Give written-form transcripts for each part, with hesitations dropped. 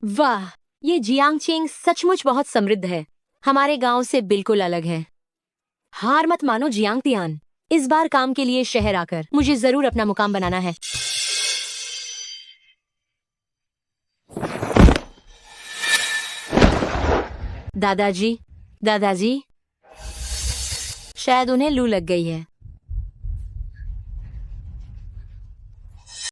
वाह, ये जियांगचेंग सचमुच बहुत समृद्ध है। हमारे गांव से बिल्कुल अलग है। हार मत मानो जियांगतियान, इस बार काम के लिए शहर आकर मुझे जरूर अपना मुकाम बनाना है। दादाजी, दादाजी, शायद उन्हें लू लग गई है।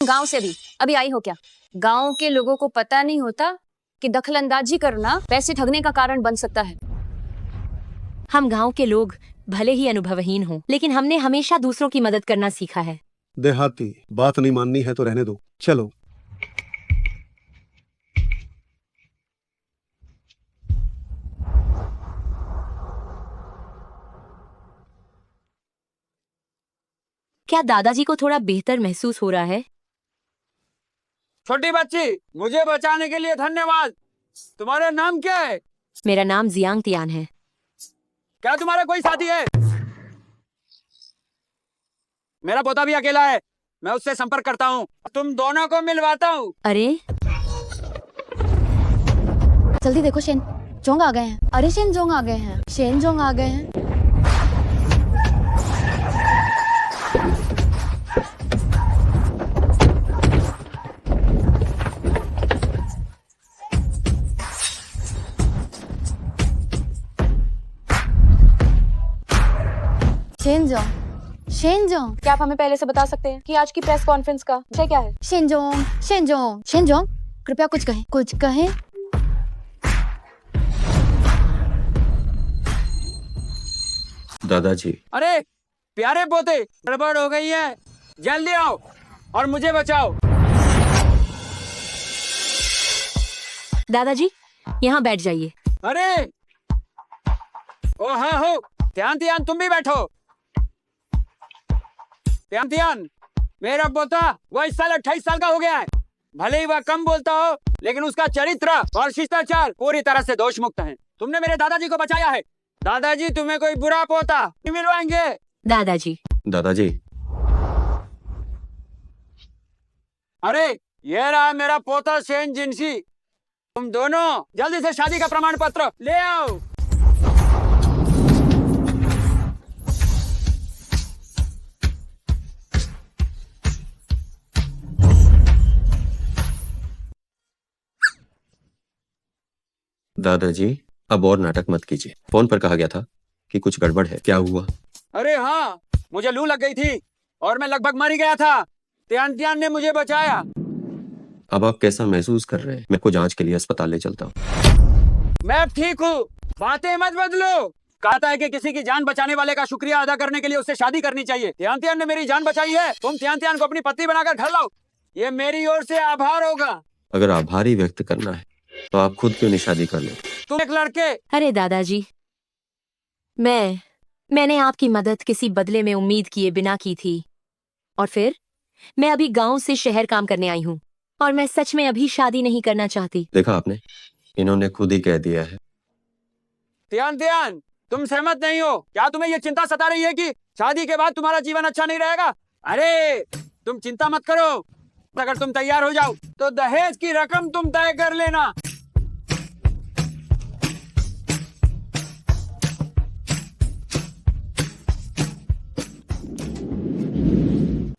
गांव से भी अभी आई हो क्या? गांव के लोगों को पता नहीं होता कि दखलंदाजी करना पैसे ठगने का कारण बन सकता है। हम गांव के लोग भले ही अनुभवहीन हों, लेकिन हमने हमेशा दूसरों की मदद करना सीखा है। देहाती, बात नहीं माननी है तो रहने दो, चलो। क्या दादाजी को थोड़ा बेहतर महसूस हो रहा है? छोटी बच्ची, मुझे बचाने के लिए धन्यवाद। तुम्हारा नाम क्या है? मेरा नाम जियांगतियान है। क्या तुम्हारा कोई साथी है? मेरा पोता भी अकेला है, मैं उससे संपर्क करता हूँ, तुम दोनों को मिलवाता हूँ। अरे जल्दी देखो, शेन जोंग आ गए हैं। अरे शेन जोंग आ गए हैं, शेन जोंग आ गए हैं। शेनजोंग, क्या आप हमें पहले से बता सकते हैं कि आज की प्रेस कॉन्फ्रेंस का विषय क्या है? शेनजोंग, कृपया कुछ कहें। दादाजी, अरे प्यारे पोते, गड़बड़ हो गई है, जल्दी आओ और मुझे बचाओ। दादाजी, यहाँ बैठ जाइए। अरे ओ हाँ हो, ध्यान तुम भी बैठो। ध्यान, मेरा पोता वो इस साल 28 साल का हो गया है। भले ही वह कम बोलता हो, लेकिन उसका चरित्र और शिष्टाचार पूरी तरह से दोष मुक्त है। तुमने मेरे दादाजी को बचाया है। दादाजी, तुम्हें कोई बुरा पोता नहीं मिलवाएंगे। दादाजी, अरे ये रहा मेरा पोता शेन जिनसी। तुम दोनों जल्दी से शादी का प्रमाण पत्र ले आओ। दादाजी, अब और नाटक मत कीजिए। फोन पर कहा गया था कि कुछ गड़बड़ है, क्या हुआ? अरे हाँ, मुझे लू लग गई थी और मैं लगभग मर ही गया था। त्यान ने मुझे बचाया। अब आप कैसा महसूस कर रहे हैं? मैं को जांच के लिए अस्पताल ले चलता हूँ। मैं ठीक हूँ, बातें मत बदलो। कहता है कि किसी की जान बचाने वाले का शुक्रिया अदा करने के लिए उससे शादी करनी चाहिए। त्यान ने मेरी जान बचाई है। तुम त्यान को अपनी पत्नी बनाकर घर लाओ, ये मेरी ओर से आभार होगा। अगर आभार ही व्यक्त करना है तो आप खुद क्यों नहीं शादी कर ले? तुम एक लड़के। अरे दादाजी, मैंने आपकी मदद किसी बदले में उम्मीद किए बिना की थी, और फिर मैं अभी गांव से शहर काम करने आई हूँ, और मैं सच में अभी शादी नहीं करना चाहती। देखा आपने, इन्होंने खुद ही कह दिया है। त्यान, तुम सहमत नहीं हो? क्या तुम्हें ये चिंता सता रही है कि शादी के बाद तुम्हारा जीवन अच्छा नहीं रहेगा? अरे तुम चिंता मत करो, अगर तुम तैयार हो जाओ तो दहेज की रकम तुम तय कर लेना।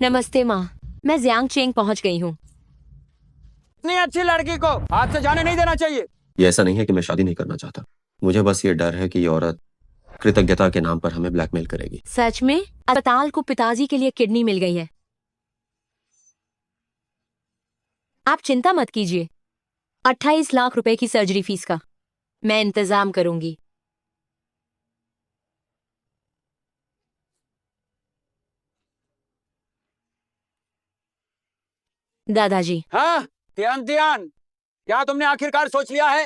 नमस्ते माँ, मैं जियांगचेंग पहुँच गई हूँ। इतनी अच्छी लड़की को हाथ से जाने नहीं देना चाहिए। ये ऐसा नहीं है कि मैं शादी नहीं करना चाहता, मुझे बस ये डर है कि ये औरत कृतज्ञता के नाम पर हमें ब्लैकमेल करेगी। सच में? अस्पताल को पिताजी के लिए किडनी मिल गई है। आप चिंता मत कीजिए, 28 लाख रुपए की सर्जरी फीस का मैं इंतजाम करूंगी। दादाजी। हाँ त्यान, क्या तुमने आखिरकार सोच लिया है?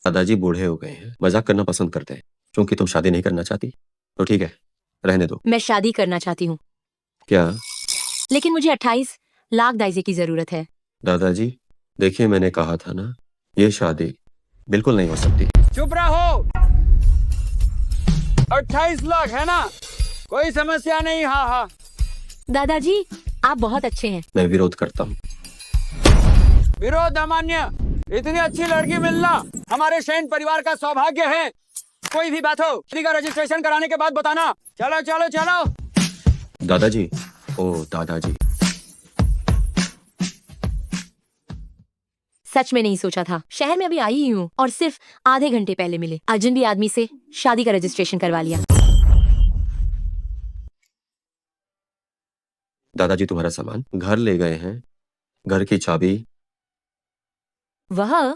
दादाजी बूढ़े हो गए हैं, मजाक करना पसंद करते हैं। क्योंकि तुम शादी नहीं करना चाहती तो ठीक है, रहने दो। मैं शादी करना चाहती हूँ। क्या? लेकिन मुझे 28 लाख दाइजे की जरूरत है। दादाजी देखिए, मैंने कहा था ना, ये शादी बिल्कुल नहीं हो सकती। चुप रहो। 28 लाख है ना, कोई समस्या नहीं। हाँ। दादाजी, आप बहुत अच्छे हैं। मैं विरोध करता हूँ। विरोध अमान्य। इतनी अच्छी लड़की मिलना हमारे शैन परिवार का सौभाग्य है। कोई भी बात हो, शादी का रजिस्ट्रेशन कराने के बाद बताना। चलो चलो चलो। दादाजी, ओ दादाजी, सच में नहीं सोचा था। शहर में अभी आई ही हूँ और सिर्फ आधे घंटे पहले मिले अजनबी आदमी से शादी का रजिस्ट्रेशन करवा लिया। दादाजी तुम्हारा सामान घर ले गए हैं, घर की चाबी। वह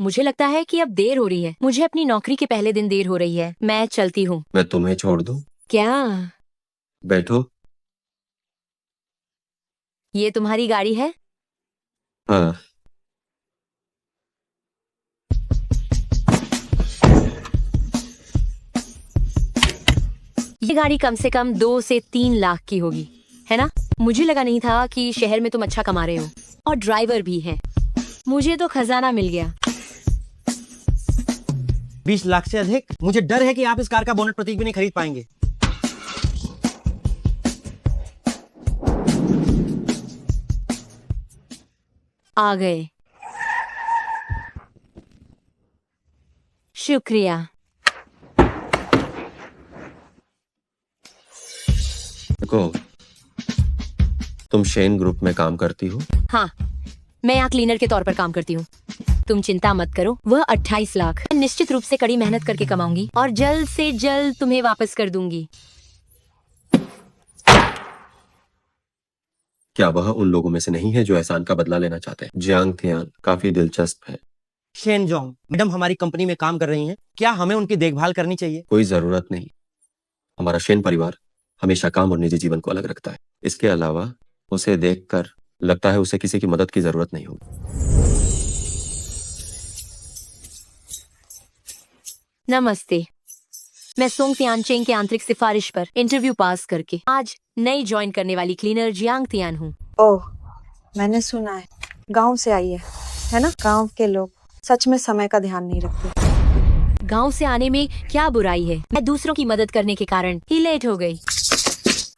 मुझे लगता है कि अब देर हो रही है। मुझे अपनी नौकरी के पहले दिन देर हो रही है। मैं चलती हूँ। मैं तुम्हें छोड़ दूं? क्या बैठो। ये तुम्हारी गाड़ी है? हाँ, ये गाड़ी कम से कम 2 से 3 लाख की होगी, है ना? मुझे लगा नहीं था कि शहर में तुम अच्छा कमा रहे हो और ड्राइवर भी है। मुझे तो खजाना मिल गया। 20 लाख से अधिक? मुझे डर है कि आप इस कार का बोनट प्रतीक भी नहीं खरीद पाएंगे। आ गए, शुक्रिया। देखो, तुम शेन ग्रुप में काम करती हो? हाँ, मैं यहाँ क्लीनर के तौर पर काम करती हूँ। तुम चिंता मत करो, वह 28 लाख निश्चित रूप से कड़ी मेहनत करके कमाऊंगी और जल्द से जल्द तुम्हें वापस कर दूंगी। क्या वह उन लोगों में से नहीं है जो एहसान का बदला लेना चाहते हैं? जियांग थियान काफी दिलचस्प है। शेन जोंग मैडम हमारी कंपनी में काम कर रही हैं। क्या हमें उनकी देखभाल करनी चाहिए? कोई जरूरत नहीं। हमारा शेन परिवार हमेशा काम और निजी जीवन को अलग रखता है। इसके अलावा उसे देखकर लगता है उसे किसी की मदद की जरूरत नहीं होगी। नमस्ते, मैं सोंग तियानचेंग के आंतरिक सिफारिश पर इंटरव्यू पास करके आज नई ज्वाइन करने वाली क्लीनर जियांग तियान हूँ। ओह, मैंने सुना है, गांव से आई है ना? गांव के लोग सच में समय का ध्यान नहीं रखते। गांव से आने में क्या बुराई है? मैं दूसरों की मदद करने के कारण ही लेट हो गई।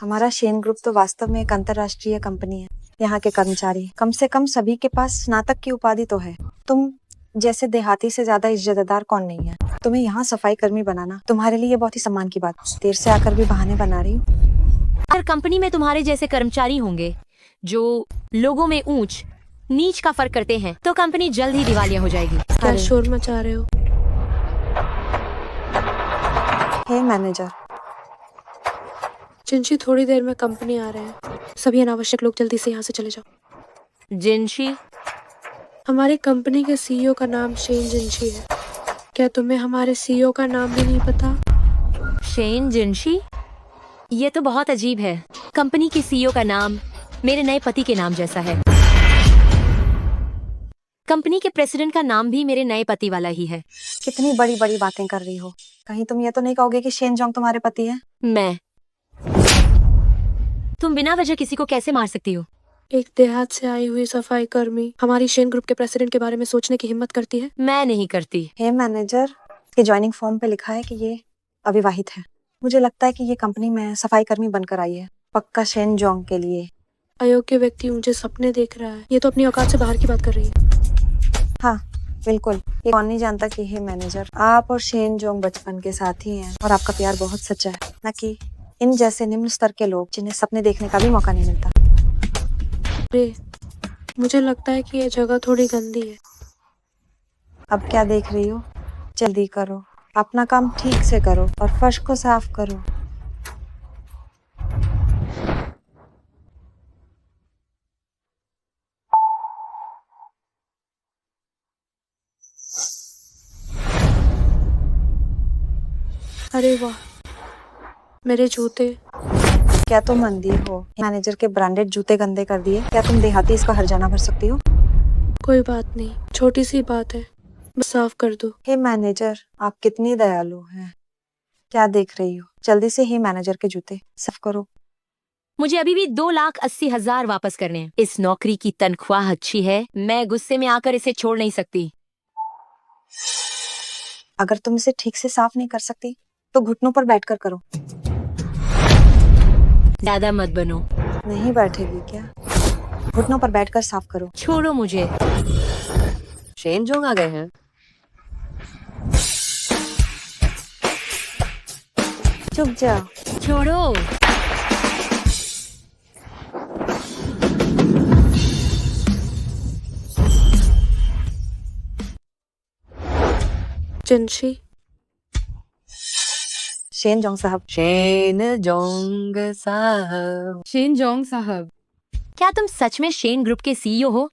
हमारा शेन ग्रुप तो वास्तव में एक अंतर्राष्ट्रीय कंपनी है। यहाँ के कर्मचारी कम से कम सभी के पास स्नातक की उपाधि तो है। तुम जैसे देहाती से ज्यादा इज्जतदार कौन नहीं है। तुम्हें यहाँ सफाई कर्मी बनाना तुम्हारे लिए बहुत ही सम्मान की बात। देर से आकर भी बहाने बना रही हूँ। अगर कंपनी में तुम्हारे जैसे कर्मचारी होंगे जो लोगों में ऊंच नीच का फर्क करते हैं तो कंपनी जल्द ही दिवालिया हो जाएगी। क्या शोर मचा रहे हो? हे मैनेजर, जिनशी थोड़ी देर में कंपनी आ रहे हैं। सभी अनावश्यक लोग जल्दी से यहाँ से चले जाओ। जिनशी? हमारी कंपनी के सीईओ का नाम शेन जिनशी है। क्या तुम्हें हमारे सीईओ का नाम भी नहीं पता? शेन जिनशी? ये तो बहुत अजीब है। कंपनी के सीईओ का नाम मेरे नए पति के नाम जैसा है। कंपनी के प्रेसिडेंट का नाम भी मेरे नए पति वाला ही है। कितनी बड़ी बड़ी बातें कर रही हो। कहीं तुम ये तो नहीं कहोगे कि शेन जोंग तुम्हारे पति है? मैं? तुम बिना वजह किसी को कैसे मार सकती हो? एक देहात से आई हुई सफाई कर्मी हमारी शेन ग्रुप के प्रेसिडेंट के बारे में सोचने की हिम्मत करती है? मैं नहीं करती। हे मैनेजर, के ज्वाइनिंग फॉर्म पे लिखा है कि ये अविवाहित है। मुझे लगता है कि ये कंपनी में सफाई कर्मी बनकर आई है, पक्का शेन जोंग के लिए। अयोग्य व्यक्ति ऊंचे सपने देख रहा है। ये तो अपनी औकात से बाहर की बात कर रही है। हाँ बिल्कुल, ये कौन नहीं जानता कि हे मैनेजर, आप और शेन जोंग बचपन के साथी हैं और आपका प्यार बहुत सच्चा है, न कि इन जैसे निम्न स्तर के लोग जिन्हें सपने देखने का भी मौका नहीं मिलता। अरे, मुझे लगता है कि ये जगह थोड़ी गंदी है। अब क्या देख रही हो? जल्दी करो, अपना काम ठीक से करो और फर्श को साफ करो। अरे वाह, मेरे जूते। क्या तुम अंधी हो? मैनेजर के ब्रांडेड जूते गंदे कर दिए। क्या तुम देहाती इसका हर्जाना भर सकती हो? कोई बात नहीं, छोटी सी बात है, बस साफ कर दो। हे मैनेजर, आप कितनी दयालु हैं। क्या देख रही हो? जल्दी से हे मैनेजर के जूते साफ करो। मुझे अभी भी 2,80,000 वापस करने हैं। इस नौकरी की तनख्वाह अच्छी है, मैं गुस्से में आकर इसे छोड़ नहीं सकती। अगर तुम इसे ठीक से साफ नहीं कर सकती तो घुटनों पर बैठकर करो। ज्यादा मत बनो। नहीं बैठेगी क्या? घुटनों पर बैठकर साफ करो। छोड़ो मुझे। शेन जोंग आ गए हैं। चुप जाओ। छोड़ो। जिनशी, शेन जोंग साहब। शेन जोंग साहब। शेन जोंग साहब। क्या तुम सच में शेन ग्रुप के सीईओ हो?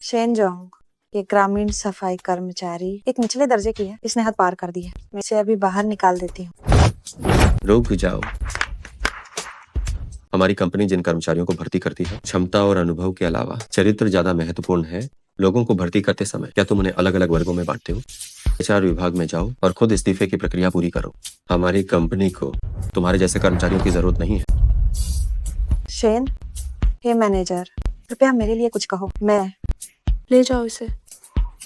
शेन जोंग ये ग्रामीण सफाई कर्मचारी एक निचले दर्जे की है। इसने हद पार कर दी है। मैं इसे अभी बाहर निकाल देती हूँ। रुक जाओ। हमारी कंपनी जिन कर्मचारियों को भर्ती करती है, क्षमता और अनुभव के अलावा चरित्र ज्यादा महत्वपूर्ण है। लोगों को भर्ती करते समय क्या तुम उन्हें अलग अलग वर्गों में बांटते हो? एचआर विभाग में जाओ और खुद इस्तीफे की प्रक्रिया पूरी करो। हमारी कंपनी को तुम्हारे जैसे कर्मचारियों की जरूरत नहीं है। शेन, हे मैनेजर, कृपया मेरे लिए कुछ कहो। मैं ले जाओ इसे।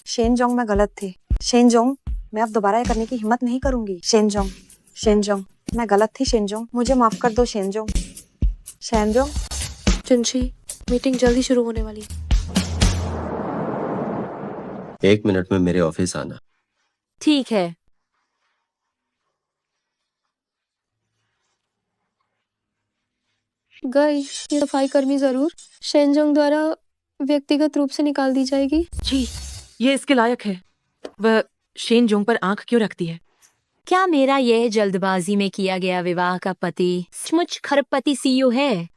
शेन जोंग में गलत थी। शेन जोंग, मैं अब दोबारा ये करने की हिम्मत नहीं करूंगी। शेन जोंग, मैं गलत थी। शेन जोंग, मुझे माफ कर दो। Shane Jong. जिनशी, मीटिंग जल्दी शुरू होने वाली है। 1 मिनट में मेरे ऑफिस आना। ठीक है। गई ये सफाई कर्मी जरूर शेनजोंग द्वारा व्यक्तिगत रूप से निकाल दी जाएगी। जी, ये इसके लायक है। वह शेन जोंग पर आंख क्यों रखती है? क्या मेरा यह जल्दबाजी में किया गया विवाह का पति सचमुच खरबपति सीईओ है?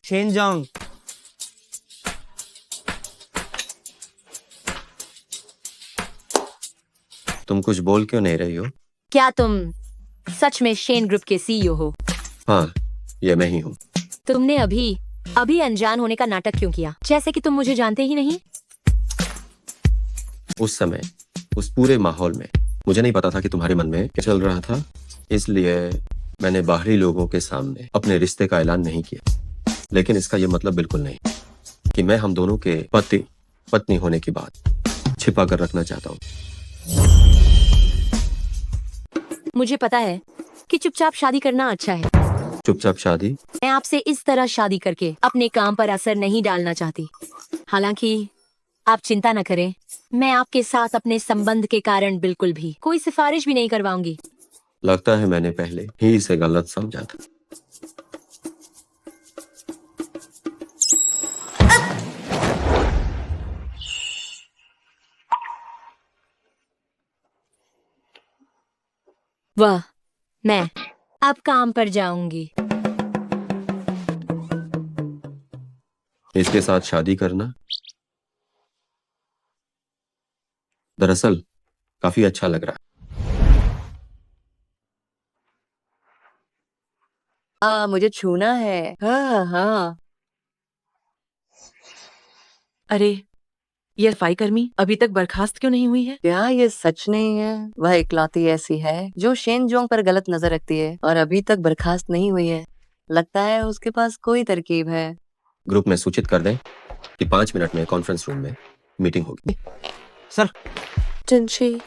शेन जोंग, तुम कुछ बोल क्यों नहीं रही हो? क्या तुम सच में शेन ग्रुप के सीईओ हो? हाँ, ये मैं ही हूँ। तुमने अभी अनजान होने का नाटक क्यों किया, जैसे कि तुम मुझे जानते ही नहीं? उस समय उस पूरे माहौल में मुझे नहीं पता था कि तुम्हारे मन में क्या चल रहा था, इसलिए मैंने बाहरी लोगों के सामने अपने रिश्ते का ऐलान नहीं किया। लेकिन इसका यह मतलब बिल्कुल नहीं कि मैं हम दोनों के पति पत्नी होने की बात छिपा कर रखना चाहता हूँ। मुझे पता है कि चुपचाप शादी करना अच्छा है। चुपचाप शादी? मैं आपसे इस तरह शादी करके अपने काम पर असर नहीं डालना चाहती। हालांकि आप चिंता न करें, मैं आपके साथ अपने संबंध के कारण बिल्कुल भी कोई सिफारिश भी नहीं करवाऊंगी। लगता है मैंने पहले ही इसे गलत समझा था। वाह, मैं अब काम पर जाऊंगी। इसके साथ शादी करना दरअसल काफी अच्छा लग रहा है। मुझे छूना है। हाँ हाँ। अरे, ये सफाई कर्मी अभी तक बर्खास्त क्यों नहीं हुई है? क्या ये सच नहीं है? वह इकलौती ऐसी है जो शेन जोंग पर गलत नजर रखती है और अभी तक बर्खास्त नहीं हुई है। लगता है उसके पास कोई तरकीब है। ग्रुप में सूचित कर दें कि 5 मिनट में कॉन्फ्रेंस रूम में मीटिंग होगी। सर। जिनशी,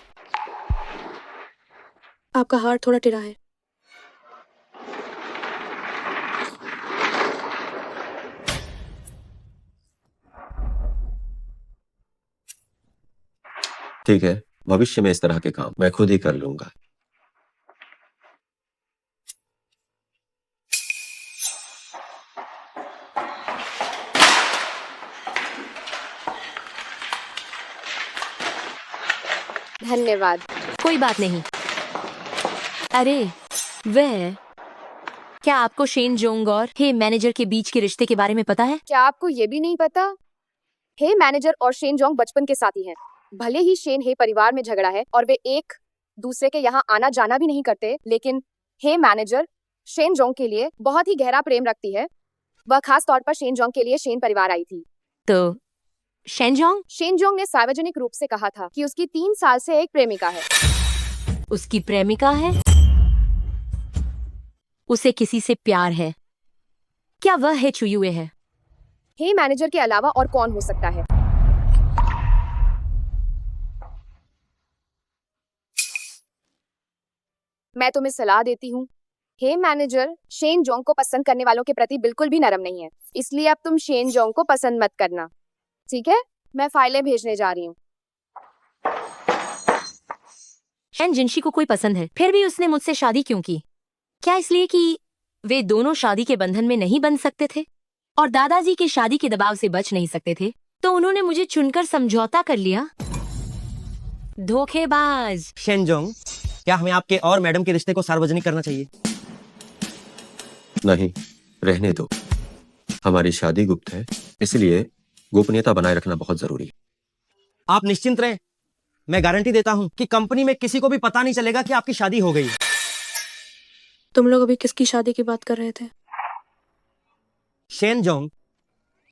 आपका हार्ट थोड़ा टिरा है। ठीक है, भविष्य में इस तरह के काम मैं खुद ही कर लूंगा। धन्यवाद। कोई बात नहीं। अरे, वह क्या आपको शेन जोंग और हे मैनेजर के बीच के रिश्ते के बारे में पता है? क्या आपको ये भी नहीं पता? हे मैनेजर और शेन जोंग बचपन के साथी हैं। भले ही शेन हे परिवार में झगड़ा है और वे एक दूसरे के यहाँ आना जाना भी नहीं करते, लेकिन हे मैनेजर शेन जोंग के लिए बहुत ही गहरा प्रेम रखती है। वह खास तौर पर शेन जोंग के लिए शेन परिवार आई थी। तो शेन जोंग ने सार्वजनिक रूप से कहा था कि उसकी 3 साल से एक प्रेमिका है। उसकी प्रेमिका है? उसे किसी से प्यार है? क्या वह हे चुयुए है? हे मैनेजर के अलावा और कौन हो सकता है? मैं तुम्हें सलाह देती हूँ, हे मैनेजर शेन जोंग को पसंद करने वालों के प्रति बिल्कुल भी नरम नहीं है, इसलिए अब तुम शेन जोंग को पसंद मत करना। ठीक है, मैं फाइलें भेजने जा रही हूँ। शैन जिनशी को कोई पसंद है, फिर भी उसने मुझसे शादी क्यों की? क्या इसलिए कि वे दोनों शादी के बंधन में नहीं बन सकते थे और दादाजी के शादी के दबाव से बच नहीं सकते थे, तो उन्होंने मुझे चुनकर समझौता कर लिया। धोखेबाज। शेनजोंग, क्या हमें आपके और मैडम के रिश्ते को सार्वजनिक करना चाहिए? नहीं, रहने दो। हमारी शादी गुप्त है, इसलिए गोपनीयता बनाए रखना बहुत जरूरी है। आप निश्चिंत रहें, मैं गारंटी देता हूं कि कंपनी में किसी को भी पता नहीं चलेगा कि आपकी शादी हो गई है। तुम लोग अभी किसकी शादी की बात कर रहे थे? शेनजोंग,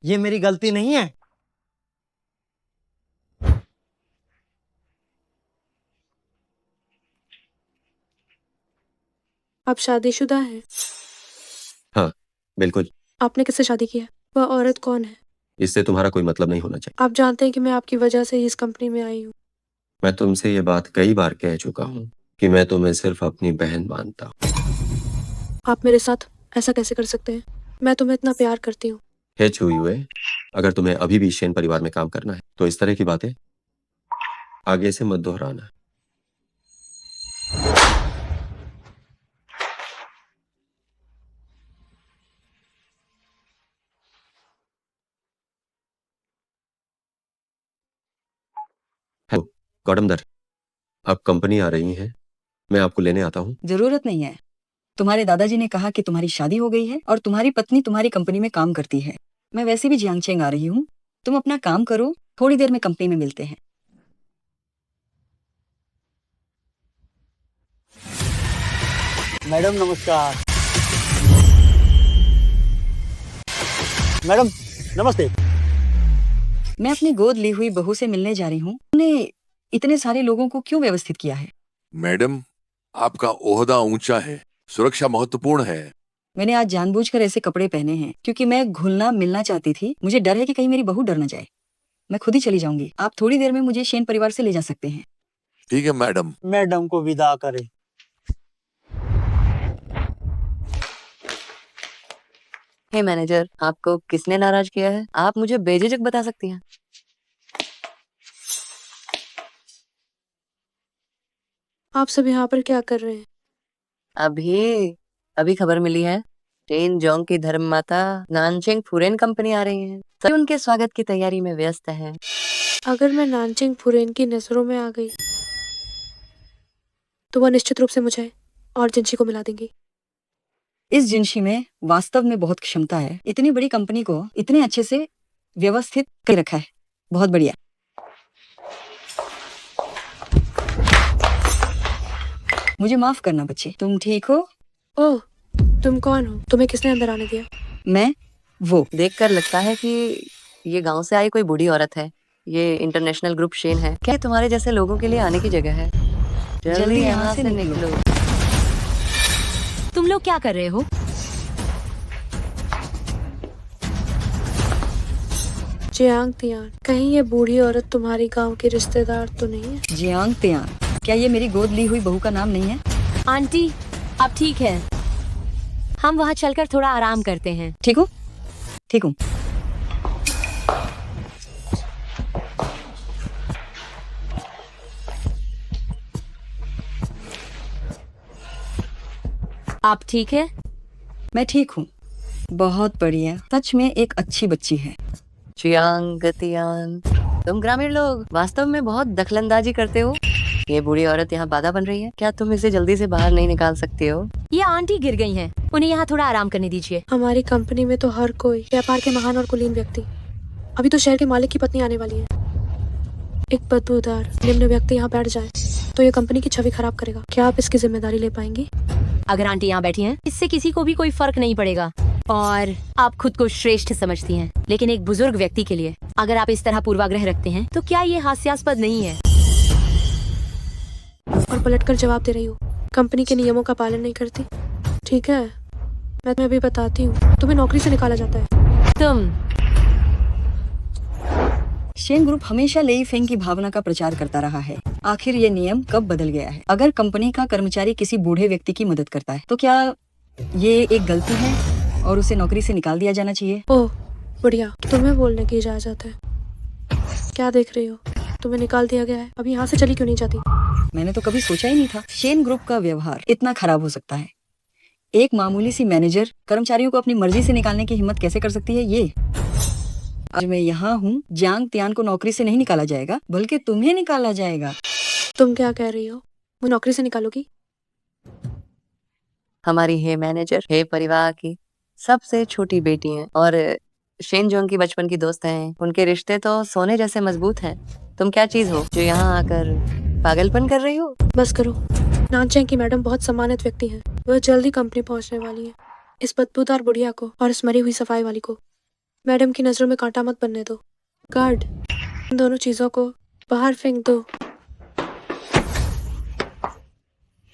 ये मेरी गलती नहीं है। आप शादीशुदा हैं? हाँ, बिल्कुल। आपने किससे शादी की है? वह औरत कौन है? इससे तुम्हारा कोई मतलब नहीं होना चाहिए। आप जानते हैं कि मैं आपकी वजह से ही इस कंपनी में आई हूँ। मैं तुमसे ये बात कई बार कह चुका हूँ कि मैं तुम्हें सिर्फ अपनी बहन मानता हूँ। आप मेरे साथ ऐसा कैसे कर सकते हैं? मैं तुम्हें इतना प्यार करती हूँ। हे छुयुए, अगर तुम्हें अभी भी शेन परिवार में काम करना है तो इस तरह की बातें आगे से मत दोहराना। हेलो गौतमदर, अब कंपनी आ रही है, मैं आपको लेने आता हूँ। जरूरत नहीं है। तुम्हारे दादाजी ने कहा कि तुम्हारी शादी हो गई है और तुम्हारी पत्नी तुम्हारी कंपनी में काम करती है। मैं वैसे भी जियांगचेंग आ रही हूँ, तुम अपना काम करो, थोड़ी देर में कंपनी में मिलते हैं। मैडम नमस्कार। मैडम नमस्ते। मैं अपनी गोद ली हुई बहू से मिलने जा रही हूँ। तुमने इतने सारे लोगों को क्यों व्यवस्थित किया है? मैडम, आपका ओहदा ऊंचा है, सुरक्षा महत्वपूर्ण है। मैंने आज जानबूझकर ऐसे कपड़े पहने हैं क्योंकि मैं घुलना मिलना चाहती थी। मुझे डर है कि कहीं मेरी बहू डर न जाए। मैं खुद ही चली जाऊंगी। आप थोड़ी देर में मुझे शेन परिवार से ले जा सकते हैं। ठीक है मैडम। मैडम को विदा करें। हे मैनेजर, आपको किसने नाराज किया है? आप मुझे बेझिझक बता सकती हैं। आप सब यहाँ पर क्या कर रहे हैं? अभी खबर मिली है, शेन जोंग की धर्म माता नानचेंग फुरेन कंपनी आ रही है। सभी उनके स्वागत की तैयारी में व्यस्त हैं। अगर मैं नानचिंग फुरेन की नजरों में आ गई तो वह निश्चित रूप से मुझे और जिंशी को मिला देंगी। इस जिनशी में वास्तव में बहुत क्षमता है। इतनी बड़ी कंपनी को इतने अच्छे से व्यवस्थित कर रखा है। बहुत बढ़िया। मुझे माफ करना बच्चे, तुम ठीक हो? ओह, तुम कौन हो? तुम्हें किसने अंदर आने दिया? मैं वो देखकर लगता है कि ये गांव से आई कोई बूढ़ी औरत है। ये इंटरनेशनल ग्रुप शेन है। क्या ये तुम्हारे जैसे लोगों के लिए आने की जगह है? जल्दी यहाँ से निकलो। तुम लोग क्या कर रहे हो? जियांग तियान, कहीं ये बूढ़ी औरत तुम्हारी गांव की रिश्तेदार तो नहीं है? जियांग तियान, क्या ये मेरी गोद ली हुई बहू का नाम नहीं है? आंटी, अब ठीक है, हम वहाँ चलकर थोड़ा आराम करते हैं। ठीक हूँ, ठीक हूँ। आप ठीक है? मैं ठीक हूँ, बहुत बढ़िया। सच में एक अच्छी बच्ची है। चियांग तियान, तुम ग्रामीण लोग वास्तव में बहुत दखलंदाजी करते हो। ये बूढ़ी औरत यहाँ बाधा बन रही है। क्या तुम इसे जल्दी से बाहर नहीं निकाल सकते हो? ये आंटी गिर गई हैं, उन्हें यहाँ थोड़ा आराम करने दीजिए। हमारी कंपनी में तो हर कोई व्यापार के महान और कुलीन व्यक्ति। अभी तो शहर के मालिक की पत्नी आने वाली है। एक बदबूदार निम्न व्यक्ति यहाँ बैठ जाए तो ये कंपनी की छवि खराब करेगा। क्या आप इसकी जिम्मेदारी ले पाएंगी? अगर आंटी यहाँ बैठी हैं, इससे किसी को भी कोई फर्क नहीं पड़ेगा और आप खुद को श्रेष्ठ समझती हैं, लेकिन एक बुजुर्ग व्यक्ति के लिए अगर आप इस तरह पूर्वाग्रह रखते हैं तो क्या ये हास्यास्पद नहीं है? और पलटकर जवाब दे रही हो, कंपनी के नियमों का पालन नहीं करती। ठीक है, मैं तुम्हें अभी बताती हूँ, तुम्हें नौकरी से निकाला जाता है। तुम शेन ग्रुप हमेशा लेई फेंग की भावना का प्रचार करता रहा है। आखिर ये नियम कब बदल गया है? अगर कंपनी का कर्मचारी किसी बूढ़े व्यक्ति की मदद करता है तो क्या ये एक गलती है और उसे नौकरी से निकाल दिया जाना चाहिए? ओह बढ़िया, तुम्हें बोलने की इजाजत है। क्या देख रही हो? तुम्हें निकाल दिया गया है, अभी यहाँ से चली क्यों नहीं जाती? मैंने तो कभी सोचा ही नहीं था शेन ग्रुप का व्यवहार इतना खराब हो सकता है। एक मामूली सी मैनेजर कर्मचारियों को अपनी मर्जी से निकालने की हिम्मत कैसे कर सकती है ये? आज मैं यहाँ हूँ, जियांग तियान को नौकरी से नहीं निकाला जाएगा बल्कि तुम्हें निकाला जाएगा। तुम क्या कह रही हो? मुझे नौकरी से निकालोगी? हमारी हे मैनेजर हे परिवार की सबसे छोटी बेटी हैं और शेन जोंग की बचपन की दोस्त हैं। उनके रिश्ते तो सोने जैसे मजबूत हैं। तुम क्या चीज हो जो यहाँ आकर पागलपन कर रही हो? बस करो। नानचेंग की मैडम बहुत सम्मानित व्यक्ति हैं। वह जल्दी कंपनी पहुंचने वाली है। इस बदबूदार बुढ़िया को और इस मरी हुई सफाई वाली को मैडम की नजरों में कांटा मत बनने दो। गार्ड, इन दोनों चीजों को बाहर फेंक दो।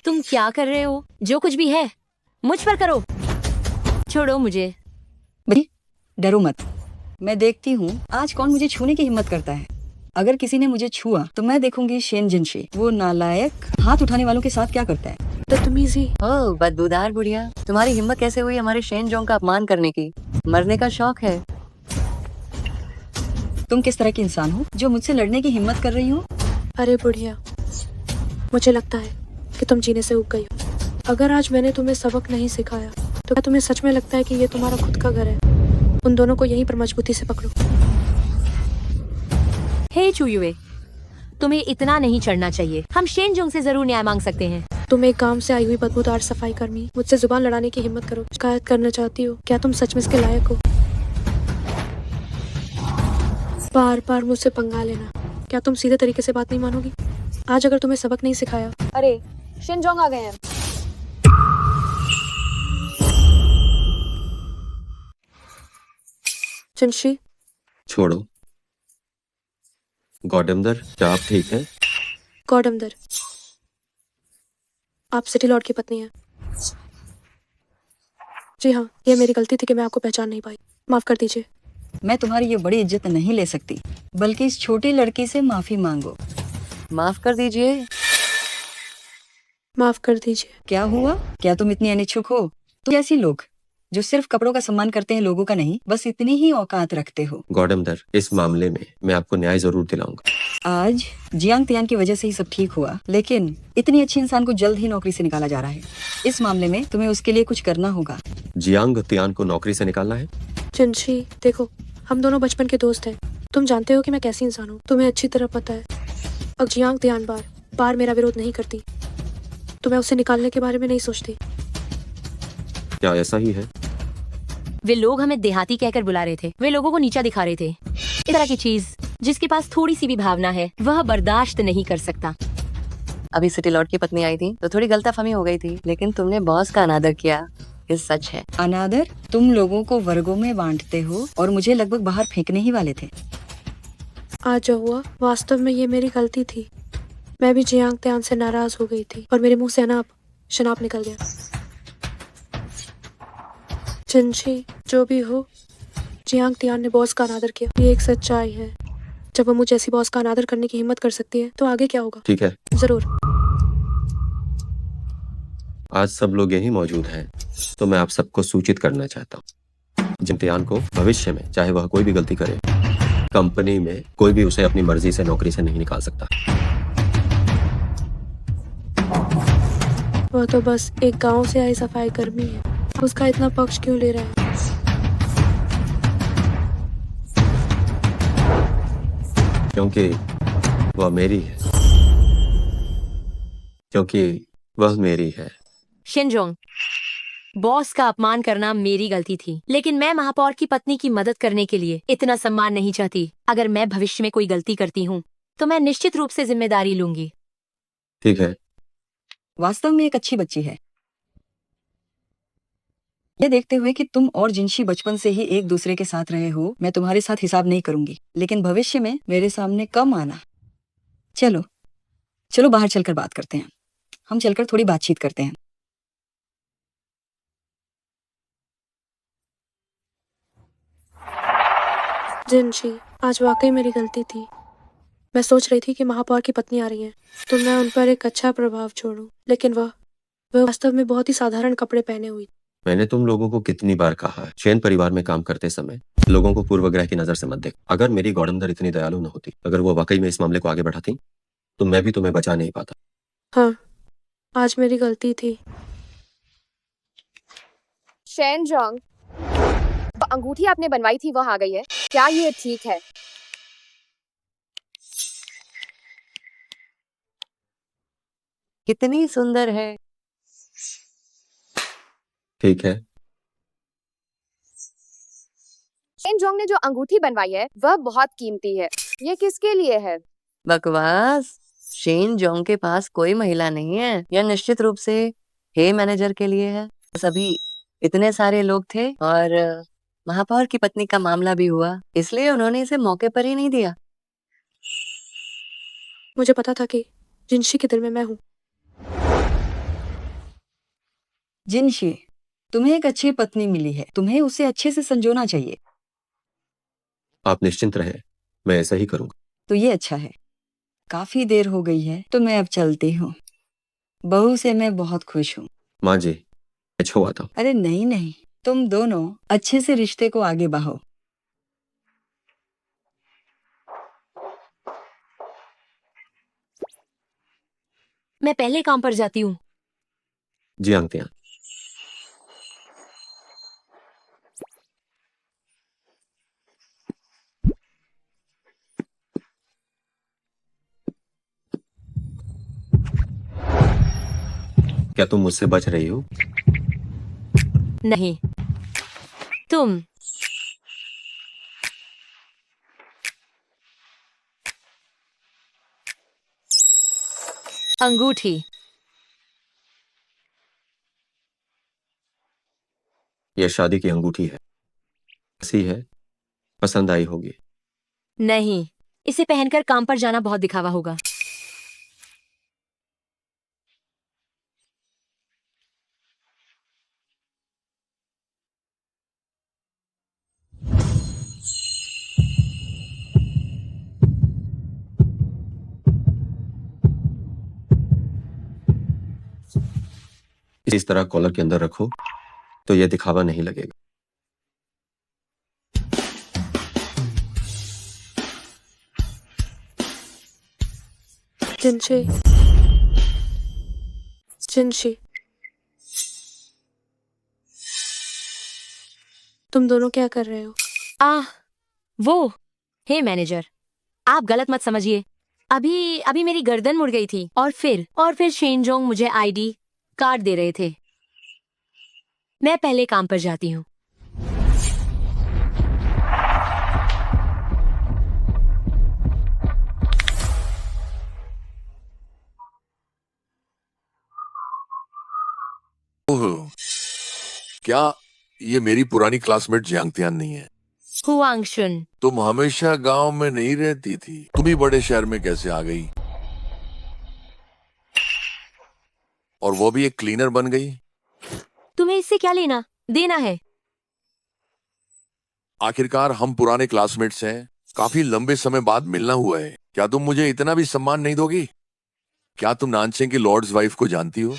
तुम क्या कर रहे हो? जो कुछ भी है मुझ पर करो, छोड़ो मुझे। डरो मत, मैं देखती हूँ आज कौन मुझे छूने की हिम्मत करता है। अगर किसी ने मुझे छुआ तो मैं देखूंगी शेन जिनशी वो नालायक हाथ उठाने वालों के साथ क्या करता है। बदतमीजी। ओह बदबूदार बुढ़िया, तुम्हारी हिम्मत कैसे हुई हमारे शेन जोंग का अपमान करने की? मरने का शौक है? तुम किस तरह की इंसान हो जो मुझसे लड़ने की हिम्मत कर रही हो? अरे बुढ़िया, मुझे लगता है कि तुम जीने से उब गई हो। अगर आज मैंने तुम्हें सबक नहीं सिखाया तो क्या तुम्हें सच में लगता है कि ये तुम्हारा खुद का घर है? उन दोनों को यहीं पर मजबूती से पकड़ो। हे चुयुए, तुम्हें इतना नहीं चढ़ना चाहिए। हम शेन जोंग से जरूर न्याय मांग सकते हैं। तुम एक गांव से आई हुई बदबूदार सफाई कर्मी मुझसे जुबान लड़ाने की हिम्मत करो। शिकायत करना चाहती हो? क्या तुम सच में इसके लायक हो? बार बार मुझसे पंगा लेना। क्या तुम सीधे तरीके से बात नहीं मानोगी? आज अगर तुम्हें सबक नहीं सिखाया। अरे शेन जोंग आ गए हैं। जिनशी, छोड़ो। गौडमदर, क्या आप ठीक हैं? गॉडमदर, आप सिटी लॉर्ड की पत्नी हैं। जी हाँ, ये मेरी गलती थी कि मैं आपको पहचान नहीं पाई। माफ कर दीजिए। मैं तुम्हारी ये बड़ी इज्जत नहीं ले सकती, बल्कि इस छोटी लड़की से माफी मांगो। माफ कर दीजिए। माफ कर दीजिए। क्या हुआ? क्या तुम इतनी अनिच्छुक हो? तुम ऐसी लोग जो सिर्फ कपड़ों का सम्मान करते हैं, लोगों का नहीं, बस इतनी ही औकात रखते हो। गौडमदर, इस मामले में मैं आपको न्याय जरूर दिलाऊंगा। आज जियांग तियान की वजह से ही सब ठीक हुआ, लेकिन इतनी अच्छी इंसान को जल्द ही नौकरी से निकाला जा रहा है। इस मामले में तुम्हें उसके लिए कुछ करना होगा। जियांग तियान को नौकरी से निकालना है? जिनशी, देखो, हम दोनों बचपन के दोस्त हैं। तुम जानते हो कि मैं कैसी इंसान हूँ, तुम्हें अच्छी तरह पता है। अब जियांग तियान बार बार मेरा विरोध नहीं करती तो मैं उसे निकालने के बारे में नहीं सोचती। क्या ऐसा ही है? वे लोग हमें देहाती कहकर बुला रहे थे। वे लोगों को नीचा दिखा रहे थे। इस तरह की चीज जिसके पास थोड़ी सी भी भावना है वह बर्दाश्त नहीं कर सकता। अभी सिटी लॉर्ड की पत्नी आई थी तो थोड़ी गलतफहमी हो गई थी, लेकिन तुमने बॉस का अनादर किया, ये सच है। अनादर? तुम लोगों को वर्गों में बांटते हो और मुझे लगभग बाहर फेंकने ही वाले थे। आज जो हुआ वास्तव में ये मेरी गलती थी। मैं भी जियांग तियान से नाराज हो गई थी और मेरे मुंह से अनाप शनाप निकल गया। जिनशी, जो भी हो, जियांग तियान ने बॉस का अनादर किया। ये एक सच्चाई है। जब वो मुझ जैसी बॉस का अनादर करने की हिम्मत कर सकती है तो आगे क्या होगा? ठीक है, जरूर। आज सब लोग यहीं मौजूद हैं, तो मैं आप सबको सूचित करना चाहता हूँ। जिम्तियान को भविष्य में चाहे वह कोई भी गलती करे, कंपनी में कोई भी उसे अपनी मर्जी से नौकरी से नहीं निकाल सकता। वह तो बस एक गांव से आई सफाई कर्मी है। उसका इतना पक्ष क्यों ले रहा है? क्योंकि वह मेरी है। क्योंकि वह मेरी है। शिनजोंग, बॉस का अपमान करना मेरी गलती थी, लेकिन मैं महापौर की पत्नी की मदद करने के लिए इतना सम्मान नहीं चाहती। अगर मैं भविष्य में कोई गलती करती हूँ तो मैं निश्चित रूप से जिम्मेदारी लूंगी। ठीक है। वास्तव में एक अच्छी बच्ची है। ये देखते हुए कि तुम और जिनशी बचपन से ही एक दूसरे के साथ रहे हो, मैं तुम्हारे साथ हिसाब नहीं करूंगी, लेकिन भविष्य में मेरे सामने कम आना। चलो चलो बाहर चलकर बात करते हैं। हम चलकर थोड़ी बातचीत करते हैं। जिनशी, आज वाकई मेरी गलती थी। मैं सोच रही थी कि महापौर की पत्नी आ रही है तो मैं उन पर एक अच्छा प्रभाव छोड़ूं, लेकिन वह वास्तव में बहुत ही साधारण कपड़े पहने हुई। मैंने तुम लोगों को कितनी बार कहा है, शेन परिवार में काम करते समय लोगों को पूर्वग्रह की नजर से मत देख। अगर मेरी गौरंदर इतनी दयालु न होती, अगर वो वाकई में इस मामले को आगे बढ़ाती, तो मैं भी तुम्हें बचा नहीं पाता। हाँ, आज मेरी गलती थी। शेनजोंग, अंगूठी आपने बनवाई थी वह आ गई है, क्या ये ठीक है? कितनी सुंदर है। ठीक है, शेनजोंग ने जो अंगूठी बनवाई है वह बहुत कीमती है, ये किसके लिए है? बकवास। शेन जोंग के पास कोई महिला नहीं है, यह निश्चित रूप से हे मैनेजर के लिए है। सभी इतने सारे लोग थे और महापौर की पत्नी का मामला भी हुआ, इसलिए उन्होंने इसे मौके पर ही नहीं दिया। मुझे पता था कि जिनशी के दिल में मैं हूँ। जिनशी, तुम्हें एक अच्छी पत्नी मिली है, तुम्हें उसे अच्छे से संजोना चाहिए। आप निश्चिंत रहें, मैं ऐसा ही करूंगा। तो ये अच्छा है। काफी देर हो गई है तो मैं अब चलती हूँ। बहू से मैं बहुत खुश हूँ। माँ जी, मैं छो आता हूँ। अरे नहीं नहीं, तुम दोनों अच्छे से रिश्ते को आगे बढ़ाओ। मैं पहले काम पर जाती हूँ। जी अंकतियान। क्या तुम मुझसे बच रही हो? नहीं, तुम। अंगूठी। यह शादी की अंगूठी है, ऐसी है, पसंद आई होगी। नहीं, इसे पहनकर काम पर जाना बहुत दिखावा होगा। इस तरह कॉलर के अंदर रखो तो यह दिखावा नहीं लगेगा। जिनशी, जिनशी, तुम दोनों क्या कर रहे हो? वो, हे मैनेजर, आप गलत मत समझिए। अभी मेरी गर्दन मुड़ गई थी और फिर शेनजोंग मुझे आईडी कार्ड दे रहे थे। मैं पहले काम पर जाती हूँ। ओह, क्या ये मेरी पुरानी क्लासमेट जियांगतियान नहीं है? हुआंगशुन, तुम हमेशा गांव में नहीं रहती थी, तुम ही बड़े शहर में कैसे आ गई? और वो भी एक क्लीनर बन गई? तुम्हें इससे क्या लेना देना है? आखिरकार हम पुराने क्लासमेट्स हैं, काफी लंबे समय बाद मिलना हुआ है, क्या तुम मुझे इतना भी सम्मान नहीं दोगी? क्या तुम नानसेंग की लॉर्ड्स वाइफ को जानती हो?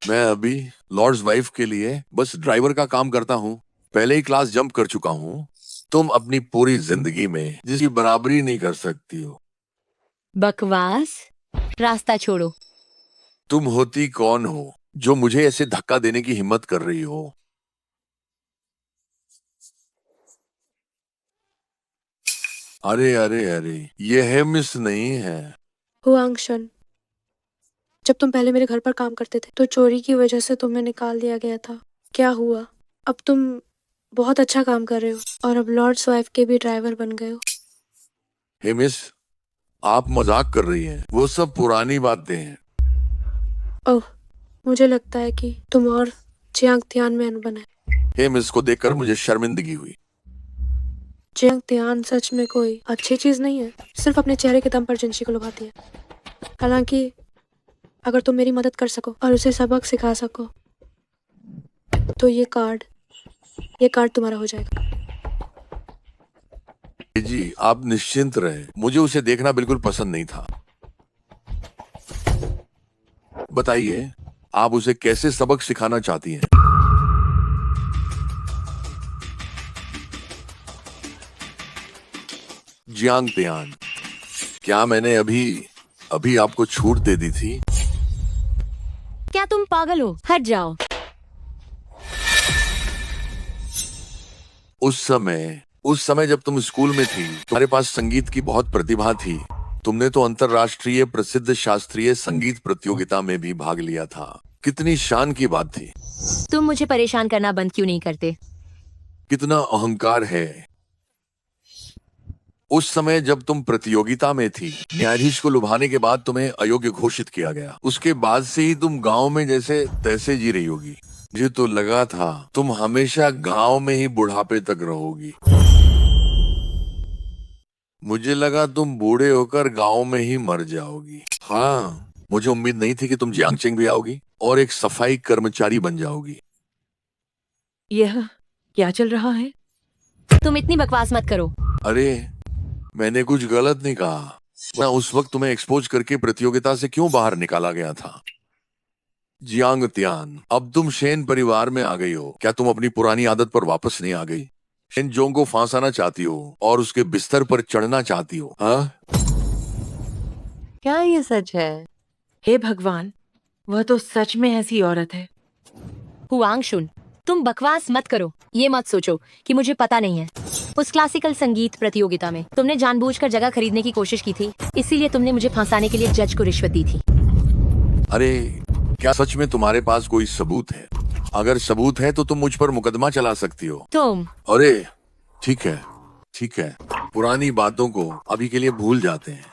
मैं अभी लॉर्ड्स वाइफ के लिए बस ड्राइवर का काम करता हूँ, पहले ही क्लास जंप कर चुका हूँ। तुम अपनी पूरी जिंदगी में जिसकी बराबरी नहीं कर सकती हो। बकवास, रास्ता छोड़ो। तुम होती कौन हो जो मुझे ऐसे धक्का देने की हिम्मत कर रही हो? अरे अरे अरे, ये है मिस नहीं है। हुआंगशुन, जब तुम पहले मेरे घर पर काम करते थे तो चोरी की वजह से तुम्हें निकाल दिया गया था। क्या हुआ? अब तुम बहुत अच्छा काम कर रहे हो और अब लॉर्ड्स वाइफ के भी ड्राइवर बन गए हो। हे मिस, आप मजाक कर रही हैं, वो सब पुरानी बातें हैं। ओह, मुझे लगता है कि तुम और जियांगतियान में अनबन है। हे मिस को देखकर मुझे शर्मिंदगी हुई। जियांगतियान सच में कोई अच्छी चीज नहीं है, सिर्फ अपने चेहरे के दम पर जिनशी को लुभाती है। हालांकि अगर तुम मेरी मदद कर सको और उसे सबक सिखा सको तो ये कार्ड तुम्हारा हो जाएगा। जी, आप निश्चिंत रहे, मुझे उसे देखना बिल्कुल पसंद नहीं था। बताइए, आप उसे कैसे सबक सिखाना चाहती हैं? जियांग तियान, क्या मैंने अभी अभी आपको छूट दे दी थी? क्या तुम पागल हो? हट जाओ। उस समय जब तुम स्कूल में थी, तुम्हारे पास संगीत की बहुत प्रतिभा थी। तुमने तो अंतर्राष्ट्रीय प्रसिद्ध शास्त्रीय संगीत प्रतियोगिता में भी भाग लिया था। कितनी शान की बात थी। तुम मुझे परेशान करना बंद क्यों नहीं करते? कितना अहंकार है। उस समय जब तुम प्रतियोगिता में थी, न्यायाधीश को लुभाने के बाद तुम्हें अयोग्य घोषित किया गया। उसके बाद से ही तुम गांव में जैसे तैसे जी रही होगी। मुझे तो लगा था तुम हमेशा गांव में ही बुढ़ापे तक रहोगी। मुझे लगा तुम बूढ़े होकर गांव में ही मर जाओगी। हाँ, मुझे उम्मीद नहीं थी कि तुम जियांगचेंग भी आओगी और एक सफाई कर्मचारी बन जाओगी। यह क्या चल रहा है? तुम इतनी बकवास मत करो। अरे, मैंने कुछ गलत नहीं कहा। वरना उस वक्त तुम्हें एक्सपोज करके प्रतियोगिता से क्यों बाहर निकाला गया था? जियांग तियान, अब तुम शेन परिवार में आ गई हो। क्या तुम अपनी पुरानी आदत पर वापस नहीं आ गई? शेन जोंग को फांसाना चाहती हो और उसके बिस्तर पर चढ़ना चाहती हो? हाँ? क्या ये सच है? हे भगवान, वह तो सच में ऐसी औरत है। हुआंग शुन, तुम बकवास मत करो। ये मत सोचो कि मुझे पता नहीं है। उस क्लासिकल संगीत प्रतियोगिता में तुमने जानबूझकर जगह खरीदने की कोशिश की थी, इसीलिए तुमने मुझे फंसाने के लिए जज को रिश्वत दी थी। अरे, क्या सच में तुम्हारे पास कोई सबूत है? अगर सबूत है तो तुम मुझ पर मुकदमा चला सकती हो। तुम अरे, ठीक है। पुरानी बातों को अभी के लिए भूल जाते हैं।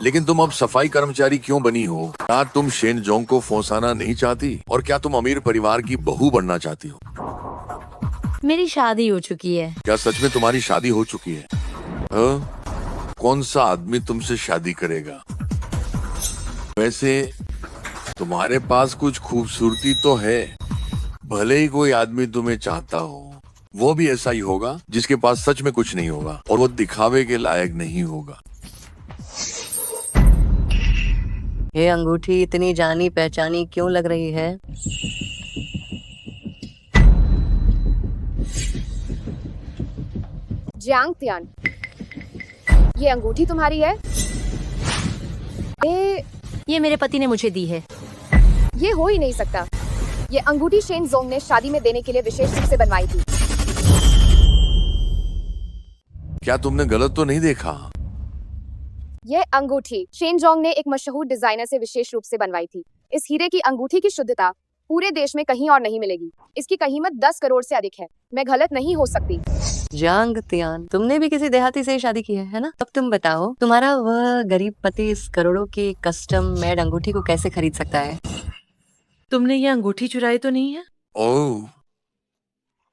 लेकिन तुम अब सफाई कर्मचारी क्यों बनी हो? क्या तुम शेन जोंग को फंसाना नहीं चाहती? और क्या तुम अमीर परिवार की बहू बनना चाहती हो? मेरी शादी हो चुकी है। क्या सच में तुम्हारी शादी हो चुकी है? कौन सा आदमी तुमसे शादी करेगा? वैसे तुम्हारे पास कुछ खूबसूरती तो है। भले ही कोई आदमी तुम्हें चाहता हो, वो भी ऐसा ही होगा जिसके पास सच में कुछ नहीं होगा और वो दिखावे के लायक नहीं होगा। ये अंगूठी इतनी जानी पहचानी क्यों लग रही है? जियांग तियान, ये अंगूठी तुम्हारी है? ये मेरे पति ने मुझे दी है। ये हो ही नहीं सकता। ये अंगूठी शेन जोंग ने शादी में देने के लिए विशेष रूप से बनवाई थी। क्या तुमने गलत तो नहीं देखा? यह अंगूठी शेन जोंग ने एक मशहूर डिजाइनर से विशेष रूप से बनवाई थी। इस हीरे की अंगूठी की शुद्धता पूरे देश में कहीं और नहीं मिलेगी। इसकी कीमत 10 करोड़ से अधिक है। मैं गलत नहीं हो सकती। जियांग तियान, तुमने भी किसी देहाती से ही शादी की है ना? अब तुम बताओ, तुम्हारा वह गरीब पति इस करोड़ों की कस्टम मेड अंगूठी को कैसे खरीद सकता है? तुमने ये अंगूठी चुराई तो नहीं है? ओह,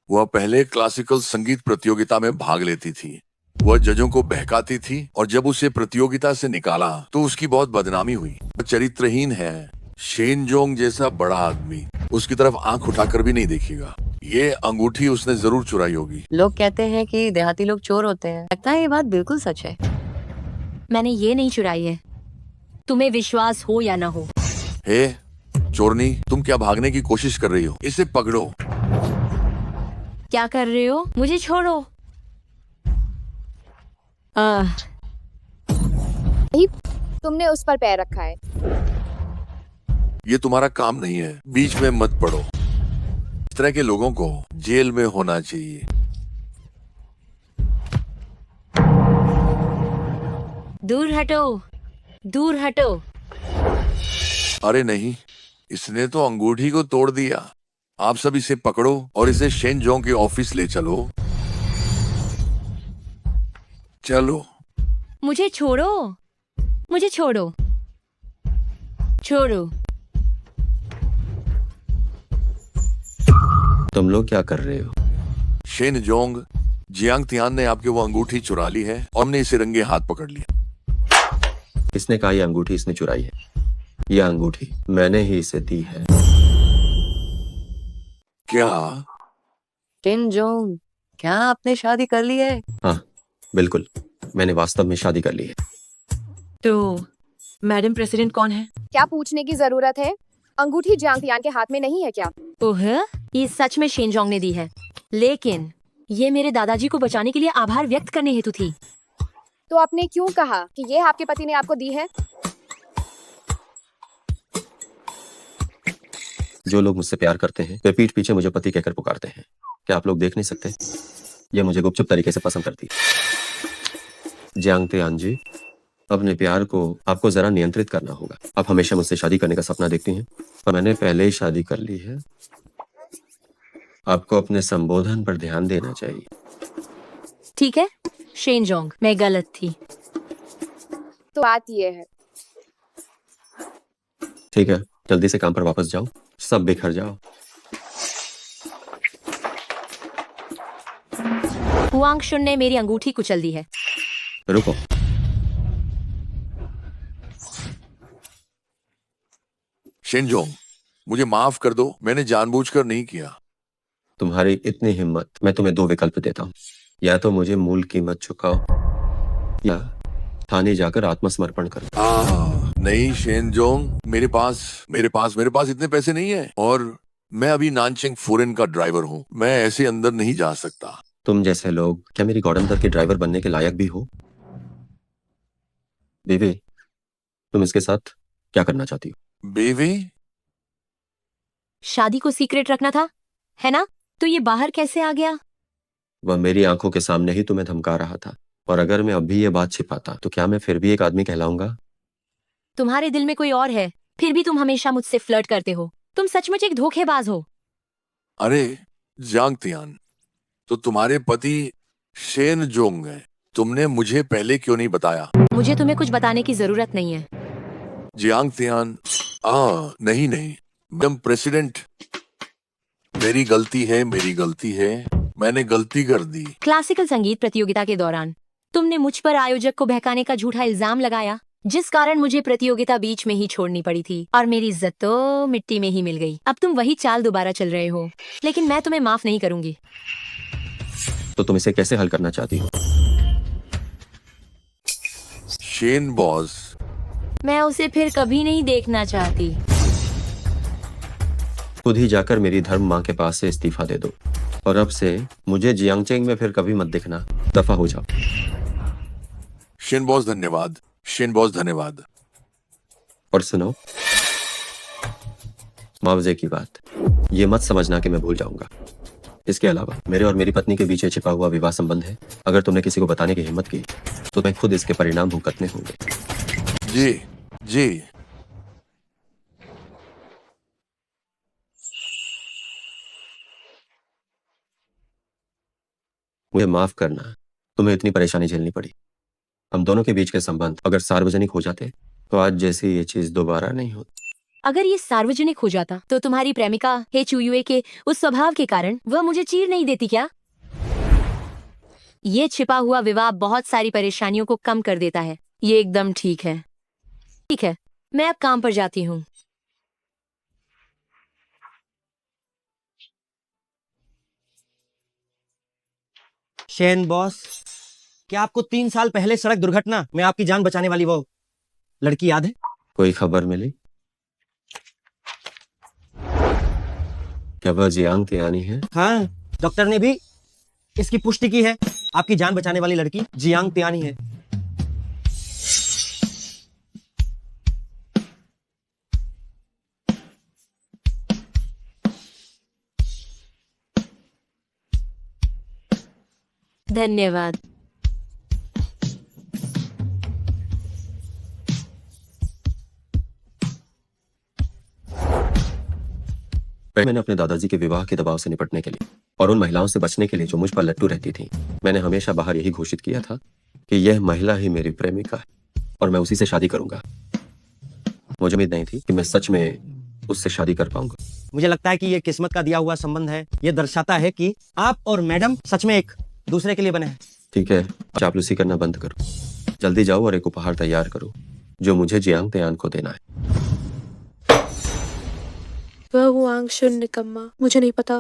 वह पहले क्लासिकल संगीत प्रतियोगिता में भाग लेती थी। वह जजों को बहकाती थी और जब उसे प्रतियोगिता से निकाला तो उसकी बहुत बदनामी हुई। वह चरित्रहीन है। शेन जोंग जैसा बड़ा आदमी उसकी तरफ आंख उठाकर भी नहीं देखेगा। ये अंगूठी उसने जरूर चुराई होगी। लोग कहते हैं कि देहाती लोग चोर होते हैं। लगता है ये बात बिल्कुल सच है। मैंने ये नहीं चुराई है, तुम्हें विश्वास हो या ना हो। हे चोरनी, तुम क्या भागने की कोशिश कर रही हो? इसे पकड़ो। क्या कर रहे हो? मुझे छोड़ो। नहीं, तुमने उस पर पैर रखा है। ये तुम्हारा काम नहीं है, बीच में मत पड़ो। इस तरह के लोगों को जेल में होना चाहिए। दूर हटो, दूर हटो। अरे नहीं, इसने तो अंगूठी को तोड़ दिया। आप सब इसे पकड़ो और इसे शेन जोंग के ऑफिस ले चलो। चलो। मुझे छोड़ो, मुझे छोड़ो, छोड़ो। तुम लोग क्या कर रहे हो? शेन जोंग, जियांग तियान ने आपके वो अंगूठी चुरा ली है और हमने इसे रंगे हाथ पकड़ लिया। इसने कहा यह अंगूठी इसने चुराई है। यह अंगूठी मैंने ही इसे दी है। क्या? शेन जोंग, क्या आपने शादी कर ली है? हाँ, बिल्कुल, मैंने वास्तव में शादी कर ली है। तो मैडम प्रेसिडेंट कौन है? क्या पूछने की जरूरत है? अंगूठी जियांग तियान के हाथ में नहीं है क्या? ओह, ये सच में शेन जोंग ने दी है, लेकिन ये मेरे दादाजी को बचाने के लिए आभार व्यक्त करने हेतु थी। तो आपने क्यों कहा कि ये आपके पति ने आपको दी है? जो लोग मुझसे प्यार करते हैं वे पीठ पीछे मुझे पति कहकर पुकारते हैं। क्या आप लोग देख नहीं सकते? ये मुझे गुपचुप तरीके से पसंद करती है। जियांग तियान जी, अपने प्यार को आपको जरा नियंत्रित करना होगा। आप हमेशा मुझसे शादी करने का सपना देखती हैं, पर मैंने पहले ही शादी कर ली है। आपको अपने संबोधन पर ध्यान देना चाहिए। ठीक है शेन जोंग, मैं गलत थी। तो बात ये है, ठीक है, जल्दी से काम पर वापस जाओ, सब बिखर जाओ। हुआंग शुन ने मेरी अंगूठी कुचल दी है। रुको, शिनजोंग, मुझे माफ कर दो, मैंने जानबूझकर नहीं किया। तुम्हारी इतनी हिम्मत, मैं तुम्हें दो विकल्प देता हूँ। या तो मुझे मूल कीमत चुकाओ या थाने जाकर आत्मसमर्पण करो। नहीं शिनजोंग, मेरे पास इतने पैसे नहीं है, और मैं अभी नानचिंग फॉरेन का ड्राइवर हूँ। मैं ऐसे अंदर नहीं जा सकता। तुम जैसे लोग क्या मेरी गॉडमदर के ड्राइवर बनने के लायक भी हो? बेबी, तुम इसके साथ क्या करना चाहती हो? बेबी? शादी को सीक्रेट रखना था, है ना? तो ये बाहर कैसे आ गया? वह मेरी आंखों के सामने ही तुम्हें धमका रहा था, और अगर मैं अब भी ये बात छिपाता तो क्या मैं फिर भी एक आदमी कहलाऊंगा? तुम्हारे दिल में कोई और है, फिर भी तुम हमेशा मुझसे फ्लर्ट करते हो। तुम सचमुच एक धोखेबाज हो। अरे जांग तियान, तो तुम्हारे पति शेन जोंग हैं। तुमने मुझे पहले क्यों नहीं बताया? मुझे तुम्हें कुछ बताने की जरूरत नहीं है। जियांग तियान, नहीं नहीं मैडम प्रेसिडेंट, मेरी गलती है, मैंने गलती कर दी। क्लासिकल संगीत प्रतियोगिता के दौरान तुमने मुझ पर आयोजक को बहकाने का झूठा इल्जाम लगाया, जिस कारण मुझे प्रतियोगिता बीच में ही छोड़नी पड़ी थी और मेरी इज्जत तो मिट्टी में ही मिल गई। अब तुम वही चाल दोबारा चल रहे हो, लेकिन मैं तुम्हें माफ नहीं करूंगी। तो तुम इसे कैसे हल करना चाहती हो? शेन बॉस, मैं उसे फिर कभी नहीं देखना चाहती। खुद ही जाकर मेरी धर्म माँ के पास से इस्तीफा दे दो, और अब से मुझे जियांगचेंग में फिर कभी मत दिखना। दफा हो जाओ। शेन बॉस धन्यवाद, शेन बॉस धन्यवाद। और सुनो, मुआवजे की बात, ये मत समझना कि मैं भूल जाऊंगा। इसके अलावा मेरे और मेरी पत्नी के बीच ये छिपा हुआ विवाह संबंध है। अगर तुमने किसी को बताने की हिम्मत की तो मैं खुद इसके परिणाम भुगतने होंगे। जी जी। मुझे माफ करना, तुम्हें इतनी परेशानी झेलनी पड़ी। हम दोनों के बीच के संबंध अगर सार्वजनिक हो जाते तो आज जैसी ये चीज दोबारा नहीं होती। अगर ये सार्वजनिक हो जाता तो तुम्हारी प्रेमिका हे चुयुए के उस स्वभाव के कारण वह मुझे चीर नहीं देती क्या? ये छिपा हुआ विवाह बहुत सारी परेशानियों को कम कर देता है। ये एकदम ठीक है। ठीक है, मैं अब काम पर जाती हूँ। शेन बॉस, क्या आपको 3 साल पहले सड़क दुर्घटना में आपकी जान बचाने वाली वो लड़की याद है? कोई खबर मिली? क्या वह जियांग तियानी है? हाँ, डॉक्टर ने भी इसकी पुष्टि की है। आपकी जान बचाने वाली लड़की जियांग तियानी है। धन्यवाद। मैंने अपने दादाजी के विवाह के दबाव से निपटने के लिए और उन महिलाओं से बचने के लिए जो मुझ पर लट्टू रहती थी, मैंने हमेशा बाहर यही घोषित किया था कि यह महिला ही मेरी प्रेमिका है और मैं उसी से शादी करूंगा। मुझे उम्मीद नहीं थी कि मैं सच में उससे शादी कर पाऊंगा। मुझे लगता है कि ये किस्मत का दिया हुआ संबंध है। ये दर्शाता है कि आप और मैडम सच में एक दूसरे के लिए बने हैं। ठीक है, चापलूसी करना बंद करो। जल्दी जाओ और एक उपहार तैयार करो जो मुझे जियांग तियान को देना है। वह हुआंग शुन निकम्मा, मुझे नहीं पता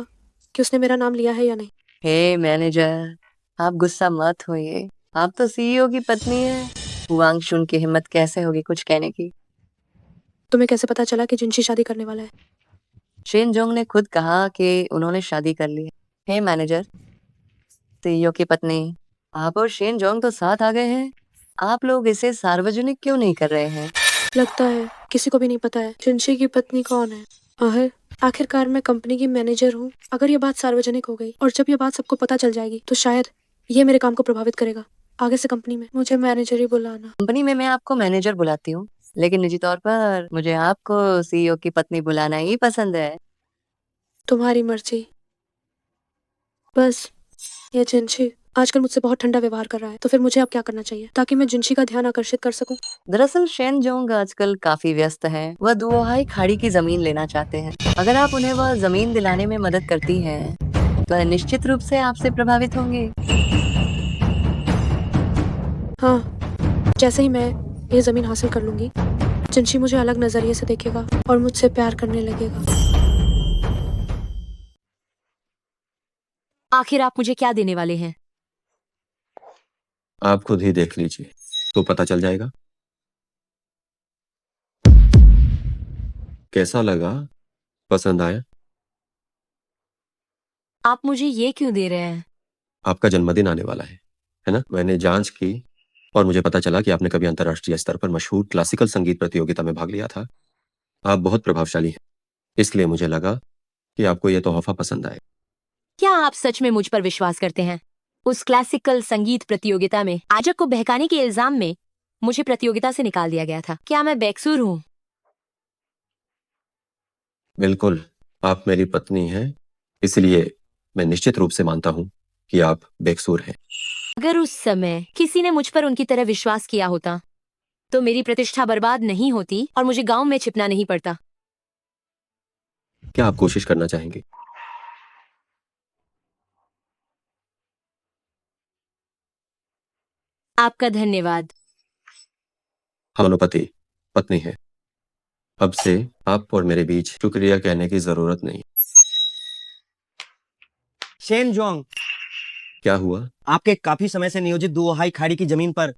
कि उसने मेरा नाम लिया है या नहीं। हे मैनेजर, आप गुस्सा मत होइए। आप तो सीईओ की पत्नी है। हुआंग शुन की हिम्मत कैसे होगी कुछ कहने की? तुम्हें कैसे पता चला कि जिनशी शादी करने वाला है? शेन जोंग ने खुद कहा कि उन्होंने शादी कर ली है। हे मैनेजर, सीईओ की पत्नी, आप और शेन जोंग तो साथ आ गए हैं। आप लोग इसे सार्वजनिक क्यों नहीं कर रहे हैं? लगता है किसी को भी नहीं पता है जिनशी की पत्नी कौन है। अहे, आखिरकार मैं कंपनी की मैनेजर हूँ। अगर ये बात सार्वजनिक हो गई और जब ये बात सबको पता चल जाएगी तो शायद ये मेरे काम को प्रभावित करेगा। आगे से कंपनी में मुझे मैनेजर ही बुलाना। कंपनी में मैं आपको मैनेजर बुलाती हूँ, लेकिन निजी तौर पर मुझे आपको सीईओ की पत्नी बुलाना ही पसंद है। तुम्हारी मर्जी। बस ये जिनशी आजकल मुझसे बहुत ठंडा व्यवहार कर रहा है, तो फिर मुझे अब क्या करना चाहिए ताकि मैं जिनशी का ध्यान आकर्षित कर सकूं? दरअसल शेन जोंग आजकल काफी व्यस्त हैं। वह दुओहाई खाड़ी की जमीन लेना चाहते हैं। अगर आप उन्हें वह जमीन दिलाने में मदद करती हैं, तो वह निश्चित रूप से आपसे प्रभावित होंगे। हाँ, जैसे ही मैं ये जमीन हासिल कर लूंगी, जिनशी मुझे अलग नजरिए से देखेगा और मुझसे प्यार करने लगेगा। आखिर आप मुझे क्या देने वाले हैं? आप खुद ही देख लीजिए तो पता चल जाएगा। कैसा लगा? पसंद आया? आप मुझे ये क्यों दे रहे हैं? आपका जन्मदिन आने वाला है ना? मैंने जांच की और मुझे पता चला कि आपने कभी अंतर्राष्ट्रीय स्तर पर मशहूर क्लासिकल संगीत प्रतियोगिता में भाग लिया था। आप बहुत प्रभावशाली हैं, इसलिए मुझे लगा कि आपको यह तोहफा पसंद आए। क्या आप सच में मुझ पर विश्वास करते हैं? उस क्लासिकल संगीत प्रतियोगिता में आयोजक को बहकाने के इल्जाम में मुझे प्रतियोगिता से निकाल दिया गया था। क्या मैं बेकसूर हूँ? बिल्कुल, आप मेरी पत्नी हैं, इसलिए मैं निश्चित रूप से मानता हूं कि आप बेकसूर हैं। अगर उस समय किसी ने मुझ पर उनकी तरह विश्वास किया होता, तो मेरी प्रतिष्ठा बर्बाद नहीं होती और मुझे गांव में छिपना नहीं पड़ता। क्या आप कोशिश करना चाहेंगे? आपका धन्यवाद। हम दोनों पति पत्नी हैं। अब से आप और मेरे बीच शुक्रिया कहने की जरूरत नहीं। शेन जोंग, क्या हुआ? आपके काफी समय से नियोजित दुओहाई खाड़ी की जमीन पर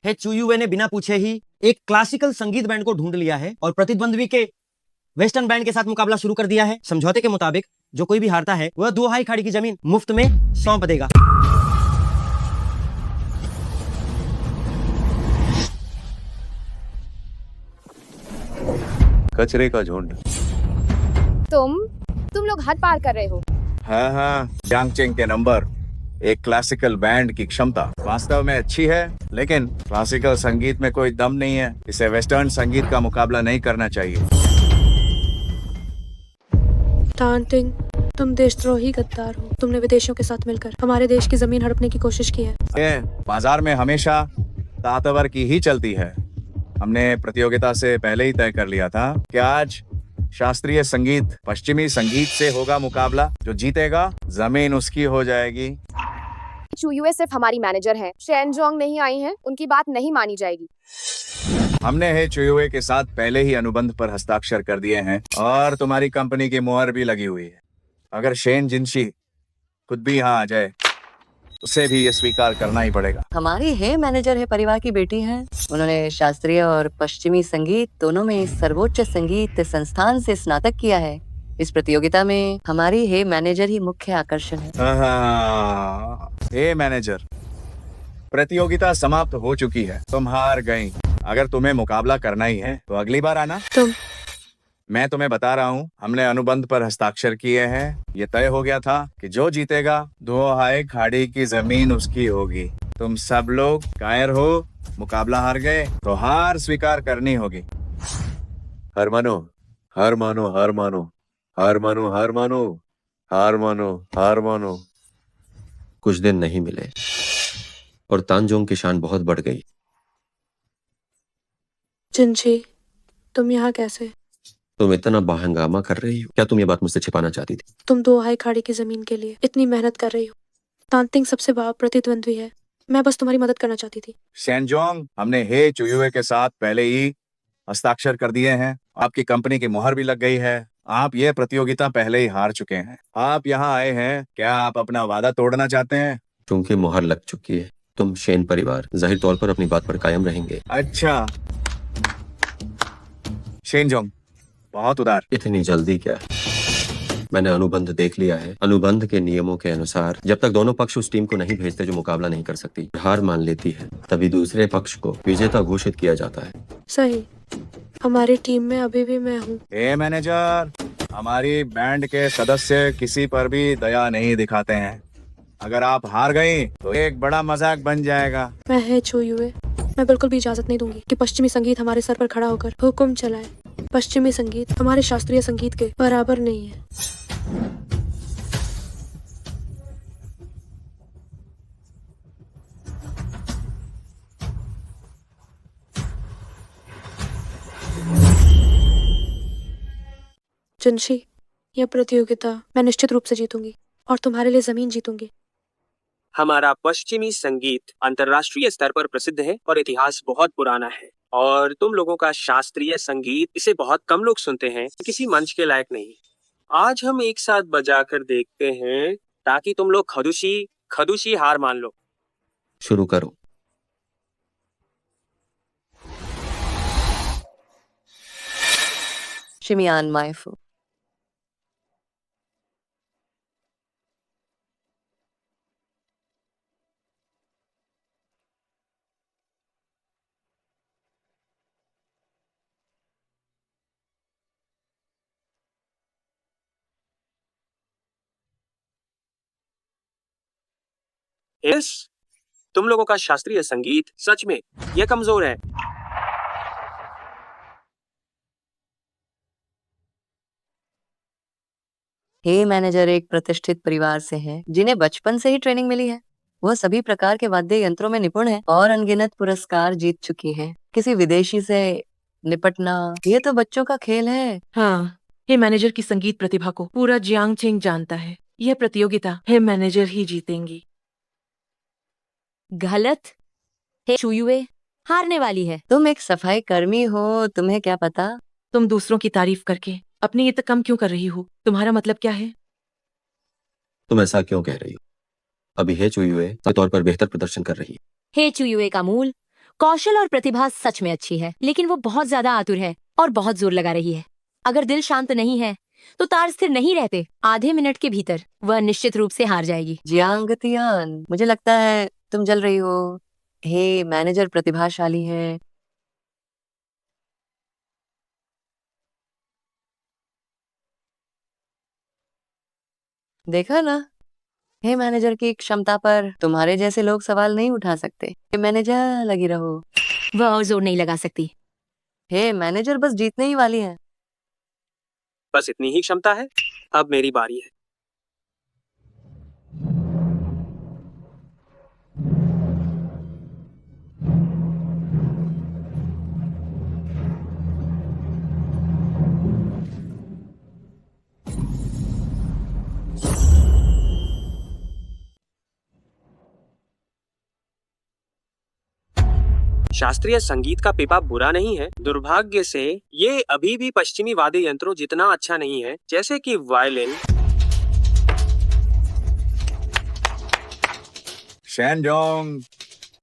हे चुयुए ने बिना पूछे ही एक क्लासिकल संगीत बैंड को ढूंढ लिया है और प्रतिद्वंद्वी के वेस्टर्न बैंड के साथ मुकाबला शुरू कर दिया है। समझौते के मुताबिक जो कोई भी हारता है वह दुओहाई खाड़ी की जमीन मुफ्त में सौंप देगा। कचरे का झुंड। तुम लोग हद पार कर रहे हो। हाँ, यांगचेंग के नंबर। एक क्लासिकल बैंड की क्षमता वास्तव में अच्छी है, लेकिन क्लासिकल संगीत में कोई दम नहीं है। इसे वेस्टर्न संगीत का मुकाबला नहीं करना चाहिए। तांटिंग, तुम देशद्रोही गद्दार हो। तुमने विदेशियों के साथ मिलकर हमारे देश की जमीन हड़पने की कोशिश की है। ये बाजार में हमेशा ताकतवर की ही चलती है। हमने प्रतियोगिता से पहले ही तय कर लिया था कि आज शास्त्रीय संगीत पश्चिमी संगीत से होगा मुकाबला। जो जीतेगा जमीन उसकी हो जाएगी। चुयुए सिर्फ हमारी मैनेजर हैं। शेन जोंग नहीं आई हैं, उनकी बात नहीं मानी जाएगी। हमने हे चुयुए के साथ पहले ही अनुबंध पर हस्ताक्षर कर दिए हैं और तुम्हारी कंपनी की मुहर भी लगी हुई है। अगर शेन जिनशी खुद भी यहाँ आ जाए, उसे भी ये स्वीकार करना ही पड़ेगा। हमारी हे मैनेजर है परिवार की बेटी हैं। उन्होंने शास्त्रीय और पश्चिमी संगीत दोनों में सर्वोच्च संगीत संस्थान से स्नातक किया है। इस प्रतियोगिता में हमारी हे मैनेजर ही मुख्य आकर्षण है। हे मैनेजर, प्रतियोगिता समाप्त हो चुकी है। तुम हार गई। अगर तुम्हें मुकाबला करना ही है तो अगली बार आना। मैं तुम्हें बता रहा हूँ, हमने अनुबंध पर हस्ताक्षर किए हैं। ये तय हो गया था कि जो जीतेगा दुओहाई खाड़ी की जमीन उसकी होगी। तुम सब लोग कायर हो, मुकाबला हार गए तो हार स्वीकार करनी होगी। हार मानो, हार मानो, हार मानो, हार मानो, हार मानो, हार मानो, हार मानो। कुछ दिन नहीं मिले और तांजोंग की शान बहुत बढ़ गई। जिनशी, तुम यहाँ कैसे? तुम इतना बहंगामा कर रही हो। क्या तुम ये बात मुझसे छिपाना चाहती थी? तुम दुओहाई खाड़ी की जमीन के लिए इतनी मेहनत कर रही हो। तांतिंग सबसे बड़ा प्रतिद्वंद्वी है। मैं बस तुम्हारी मदद करना चाहती थी। शेनजोंग, हमने हे चुयुए के साथ पहले ही हस्ताक्षर कर दिए हैं। आपकी कंपनी की मुहर भी लग गई है। आप ये प्रतियोगिता पहले ही हार चुके हैं। आप यहाँ आए हैं, क्या आप अपना वादा तोड़ना चाहते हैं? क्योंकि मुहर लग चुकी है, तुम शेन परिवार जाहिर तौर पर अपनी बात पर कायम रहेंगे। अच्छा शेनजोंग, बहुत उदार। इतनी जल्दी क्या? मैंने अनुबंध देख लिया है। अनुबंध के नियमों के अनुसार जब तक दोनों पक्ष उस टीम को नहीं भेजते जो मुकाबला नहीं कर सकती, हार मान लेती है, तभी दूसरे पक्ष को विजेता घोषित किया जाता है। सही। हमारी टीम में अभी भी मैं हूँ। ए मैनेजर, हमारी बैंड के सदस्य किसी पर भी दया नहीं दिखाते हैं। अगर आप हार गई तो एक बड़ा मजाक बन जाएगा। मैं है चूयुए। मैं बिल्कुल भी इजाजत नहीं दूंगी कि पश्चिमी संगीत हमारे सर पर खड़ा होकर हुक्म चलाए। पश्चिमी संगीत हमारे शास्त्रीय संगीत के बराबर नहीं है। जिनशी, यह प्रतियोगिता मैं निश्चित रूप से जीतूंगी और तुम्हारे लिए जमीन जीतूंगी। हमारा पश्चिमी संगीत अंतर्राष्ट्रीय स्तर पर प्रसिद्ध है और इतिहास बहुत पुराना है, और तुम लोगों का शास्त्रीय संगीत इसे बहुत कम लोग सुनते हैं, किसी मंच के लायक नहीं। आज हम एक साथ बजाकर देखते हैं ताकि तुम लोग खदुशी हार मान लो। शुरू करो। शिमियान माइफू। तुम लोगों का शास्त्रीय संगीत सच में यह कमजोर है। हे मैनेजर एक प्रतिष्ठित परिवार से है जिन्हें बचपन से ही ट्रेनिंग मिली है। वह सभी प्रकार के वाद्य यंत्रों में निपुण है और अनगिनत पुरस्कार जीत चुकी है। किसी विदेशी से निपटना ये तो बच्चों का खेल है। हाँ, हे मैनेजर की संगीत प्रतिभा को पूरा जियांगचेंग जानता है। यह प्रतियोगिता हे मैनेजर ही जीतेंगी। गलत। हे चूयुए हारने वाली है। तुम एक सफाई कर्मी हो, तुम्हें क्या पता। तुम दूसरों की तारीफ करके अपनी ये तक कम क्यों कर रही हो? तुम्हारा मतलब क्या है? तुम ऐसा क्यों कह रही हो? अभी हे चुयुए के तौर पर बेहतर प्रदर्शन कर रही है। हे चूयुए का मूल कौशल और प्रतिभा सच में अच्छी है, लेकिन वो बहुत ज्यादा आतुर है और बहुत जोर लगा रही है। अगर दिल शांत नहीं है तो तार स्थिर नहीं रहते। आधे मिनट के भीतर वह निश्चित रूप से हार जाएगी। जियांगतियान, मुझे लगता है तुम जल रही हो। हे मैनेजर प्रतिभाशाली है। देखा ना, हे मैनेजर की क्षमता पर तुम्हारे जैसे लोग सवाल नहीं उठा सकते। हे मैनेजर लगी रहो। वह और जोर नहीं लगा सकती। हे मैनेजर बस जीतने ही वाली है। बस इतनी ही क्षमता है। अब मेरी बारी है। शास्त्रीय संगीत का पेपा बुरा नहीं है। दुर्भाग्य से ये अभी भी पश्चिमी वाद्य यंत्रों जितना अच्छा नहीं है, जैसे कि वायलिन। शैनजोंग,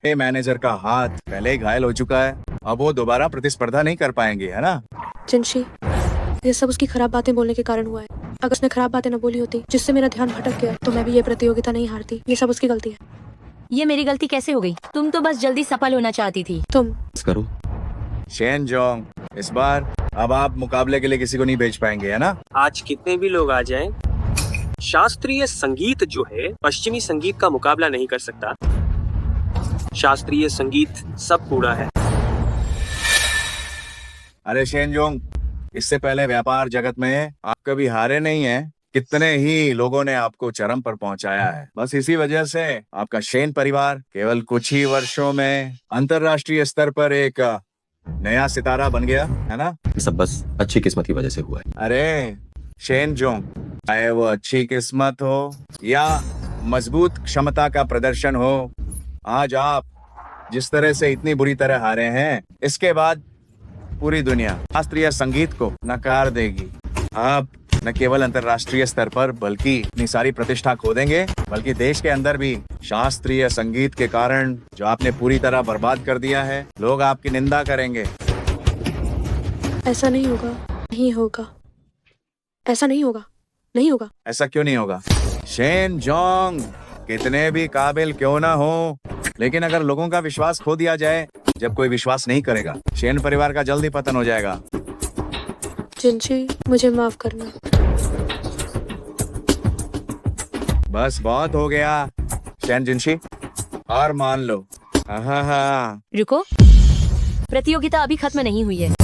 हे मैनेजर का हाथ पहले ही घायल हो चुका है। अब वो दोबारा प्रतिस्पर्धा नहीं कर पाएंगे, है ना? जिनशी, ये सब उसकी खराब बातें बोलने के कारण हुआ है। अगर उसने खराब बातें न बोली होती जिससे मेरा ध्यान भटक गया तो मैं भी ये प्रतियोगिता नहीं हारती। ये सब उसकी गलती है। ये मेरी गलती कैसे हो गई? तुम तो बस जल्दी सफल होना चाहती थी। तुम करो। शैनजोंग, इस बार अब आप मुकाबले के लिए किसी को नहीं भेज पाएंगे, है ना? आज कितने भी लोग आ जाएं, शास्त्रीय संगीत जो है पश्चिमी संगीत का मुकाबला नहीं कर सकता। शास्त्रीय संगीत सब कूड़ा है। अरे शैनजोंग, इससे पहले व्यापार जगत में आप कभी हारे नहीं हैं। कितने ही लोगों ने आपको चरम पर पहुंचाया है। बस इसी वजह से आपका शेन परिवार केवल कुछ ही वर्षों में अंतरराष्ट्रीय स्तर पर एक नया सितारा बन गया, है ना? सब बस अच्छी किस्मत की वजह से हुआ है। अरे शैनजोंग, चाहे वो अच्छी किस्मत हो या मजबूत क्षमता का प्रदर्शन हो, आज आप जिस तरह से इतनी बुरी तरह हारे हैं, इसके बाद पूरी दुनिया शास्त्रीय संगीत को नकार देगी। आप न केवल अंतर्राष्ट्रीय स्तर पर बल्कि अपनी सारी प्रतिष्ठा खो देंगे, बल्कि देश के अंदर भी शास्त्रीय संगीत के कारण जो आपने पूरी तरह बर्बाद कर दिया है, लोग आपकी निंदा करेंगे। ऐसा नहीं होगा, नहीं होगा, ऐसा नहीं होगा। नहीं होगा। ऐसा क्यों नहीं होगा? शेन जोंग कितने भी काबिल क्यों ना हो, लेकिन अगर लोगों का विश्वास खो दिया जाए, जब कोई विश्वास नहीं करेगा, शेन परिवार का जल्दी पतन हो जाएगा। जिनशी, मुझे माफ करना। बस बहुत हो गया शेन जिनशी, और मान लो। हाँ। रुको, प्रतियोगिता अभी खत्म नहीं हुई है।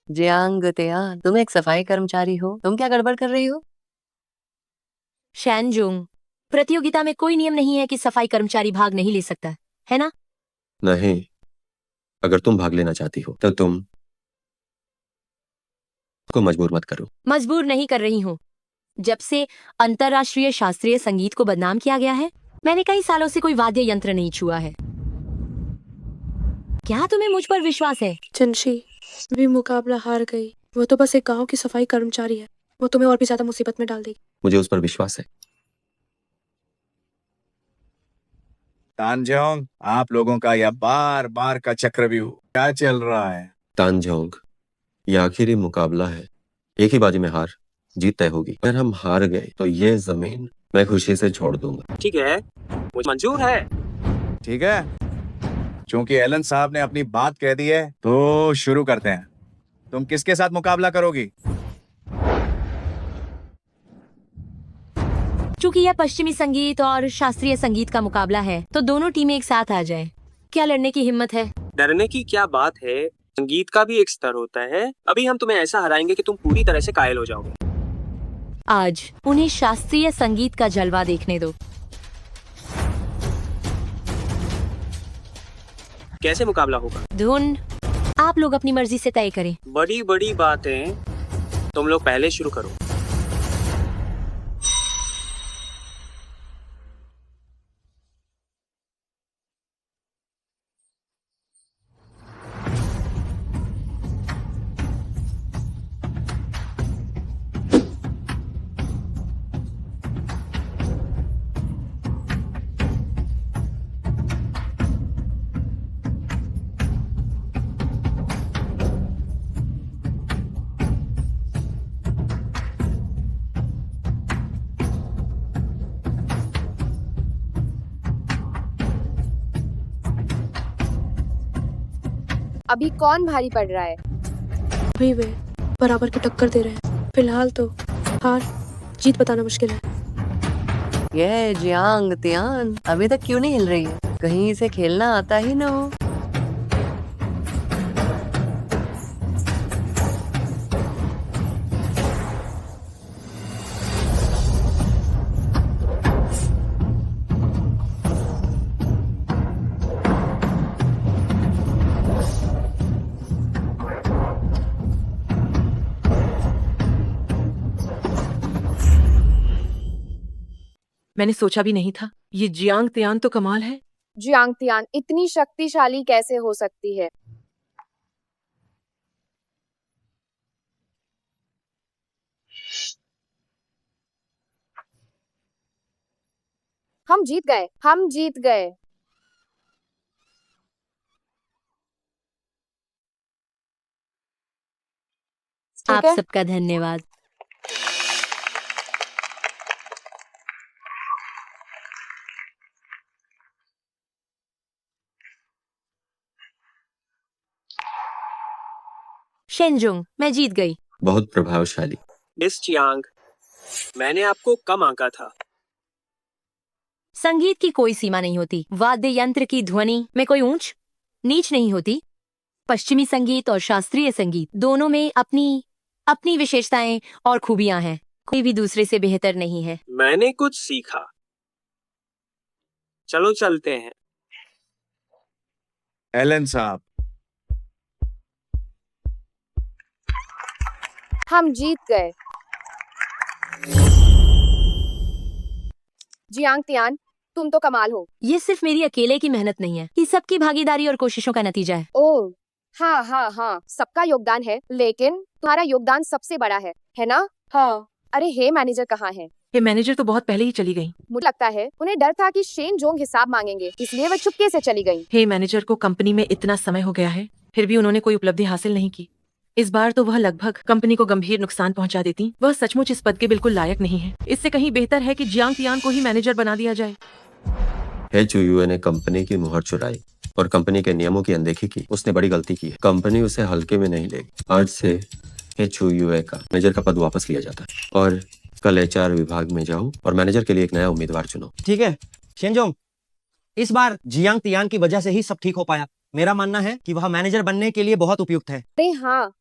जियांग तियान, तुम एक सफाई कर्मचारी हो, तुम क्या गड़बड़ कर रही हो? शैनजुंग, प्रतियोगिता में कोई नियम नहीं है कि सफाई कर्मचारी भाग नहीं ले सकता, है ना? नहीं, अगर तुम भाग लेना चाहती हो तो तुम को मजबूर मत करो। मजबूर नहीं कर रही हूँ। जब से अंतर्राष्ट्रीय शास्त्रीय संगीत को बदनाम किया गया है, मैंने कई सालों से कोई वाद्य यंत्र नहीं छुआ है। क्या तुम्हें मुझ पर विश्वास है? जिनशी भी मुकाबला हार गई। वो तो बस एक गांव की सफाई कर्मचारी है। वो तुम्हें और भी ज्यादा मुसीबत में डाल देगी। मुझे उस पर विश्वास है। तानजेओंग, आप लोगों का यह बार बार का चक्रव्यूह क्या चल रहा है? तानझोंग, ये आखिरी मुकाबला है। एक ही बाजी में हार जीत तय होगी। अगर हम हार गए तो ये जमीन मैं खुशी से छोड़ दूंगा। ठीक है, मुझे मंजूर है। ठीक है, क्योंकि एलन साहब ने अपनी बात कह दी है तो शुरू करते हैं। तुम किसके साथ मुकाबला करोगी? चूंकि यह पश्चिमी संगीत और शास्त्रीय संगीत का मुकाबला है, तो दोनों टीमें एक साथ आ जाएं। क्या लड़ने की हिम्मत है? डरने की क्या बात है, संगीत का भी एक स्तर होता है। अभी हम तुम्हें ऐसा हराएंगे कि तुम पूरी तरह से कायल हो जाओगे। आज उन्हें शास्त्रीय संगीत का जलवा देखने दो। कैसे मुकाबला होगा? धुन आप लोग अपनी मर्जी से तय करें। बड़ी बड़ी बातें तुम लोग पहले शुरू करो। अभी कौन भारी पड़ रहा है? वही वे बराबर की टक्कर दे रहे हैं। फिलहाल तो हार जीत बताना मुश्किल है। ये जियांग तियान अभी तक क्यों नहीं हिल रही है? कहीं इसे खेलना आता ही ना हो। मैंने सोचा भी नहीं था। ये जियांग तियान तो कमाल है। जियांग तियान इतनी शक्तिशाली कैसे हो सकती है? हम जीत गए, हम जीत गए। आप ठीक है? सबका धन्यवाद। शेनजुंग, मैं जीत गई। बहुत प्रभावशाली। मिस चियांग, मैंने आपको कम आंका था। संगीत की कोई सीमा नहीं होती। वाद्य यंत्र की ध्वनि में कोई ऊंच नीच नहीं होती। पश्चिमी संगीत और शास्त्रीय संगीत दोनों में अपनी अपनी विशेषताएं और खूबियां हैं। कोई भी दूसरे से बेहतर नहीं है। मैंने कुछ सीखा। चलो चलते हैं। एलन साहब, हम जीत गए। जियांग तियान, तुम तो कमाल हो। ये सिर्फ मेरी अकेले की मेहनत नहीं है, ये सबकी भागीदारी और कोशिशों का नतीजा है। ओह हाँ हाँ हाँ, सबका योगदान है, लेकिन तुम्हारा योगदान सबसे बड़ा है ना? हाँ। अरे हे मैनेजर कहाँ है? ये मैनेजर तो बहुत पहले ही चली गई। मुझे लगता है उन्हें डर था कि शेन जोंग हिसाब मांगेंगे, इसलिए वह चुपके से चली गई। हे मैनेजर को कंपनी में इतना समय हो गया है, फिर भी उन्होंने कोई उपलब्धि हासिल नहीं की। इस बार तो वह लगभग कंपनी को गंभीर नुकसान पहुंचा देती। वह सचमुच इस पद के बिल्कुल लायक नहीं है। इससे कहीं बेहतर है कि जियांग तियान को ही मैनेजर बना दिया जाए। हे चुयुए ने कंपनी की मुहर चुराई और कंपनी के नियमों की अनदेखी की। उसने बड़ी गलती की है। कंपनी उसे हल्के में नहीं लेगी। आज से हे चुयुए का मैनेजर का पद वापस लिया जाता है और कल एचआर विभाग में जाओ और मैनेजर के लिए एक नया उम्मीदवार चुनो। ठीक है शेनजोंग, इस बार जियांग तियान की वजह से ही सब ठीक हो पाया। मेरा मानना है कि वह मैनेजर बनने के लिए बहुत उपयुक्त है। अरे हाँ,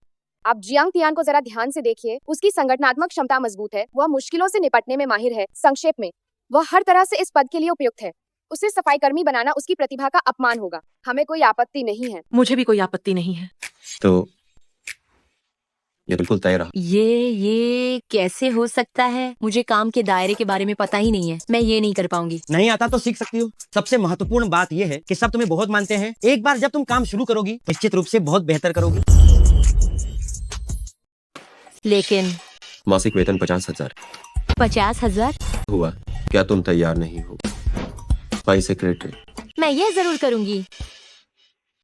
आप जियांग तियान को जरा ध्यान से देखिए। उसकी संगठनात्मक क्षमता मजबूत है, वह मुश्किलों से निपटने में माहिर है। संक्षेप में, वह हर तरह से इस पद के लिए उपयुक्त है। उसे सफाई कर्मी बनाना उसकी प्रतिभा का अपमान होगा। हमें कोई आपत्ति नहीं है। मुझे भी कोई आपत्ति नहीं है। तो ये बिल्कुल तय रहा। ये कैसे हो सकता है? मुझे काम के दायरे के बारे में पता ही नहीं है। मैं ये नहीं कर पाऊंगी। नहीं आता तो सीख सकती हो। सबसे महत्वपूर्ण बात यह है कि सब तुम्हें बहुत मानते हैं। एक बार जब तुम काम शुरू करोगी निश्चित रूप से बहुत बेहतर करोगी। लेकिन मासिक वेतन 50,000 50,000? हुआ। क्या तुम तैयार नहीं हो? भाई सेक्रेटरी, मैं ये जरूर करूंगी।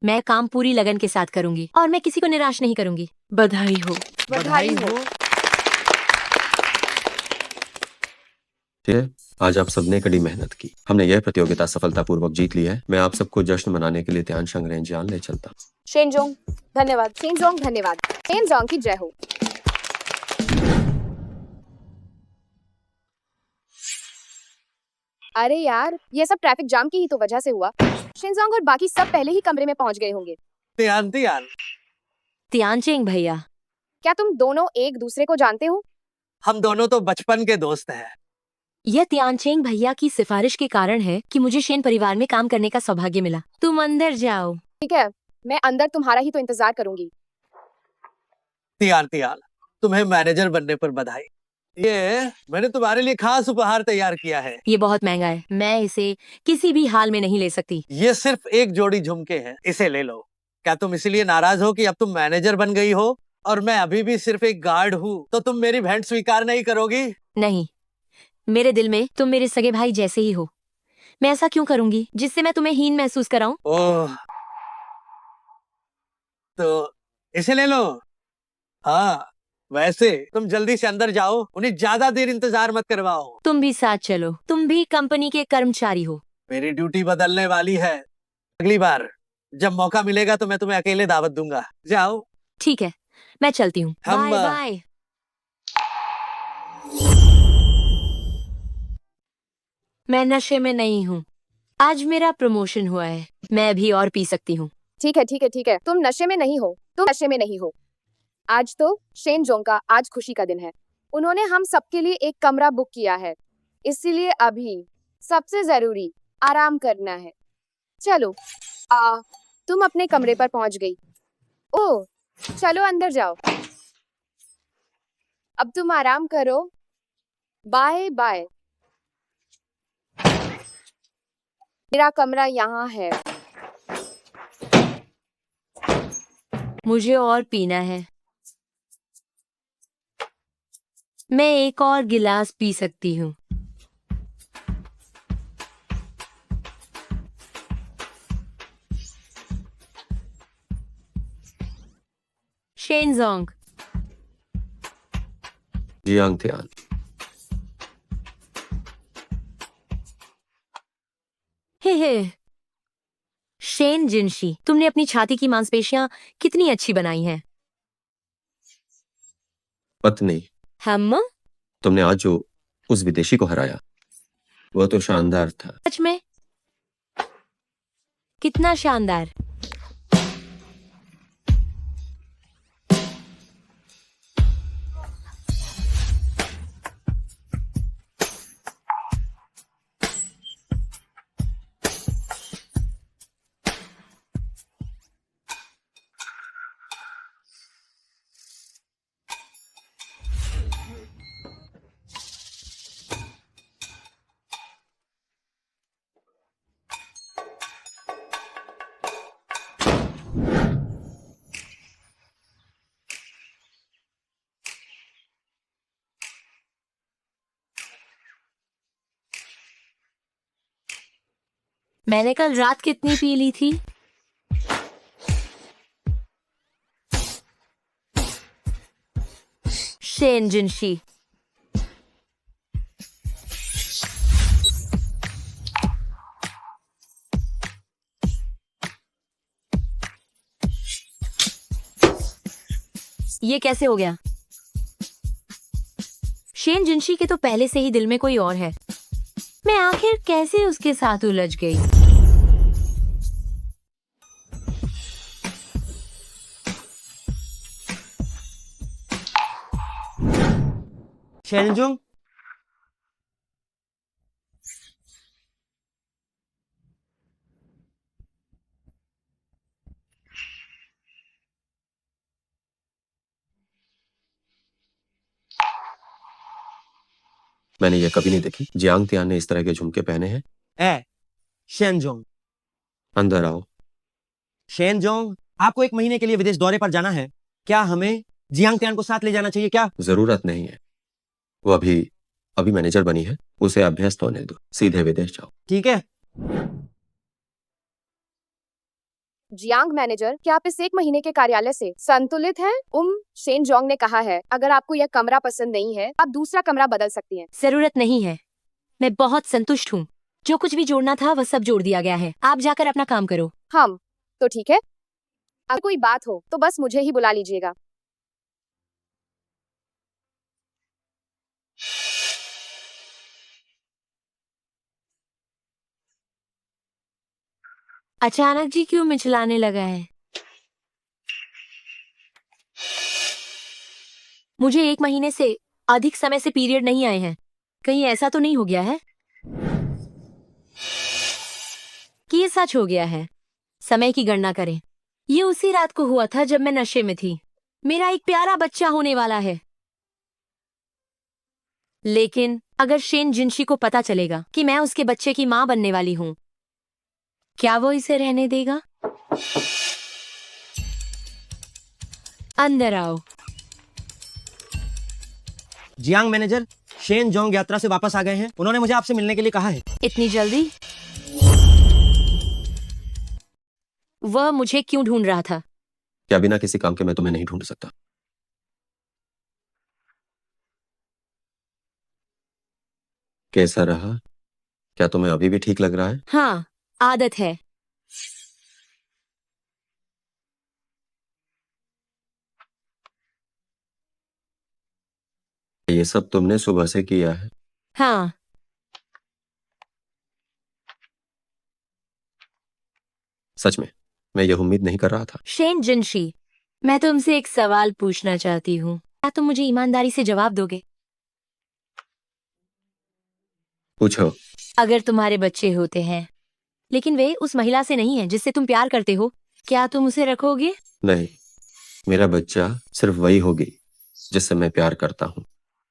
मैं काम पूरी लगन के साथ करूंगी और मैं किसी को निराश नहीं करूंगी। बधाई हो। बधाई हो। ठीक है, आज आप सबने कड़ी मेहनत की। हमने यह प्रतियोगिता सफलतापूर्वक जीत ली है। मैं आप सबको जश्न मनाने के लिए त्यानशंग रेंजियान ले चलता। शेनजोंग धन्यवाद। शेनजोंग धन्यवाद। शेनजोंग की जय हो। अरे यार, ये सब ट्रैफिक जाम की ही तो वजह से हुआ। शेनजोंग और बाकी सब पहले ही कमरे में पहुंच गए होंगे। तियानचेंग भैया, क्या तुम दोनों एक दूसरे को जानते हो? हम दोनों तो बचपन के दोस्त हैं। यह तियानचेंग भैया की सिफारिश के कारण है कि मुझे शेन परिवार में काम करने का सौभाग्य मिला। तुम अंदर जाओ। ठीक है, मैं अंदर तुम्हारा ही तो इंतजार करूंगी। तियान, तुम्हें मैनेजर बनने पर बधाई। ये मैंने तुम्हारे लिए खास उपहार तैयार किया है। ये बहुत महंगा है। मैं इसे किसी भी हाल में नहीं ले सकती। ये सिर्फ एक जोड़ी झुमके हैं, इसे ले लो। क्या तुम इसलिए नाराज हो कि अब तुम मैनेजर बन गई हो और मैं अभी भी सिर्फ एक गार्ड हूँ? तो तुम मेरी भेंट स्वीकार नहीं करोगी? नहीं, मेरे दिल में तुम मेरे सगे भाई जैसे ही हो। मैं ऐसा क्यों करूंगी जिससे मैं तुम्हें हीन महसूस कराऊं? ओह, तो इसे ले लो। हाँ, वैसे तुम जल्दी से अंदर जाओ, उन्हें ज्यादा देर इंतजार मत करवाओ। तुम भी साथ चलो। तुम भी कंपनी के कर्मचारी हो। मेरी ड्यूटी बदलने वाली है। अगली बार जब मौका मिलेगा तो मैं तुम्हें अकेले दावत दूंगा। जाओ। ठीक है, मैं चलती हूँ। हम- बाय बाय। मैं नशे में नहीं हूँ। आज मेरा प्रमोशन हुआ है। मैं भी और पी सकती हूँ। ठीक है, ठीक है, ठीक है। तुम नशे में नहीं हो। तुम नशे में नहीं हो। आज तो शेनजोंग का आज खुशी का दिन है। उन्होंने हम सबके लिए एक कमरा बुक किया है, इसीलिए अभी सबसे जरूरी आराम करना है। चलो, तुम अपने कमरे पर पहुंच गई। ओह, चलो अंदर जाओ। अब तुम आराम करो। Bye bye. मेरा कमरा यहाँ है। मुझे और पीना है। मैं एक और गिलास पी सकती हूँ। शेनजोंग, जियांग तियान, हे शेन जिनशी, तुमने अपनी छाती की मांसपेशियां कितनी अच्छी बनाई हैं। पत्नी, हम तुमने आज जो उस विदेशी को हराया वह तो शानदार था। सच में? कितना शानदार। मैंने कल रात कितनी पी ली थी? शेन जिनशी। ये कैसे हो गया? शेन जिनशी के तो पहले से ही दिल में कोई और है। मैं आखिर कैसे उसके साथ उलझ गई? शेनजुंग, मैंने ये कभी नहीं देखी। जियांग तियान ने इस तरह के झुमके पहने हैं। ए शेनजोंग, अंदर आओ। शेनजोंग, आपको 1 महीने के लिए विदेश दौरे पर जाना है। क्या हमें जियांग तियान को साथ ले जाना चाहिए क्या? जरूरत नहीं है। वो अभी मैनेजर बनी है, उसे अभ्यस्त होने दो। सीधे विदेश जाओ। ठीक है। जियांग मैनेजर, क्या आप इस 1 महीने के कार्यालय से संतुलित हैं? शेन जोंग ने कहा है, अगर आपको यह कमरा पसंद नहीं है, आप दूसरा कमरा बदल सकती हैं। जरूरत नहीं है, मैं बहुत संतुष्ट हूँ। जो कुछ भी जोड़ना था वह सब जोड़ दिया गया है। आप जाकर अपना काम करो। हम तो ठीक है। अगर कोई बात हो तो बस मुझे ही बुला लीजिएगा। अचानक जी क्यों मिचलाने लगा है? मुझे 1 महीने से अधिक समय से पीरियड नहीं आए हैं। कहीं ऐसा तो नहीं हो गया है कि ये सच हो गया है? समय की गणना करें। ये उसी रात को हुआ था जब मैं नशे में थी। मेरा एक प्यारा बच्चा होने वाला है। लेकिन अगर शेन जिनशी को पता चलेगा कि मैं उसके बच्चे की मां बनने वाली हूं, क्या वो इसे रहने देगा? अंदर आओ। जियांग मैनेजर, शेन जोंग यात्रा से वापस आ गए हैं। उन्होंने मुझे आपसे मिलने के लिए कहा है। इतनी जल्दी? वह मुझे क्यों ढूंढ रहा था? क्या बिना किसी काम के मैं तुम्हें नहीं ढूंढ सकता? कैसा रहा? क्या तुम्हें अभी भी ठीक लग रहा है? हाँ, आदत है। ये सब तुमने सुबह से किया है? हाँ। सच में मैं यह उम्मीद नहीं कर रहा था। शेन जिनशी, मैं तुमसे एक सवाल पूछना चाहती हूँ। क्या तुम मुझे ईमानदारी से जवाब दोगे? पूछो। अगर तुम्हारे बच्चे होते हैं, लेकिन वे उस महिला से नहीं है जिससे तुम प्यार करते हो, क्या तुम उसे रखोगे? नहीं, मेरा बच्चा सिर्फ वही होगी जिससे मैं प्यार करता हूँ।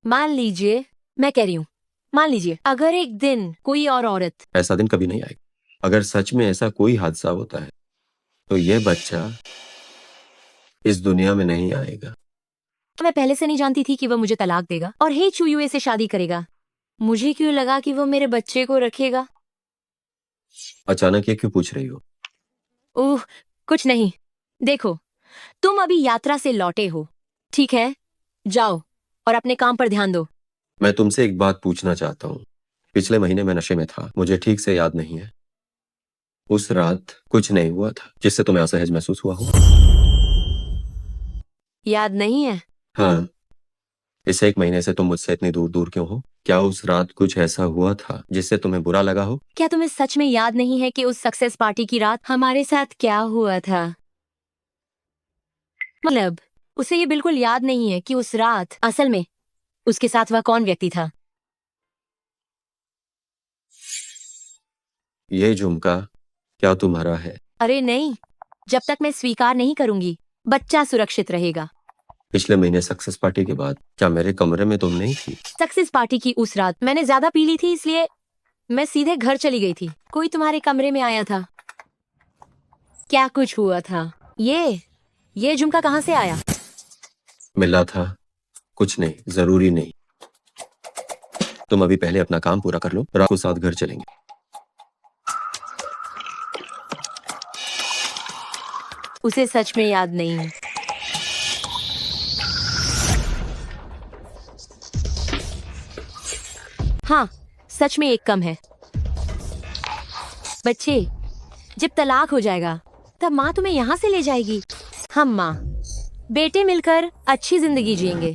मान लीजिए, मैं कह रही हूँ, मान लीजिए अगर एक दिन कोई और औरत। ऐसा दिन कभी नहीं आएगा। अगर सच में ऐसा कोई हादसा होता है तो यह बच्चा इस दुनिया में नहीं आएगा। मैं पहले से नहीं जानती थी कि वह मुझे तलाक देगा और हे चुयुए से शादी करेगा। मुझे क्यों लगा कि वो मेरे बच्चे को रखेगा? अचानक ये क्यों पूछ रही हो? ओह, कुछ नहीं। देखो, तुम अभी यात्रा से लौटे हो, ठीक है? जाओ और अपने काम पर ध्यान दो। मैं तुमसे एक बात पूछना चाहता हूँ। पिछले महीने मैं नशे में था, मुझे ठीक से याद नहीं है। उस रात कुछ नहीं हुआ था जिससे तुम्हें असहज महसूस हुआ हो? याद नहीं है? हाँ। इस 1 महीने से तुम मुझसे इतनी दूर दूर क्यों हो? क्या उस रात कुछ ऐसा हुआ था जिससे तुम्हें बुरा लगा हो? क्या तुम्हें सच में याद नहीं है कि उस सक्सेस पार्टी की रात हमारे साथ क्या हुआ था? मतलब उसे ये बिल्कुल याद नहीं है कि उस रात असल में उसके साथ वह कौन व्यक्ति था? ये झुमका क्या तुम्हारा है? अरे नहीं, जब तक मैं स्वीकार नहीं करूंगी, बच्चा सुरक्षित रहेगा। पिछले महीने सक्सेस पार्टी के बाद क्या मेरे कमरे में तुम नहीं थी? सक्सेस पार्टी की उस रात मैंने ज्यादा पी ली थी, इसलिए मैं सीधे घर चली गई थी। कोई तुम्हारे कमरे में आया था? क्या कुछ हुआ था? ये झुमका कहाँ से आया? मिला था। कुछ नहीं, जरूरी नहीं। तुम अभी पहले अपना काम पूरा कर लो, रात को साथ घर चलेंगे। उसे सच में याद नहीं है। हाँ, सच में एक कम है। बच्चे, जब तलाक हो जाएगा तब माँ तुम्हें यहाँ से ले जाएगी। हम माँ बेटे मिलकर अच्छी जिंदगी जिएंगे।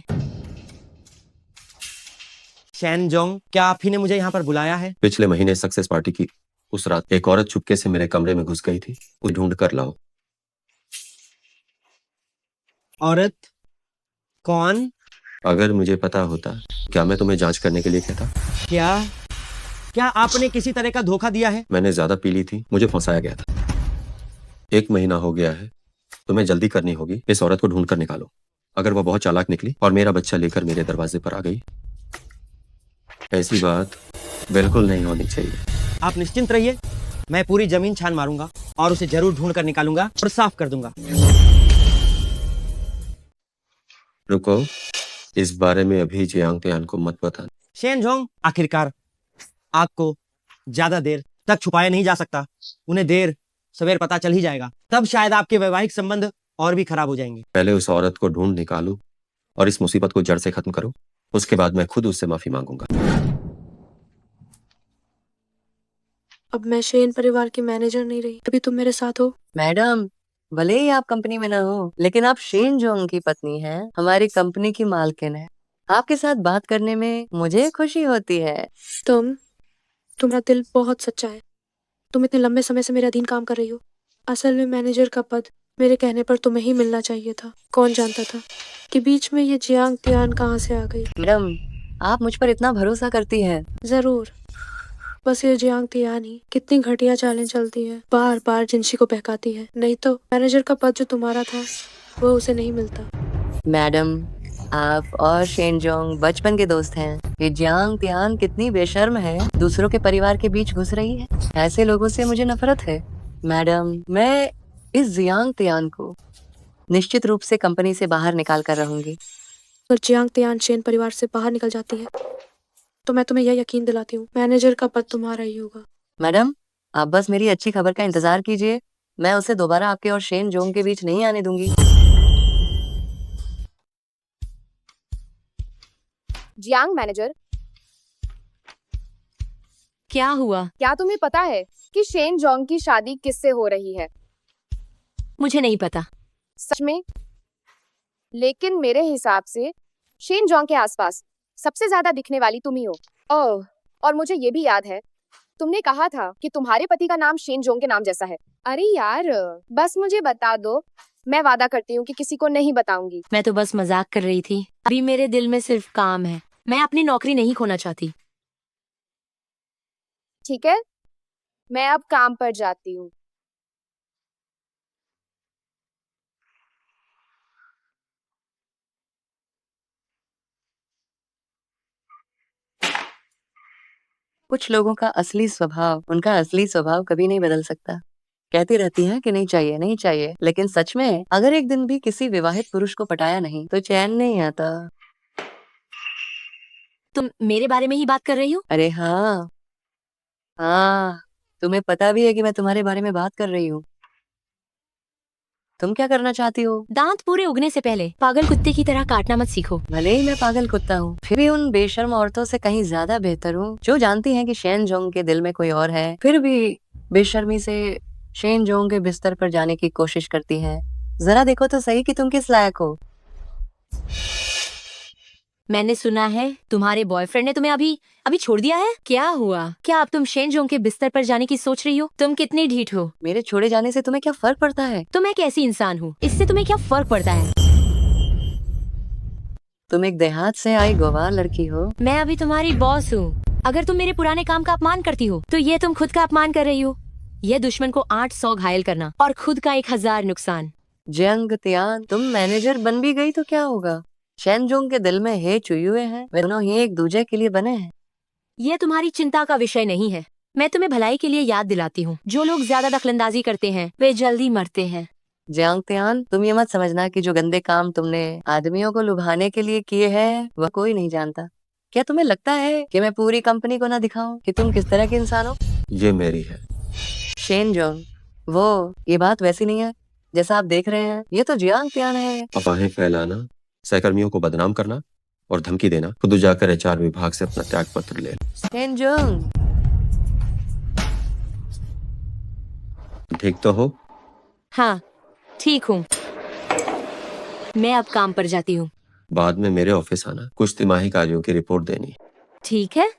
शैन जोंग, क्या आप ही ने मुझे यहाँ पर बुलाया है? पिछले महीने सक्सेस पार्टी की उस रात एक औरत चुपके से मेरे कमरे में घुस गई थी। उसे ढूंढ कर लाओ। औरत? कौन? अगर मुझे पता होता, क्या मैं तुम्हें जांच करने के लिए कहता? क्या क्या आपने किसी तरह का धोखा दिया है? मैंने ज्यादा पी ली थी, मुझे फंसाया गया था। 1 महीना हो गया है। तुम्हें जल्दी करनी होगी। इस औरत को ढूंढ कर निकालो। अगर वो बहुत चालाक निकली और मेरा बच्चा लेकर मेरे दरवाजे पर आ गई, ऐसी बात बिल्कुल नहीं होनी चाहिए। आप निश्चिंत रहिए, मैं पूरी जमीन छान मारूंगा और उसे जरूर ढूंढ कर निकालूंगा और साफ कर दूंगा। रुको, इस बारे में अभी जियांग त्यान को मत बता। शेन जोंग, आखिरकार आग को ज्यादा देर तक छुपाया नहीं जा सकता। उन्हें देर सवेर पता चल ही जाएगा, तब शायद आपके वैवाहिक संबंध और भी खराब हो जाएंगे। पहले उस औरत को ढूंढ निकालो और इस मुसीबत को जड़ से खत्म करो। उसके बाद मैं खुद उससे माफी मांगूंगा। अब मैं शेन परिवार की मैनेजर नहीं रही, अभी तुम मेरे साथ हो। मैडम, भले ही आप कंपनी में ना हो, लेकिन आप शेन जोंग की पत्नी हैं, हमारी कंपनी की मालकिन है। आपके साथ बात करने में मुझे खुशी होती है। तुम्हारा दिल बहुत सच्चा है। तुम इतने लंबे समय से मेरे अधीन काम कर रही हो। असल में मैनेजर का पद मेरे कहने पर तुम्हें ही मिलना चाहिए था। कौन जानता था कि बीच में ये जियांग त्यान कहाँ से आ गई। मैडम, आप मुझ पर इतना भरोसा करती हैं। जरूर, बस ये जियांग त्यान ही कितनी घटिया चालें चलती है, बार बार जिंशी को बहकाती है। नहीं तो मैनेजर का पद जो तुम्हारा था वो उसे नहीं मिलता। मैडम, आप और शेन जोंग बचपन के दोस्त हैं। ये जियांग त्यान कितनी बेशर्म है, दूसरों के परिवार के बीच घुस रही है। ऐसे लोगों से मुझे नफरत है। मैडम, मैं इस जियांग त्यान को निश्चित रूप से कंपनी से बाहर निकाल कर रहूंगी। अगर जियांग त्यान शेन परिवार से बाहर निकल जाती है तो मैं तुम्हें यह यकीन दिलाती हूँ, मैनेजर का पद तुम्हारा ही होगा। मैडम, आप बस मेरी अच्छी खबर का इंतजार कीजिए। मैं उसे दोबारा आपके और शेन जोंग के बीच नहीं आने दूंगी। जियांग मैनेजर, क्या हुआ? क्या तुम्हें पता है कि शेन जोंग की शादी किससे हो रही है? मुझे नहीं पता। सच में? लेकिन मेरे हिसाब से शेन जोंग के आसपास सबसे ज्यादा दिखने वाली तुम ही हो। ओह, और मुझे ये भी याद है, तुमने कहा था कि तुम्हारे पति का नाम शेन जोंग के नाम जैसा है। अरे यार, बस मुझे बता दो, मैं वादा करती हूँ कि किसी को नहीं बताऊंगी। मैं तो बस मजाक कर रही थी। अभी मेरे दिल में सिर्फ काम है। मैं अपनी नौकरी नहीं खोना चाहती। ठीक है, मैं अब काम पर जाती हूँ। कुछ लोगों का असली स्वभाव, उनका असली स्वभाव कभी नहीं बदल सकता। कहती रहती हैं कि नहीं चाहिए नहीं चाहिए, लेकिन सच में अगर एक दिन भी किसी विवाहित पुरुष को पटाया नहीं तो चैन नहीं आता। तुम मेरे बारे में ही बात कर रही हो? अरे हाँ हाँ, तुम्हें पता भी है कि मैं तुम्हारे बारे में बात कर रही हूँ। तुम क्या करना चाहती हो? दांत पूरे उगने से पहले पागल कुत्ते की तरह काटना मत सीखो। भले ही मैं पागल कुत्ता हूँ, फिर भी उन बेशर्म औरतों से कहीं ज्यादा बेहतर हूँ जो जानती हैं कि शेन जोंग के दिल में कोई और है, फिर भी बेशर्मी से शेन जोंग के बिस्तर पर जाने की कोशिश करती हैं। जरा देखो तो सही कि तुम किस लायक हो। मैंने सुना है तुम्हारे बॉयफ्रेंड ने तुम्हें अभी छोड़ दिया है। क्या हुआ? क्या अब तुम शेन जोंग के बिस्तर पर जाने की सोच रही हो? तुम कितनी ढीठ हो। मेरे छोड़े जाने से तुम्हें क्या फर्क पड़ता है? तुम एक ऐसी इंसान हो, इससे तुम्हें क्या फर्क पड़ता है? तुम एक देहात से आई गवार लड़की हो। मैं अभी तुम्हारी बॉस हूँ। अगर तुम मेरे पुराने काम का अपमान करती हो तो ये तुम खुद का अपमान कर रही हो। यह दुश्मन को 800 घायल करना और खुद का 1000 नुकसान। जियांग त्यान, तुम मैनेजर बन भी गई तो क्या होगा? शेन जोंग के दिल में हे चुयुए हैं, वे दोनों ही एक दूसरे के लिए बने हैं। यह तुम्हारी चिंता का विषय नहीं है। मैं तुम्हें भलाई के लिए याद दिलाती हूँ, जो लोग ज्यादा दखलंदाजी करते हैं वे जल्दी मरते हैं। जियांग त्यान, तुम ये मत समझना कि जो गंदे काम तुमने आदमियों को लुभाने के लिए किए हैं वह कोई नहीं जानता। क्या तुम्हें लगता है कि मैं पूरी कंपनी को ना दिखाऊं कि तुम किस तरह के इंसान हो? ये मेरी है। शेन जोंग, वो ये बात वैसी नहीं है जैसा आप देख रहे हैं। ये तो जियांग त्यान है। अफवाहें फैलाना, सहकर्मियों को बदनाम करना और धमकी देना, खुद जाकर एचआर विभाग से अपना त्याग पत्र ले लो। शेनजोंग, ठीक तो हो? हाँ, ठीक हूँ। मैं अब काम पर जाती हूँ। बाद में मेरे ऑफिस आना, कुछ तिमाही कार्यों की रिपोर्ट देनी। ठीक है।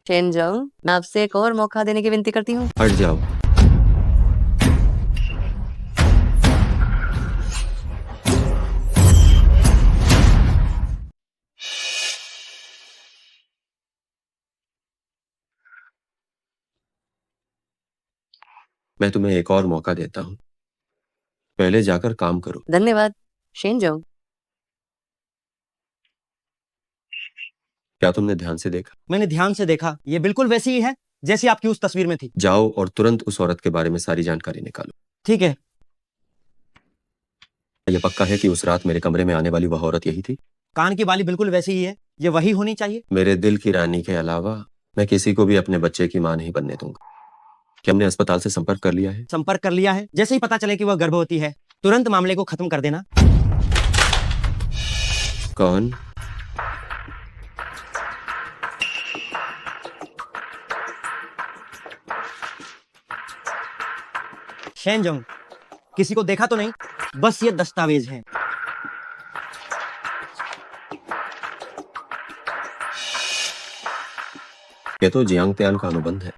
शेनजोंग, मैं आपसे एक और मौका देने की विनती करती हूँ। हट जाओ। मैं तुम्हें एक और मौका देता हूँ, पहले जाकर काम करो। धन्यवाद शेनजोंग। क्या तुमने ध्यान से देखा? मैंने ध्यान से देखा, ये बिल्कुल वैसी ही है जैसी आपकी उस तस्वीर में थी। जाओ और तुरंत उस औरत के बारे में सारी जानकारी निकालो। ठीक है। यह पक्का है कि उस रात मेरे कमरे में आने वाली वह औरत यही थी? कान की बाली बिल्कुल वैसी ही है, ये वही होनी चाहिए। मेरे दिल की रानी के अलावा मैं किसी को भी अपने बच्चे की मां नहीं बनने दूंगा। क्या हमने अस्पताल से संपर्क कर लिया है? संपर्क कर लिया है। जैसे ही पता चले कि वह गर्भवती है, तुरंत मामले को खत्म कर देना। कौन? शेनजोंग, किसी को देखा तो नहीं, बस ये दस्तावेज है। ये तो जियांग त्यान का अनुबंध है।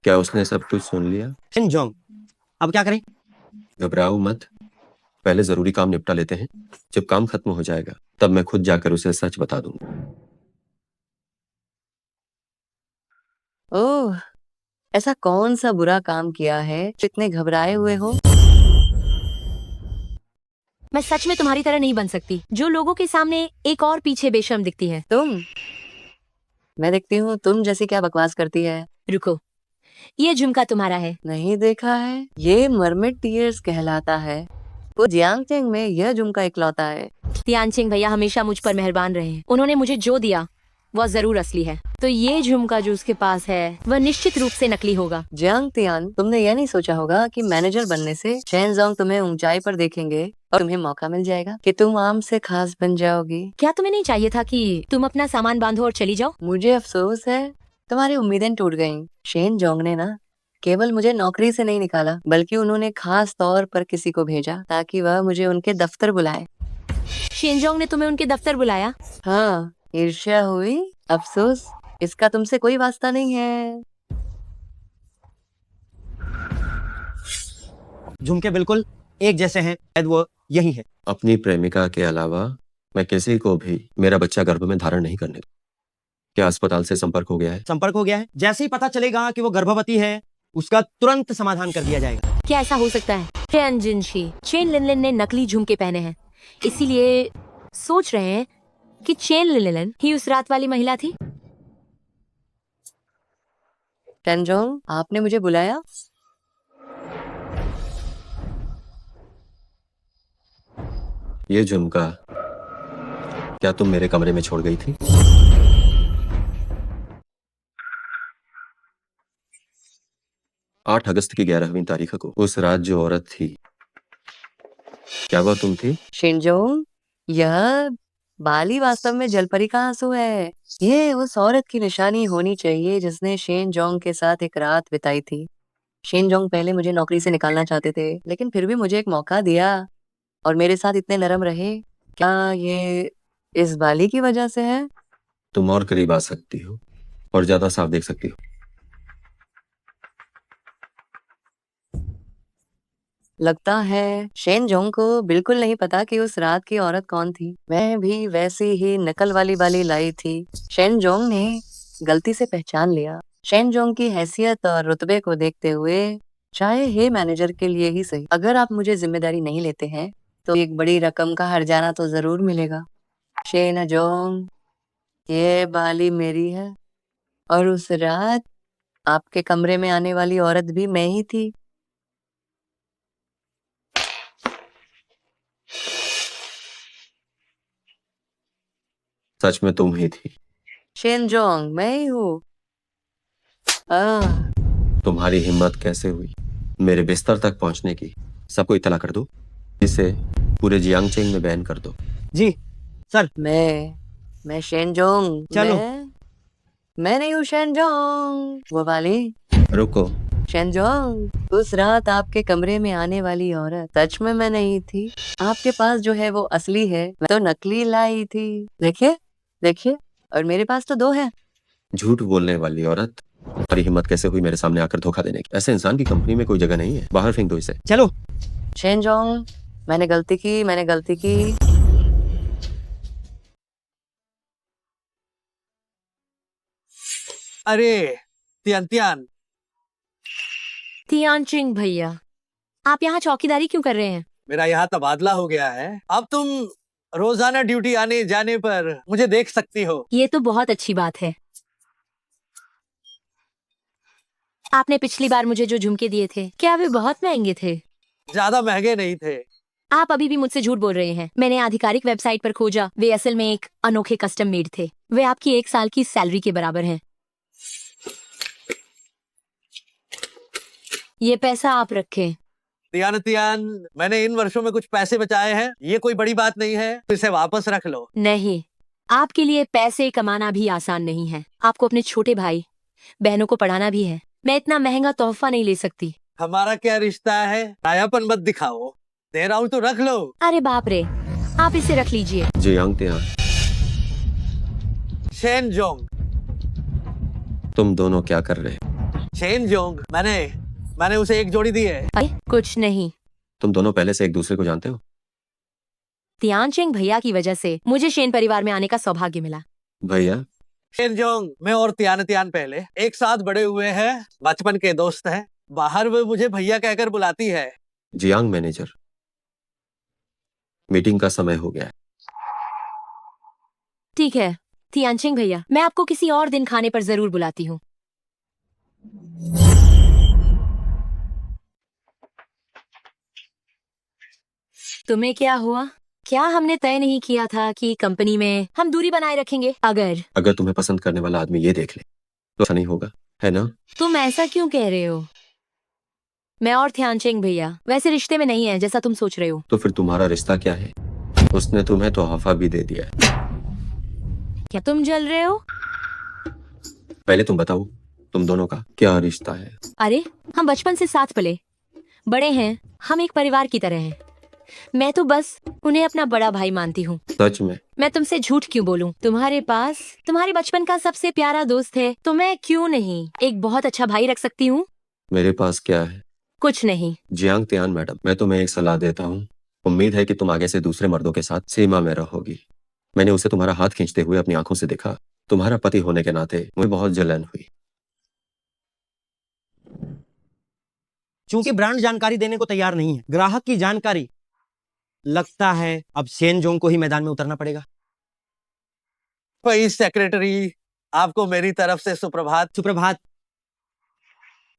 क्या उसने सब कुछ सुन लिया? शेनजोंग, अब क्या करें? घबराओ मत, पहले जरूरी काम निपटा लेते हैं। जब काम खत्म हो जाएगा तब मैं खुद जाकर उसे सच बता दूंगा। ओह, ऐसा कौन सा बुरा काम किया है जो इतने घबराए हुए हो? मैं सच में तुम्हारी तरह नहीं बन सकती, जो लोगों के सामने एक और पीछे बेशर्म दिखती है। तुम? मैं देखती हूँ तुम जैसी क्या बकवास करती है। रुको, ये झुमका तुम्हारा है? नहीं देखा है। ये मरमिट टीयर्स कहलाता है। वो जियांगचेंग में यह झुमका इकलौता है। तियानचिंग भैया हमेशा मुझ पर मेहरबान रहे हैं। उन्होंने मुझे जो दिया वह जरूर असली है। तो ये झुमका जो उसके पास है वह निश्चित रूप से नकली होगा। जियांग तियान, तुमने यह नहीं सोचा होगा कि मैनेजर बनने से शेनजोंग तुम्हें ऊंचाई पर देखेंगे और तुम्हें मौका मिल जाएगा कि तुम आम से खास बन जाओगी। क्या तुम्हें नहीं चाहिए था कि तुम अपना सामान बांधो और चली जाओ? मुझे अफसोस है, तुम्हारी उम्मीदें टूट गईं। शेनजोंग ने ना केवल मुझे नौकरी से नहीं निकाला, बल्कि उन्होंने खास तौर पर किसी को भेजा ताकि वह मुझे उनके दफ्तर बुलाए। शेनजोंग ने तुम्हें उनके दफ्तर बुलाया? हाँ, ईर्ष्या हुई। अफसोस, इसका तुमसे कोई वास्ता नहीं है। झुमके बिल्कुल एक जैसे हैं, शायद वो यही है। अपनी प्रेमिका के अलावा मैं किसी को भी मेरा बच्चा गर्भ में धारण नहीं करने दूं। क्या अस्पताल से संपर्क हो गया है? संपर्क हो गया है। जैसे ही पता चलेगा कि वो गर्भवती है, उसका तुरंत समाधान कर दिया जाएगा। क्या ऐसा हो सकता है? चेन जिनशी, चेन लिनलिन ने नकली झुमके पहने हैं, इसीलिए सोच रहे हैं कि चेन लिनलिन ही उस रात वाली महिला थी। शेनजोंग, आपने मुझे बुलाया? ये झुमका क्या तुम मेरे कमरे में छोड़ गई थी? आठ अगस्त की 11वीं तारीख को उस रात जो औरत थी, क्या वह तुम थी? शेनजोंग, यह बाली वास्तव में जलपरी का आंसू है। ये उस औरत की निशानी होनी चाहिए जिसने शेनजोंग के साथ एक रात बिताई थी। शेनजोंग पहले मुझे नौकरी से निकालना चाहते थे, लेकिन फिर भी मुझे एक मौका दिया और मेरे साथ इतने नरम रहे। क्या ये इस बाली की वजह से है? तुम और करीब आ सकती हो और ज्यादा साफ देख सकती हो। लगता है शेनजोंग को बिल्कुल नहीं पता कि उस रात की औरत कौन थी। मैं भी वैसी ही नकल वाली बाली लाई थी। शेनजोंग ने गलती से पहचान लिया। शेनजोंग की हैसियत और रुतबे को देखते हुए, चाहे हे मैनेजर के लिए ही सही, अगर आप मुझे जिम्मेदारी नहीं लेते हैं तो एक बड़ी रकम का हर्जाना तो जरूर मिलेगा। शेनजोंग, ये बाली मेरी है और उस रात आपके कमरे में आने वाली औरत भी मैं ही थी। सच में तुम ही थी? शेनजोंग, मैं ही हूँ। तुम्हारी हिम्मत कैसे हुई मेरे बिस्तर तक पहुंचने की? सबको इत्तला कर दो, इसे पूरे जियांगचेंग में बैन कर दो। जी सर। मैं शेनजोंग। चलो। मैं नहीं हूँ शेनजोंग, वो वाली। रुको। शेनजोंग, उस रात आपके कमरे में आने वाली औरत सच में मैं नहीं थी। आपके पास जो है वो असली है, मैं तो नकली लाई थी। देखिए देखिए, और मेरे पास तो 2 है। झूठ बोलने वाली औरत, तुम्हारी हिम्मत कैसे हुई मेरे सामने आकर धोखा देने की? ऐसे इंसान की कंपनी में कोई जगह नहीं है, बाहर फेंक दो इसे। चलो। शेनजोंग, मैंने गलती की। अरे तियान तियान, तियानचिंग भैया, आप यहाँ चौकीदारी क्यों कर रहे हैं? मेरा यहाँ तबादला हो गया है। अब तुम रोजाना ड्यूटी आने जाने पर मुझे देख सकती हो। ये तो बहुत अच्छी बात है। आपने पिछली बार मुझे जो झुमके दिए थे, क्या वे बहुत महंगे थे? ज्यादा महंगे नहीं थे। आप अभी भी मुझसे झूठ बोल रहे हैं। मैंने आधिकारिक वेबसाइट पर खोजा, वे असल में एक अनोखे कस्टम मेड थे। वे आपकी 1 साल की सैलरी के बराबर हैं। ये पैसा आप रखें। तियान तियान, मैंने इन वर्षों में कुछ पैसे बचाए हैं, ये कोई बड़ी बात नहीं है, तो इसे वापस रख लो। नहीं, आपके लिए पैसे कमाना भी आसान नहीं है। आपको अपने छोटे भाई बहनों को पढ़ाना भी है। मैं इतना महंगा तोहफा नहीं ले सकती। हमारा क्या रिश्ता है? आयापन मत दिखाओ, दे रहा हूँ तो रख लो। अरे बाप रे, आप इसे रख लीजिए। जियांगतियान, शेनजोंग। तुम दोनों क्या कर रहे? शेनजोंग, मैंने उसे एक जोड़ी दी है। अरे कुछ नहीं। तुम दोनों पहले से एक दूसरे को जानते हो? तियानचिंग भैया की वजह से मुझे शेन परिवार में आने का सौभाग्य मिला। भैया? शेनजोंग, मैं और तियान तियान पहले एक साथ बड़े हुए हैं, बचपन के दोस्त हैं। बाहर वो मुझे भैया कहकर बुलाती है। जियांग मैनेजर, मीटिंग का समय हो गया है। ठीक है तियानचिंग भैया, मैं आपको किसी और दिन खाने पर जरूर बुलाती हूँ। तुम्हें क्या हुआ? क्या हमने तय नहीं किया था कि कंपनी में हम दूरी बनाए रखेंगे? अगर तुम्हें पसंद करने वाला आदमी ये देख ले तो ऐसा नहीं होगा, है ना? तुम ऐसा क्यों कह रहे हो? मैं और तियानचिंग भैया वैसे रिश्ते में नहीं है जैसा तुम सोच रहे हो। तो फिर तुम्हारा रिश्ता क्या है? उसने तुम्हें तोहफा भी दे दिया है। क्या तुम जल रहे हो? पहले तुम बताओ, तुम दोनों का क्या रिश्ता है? अरे हम बचपन से साथ पले बड़े हैं, हम एक परिवार की तरह हैं। मैं तो बस उन्हें अपना बड़ा भाई मानती हूँ। सच में? मैं तुमसे झूठ क्यों बोलूं? तुम्हारे पास तुम्हारे बचपन का सबसे प्यारा दोस्त है, तो मैं क्यों नहीं एक बहुत अच्छा भाई रख सकती हूँ? मेरे पास क्या है? कुछ नहीं। जियांगतियान मैडम, मैं तुम्हें एक सलाह देता हूँ। उम्मीद है कि तुम आगे से दूसरे मर्दों के साथ सीमा में रहोगी। मैंने उसे तुम्हारा हाथ खींचते हुए अपनी आंखों से देखा। तुम्हारा पति होने के नाते मुझे बहुत जलन हुई। चूंकि ब्रांड जानकारी देने को तैयार नहीं है, ग्राहक की जानकारी, लगता है अब शेनजोंग को ही मैदान में उतरना पड़ेगा। भाई सेक्रेटरी, आपको मेरी तरफ से सुप्रभात। सुप्रभात।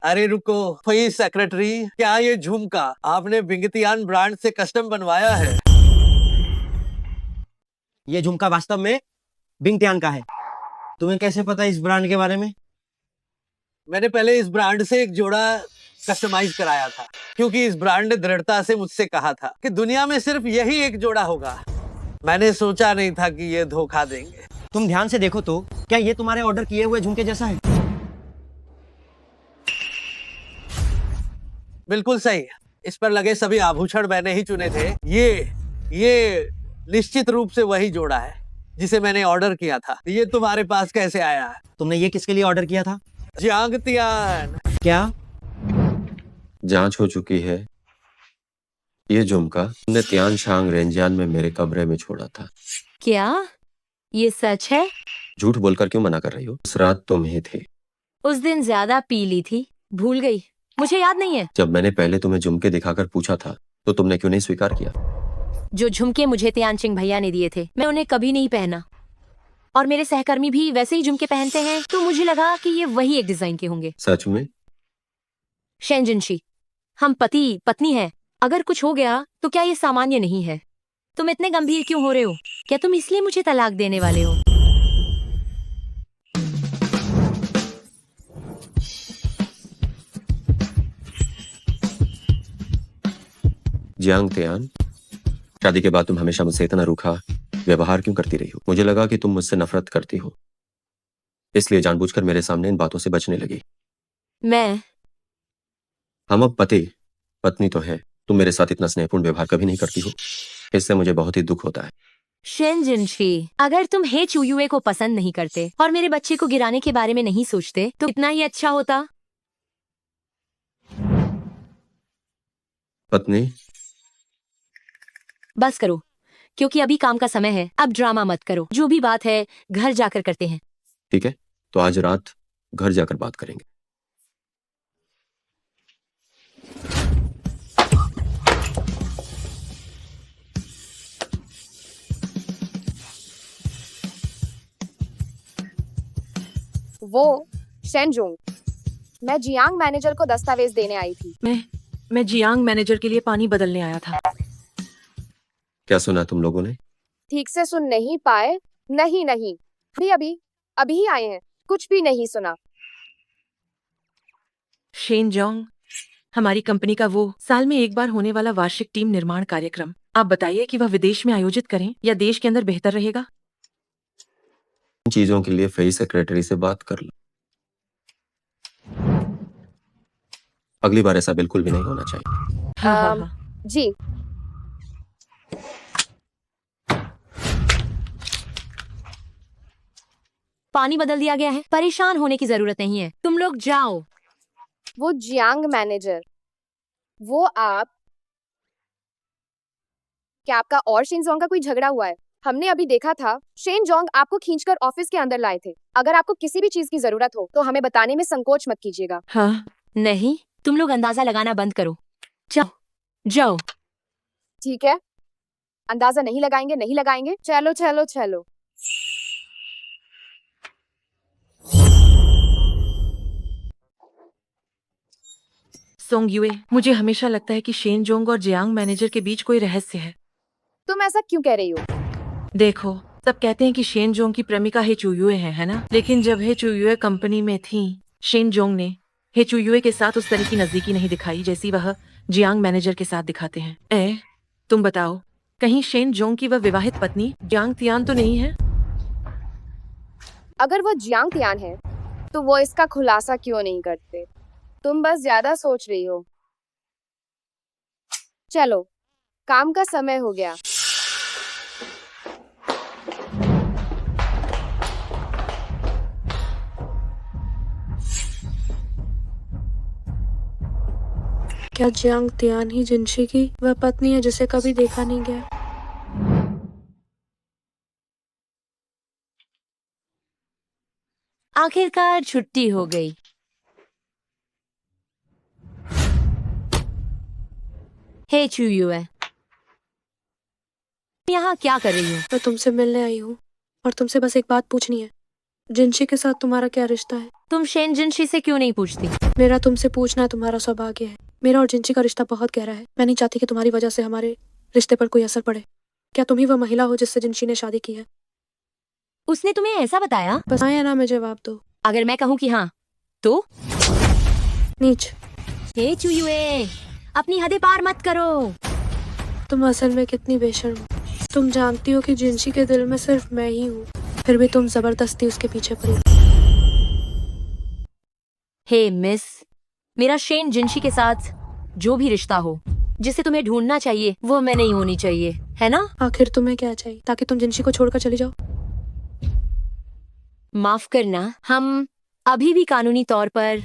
अरे रुको, भाई सेक्रेटरी, क्या ये झुमका आपने बिंगतियान ब्रांड से कस्टम बनवाया है? ये झुमका वास्तव में बिंगतियान का है। तुम्हें कैसे पता इस ब्रांड के बारे में? मैंने पहले इस ब्रांड से एक जोड़ा कस्टमाइज कराया था, क्योंकि इस ब्रांड ने दृढ़ता से मुझसे कहा था कि दुनिया में सिर्फ यही एक जोड़ा होगा। मैंने सोचा नहीं था कि ये धोखा देंगे। तुम ध्यान से देखो तो क्या ये तुम्हारे ऑर्डर किए हुए झुमके जैसा है? बिल्कुल सही। इस पर लगे सभी आभूषण मैंने ही चुने थे। ये निश्चित रूप से वही जोड़ा है जिसे मैंने ऑर्डर किया था। ये तुम्हारे पास कैसे आया? तुमने ये किसके लिए ऑर्डर किया था? जियांगतियान। क्या? जांच हो चुकी है। ये झुमका तुमने तियानशांग रेंजियान में मेरे कमरे में छोड़ा था। क्या ये सच है? झूठ बोलकर क्यों मना कर रही हो? उस रात तुम ही थे। उस दिन ज्यादा पी ली थी, भूल गई, मुझे याद नहीं है। जब मैंने पहले तुम्हें झुमके दिखाकर पूछा था तो तुमने क्यों नहीं स्वीकार किया? जो झुमके मुझे तियानचिंग भैया ने दिए थे, मैं उन्हें कभी नहीं पहना, और मेरे सहकर्मी भी वैसे ही झुमके पहनते हैं, तो मुझे लगा कि ये वही एक डिजाइन के होंगे। सच में? शेनजिनशी, हम पति पत्नी हैं। अगर कुछ हो गया तो क्या ये सामान्य नहीं है? तुम इतने गंभीर क्यों हो रहे हो? क्या तुम इसलिए मुझे तलाक देने वाले हो? जियांगतियान, शादी के बाद तुम हमेशा मुझसे इतना रूखा व्यवहार क्यों करती रही हो? मुझे लगा कि तुम मुझसे नफरत करती हो, इसलिए जानबूझकर मेरे सामने इन बातों से बचने लगी। हम अब पति पत्नी तो है, तुम मेरे साथ इतना स्नेहपूर्ण व्यवहार कभी नहीं करती हो, इससे मुझे बहुत ही दुख होता है। शेन जिनशी, अगर तुम हे चुयुए को पसंद नहीं करते और मेरे बच्चे को गिराने के बारे में नहीं सोचते तो इतना ही अच्छा होता। पत्नी, बस करो, क्योंकि अभी काम का समय है। अब ड्रामा मत करो, जो भी बात है घर जाकर करते हैं। ठीक है, तो आज रात घर जाकर बात करेंगे। वो शेनजोंग, मैं जियांग मैनेजर को दस्तावेज देने आई थी। मैं जियांग मैनेजर के लिए पानी बदलने आया था। क्या सुना तुम लोगों ने? ठीक से सुन नहीं पाए? नहीं, अभी ही आए हैं, कुछ भी नहीं सुना। शेन जोंग, हमारी कंपनी का वो साल में एक बार होने वाला वार्षिक टीम निर्माण कार्यक्रम, आप बताइए कि वह विदेश में आयोजित करें या देश के अंदर बेहतर रहेगा? इन चीजों के लिए फेस सेक्रेटरी से बात कर लो। अगली बार ऐसा बिल्कुल भी नहीं होना चाहिए। हाँ। जी। पानी बदल दिया गया है, परेशान होने की जरूरत नहीं है, तुम लोग जाओ। वो जियांग मैनेजर, वो आप, क्या आपका और शेनजोंग का कोई झगड़ा हुआ है? हमने अभी देखा था शेनजोंग आपको खींचकर ऑफिस के अंदर लाए थे। अगर आपको किसी भी चीज की जरूरत हो तो हमें बताने में संकोच मत कीजिएगा। हाँ, नहीं, तुम लोग अंदाजा लगाना बंद करो, जाओ जाओ। ठीक है, अंदाजा नहीं लगाएंगे। चलो। सोंग युए, मुझे हमेशा लगता है कि शेन जोंग और जियांग मैनेजर के बीच कोई रहस्य है। तुम ऐसा क्यों कह रही हो? देखो, सब कहते हैं कि शेन जोंग की प्रेमिका हे चुयुए है ना? लेकिन जब हे चुयुए कंपनी में थी, शेन जोंग ने हे चुयुए के साथ उस तरह की नजदीकी नहीं दिखाई जैसी वह जियांग मैनेजर के साथ दिखाते हैं। तुम बताओ, कहीं शेन जोंग की वह विवाहित पत्नी जियांग तियान तो नहीं है? अगर वो जियांग तियान है तो वो इसका खुलासा क्यों नहीं करते? तुम बस ज्यादा सोच रही हो। चलो, काम का समय हो गया। क्या जियांग तियान ही जिनशी की वह पत्नी है जिसे कभी देखा नहीं गया? आखिरकार छुट्टी हो गई। हे चुयुए, यहाँ क्या कर रही हो? मैं तुमसे मिलने आई हूँ और तुमसे बस एक बात पूछनी है। जिनशी के साथ तुम्हारा क्या रिश्ता है? तुम शेन जिनशी से क्यों नहीं पूछती? मेरा तुमसे पूछना तुम्हारा सौभाग्य है। मेरा और जिनशी का रिश्ता बहुत गहरा है। मैं नहीं चाहती कि तुम्हारी वजह से हमारे रिश्ते पर कोई असर पड़े। क्या तुम ही वह महिला हो जिससे जिनशी ने शादी की है? उसने तुम्हें ऐसा बताया? बस हाँ या ना में जवाब दो। अगर मैं कहूँ कि हाँ तो? नीच। हे चुयुए, अपनी हदें पार मत करो। तुम असल में कितनी बेशर्म हो। तुम जानती हो कि जिनशी के दिल में सिर्फ मैं ही हूँ, फिर भी तुम जबरदस्ती उसके पीछे पड़ी। हे मिस, मेरा शेन जिनशी के साथ जो भी रिश्ता हो, जिसे तुम्हें ढूंढना चाहिए वो मैं नहीं होनी चाहिए, है ना? आखिर तुम्हें क्या चाहिए ताकि तुम जिनशी को छोड़कर चली जाओ? माफ करना, हम अभी भी कानूनी तौर पर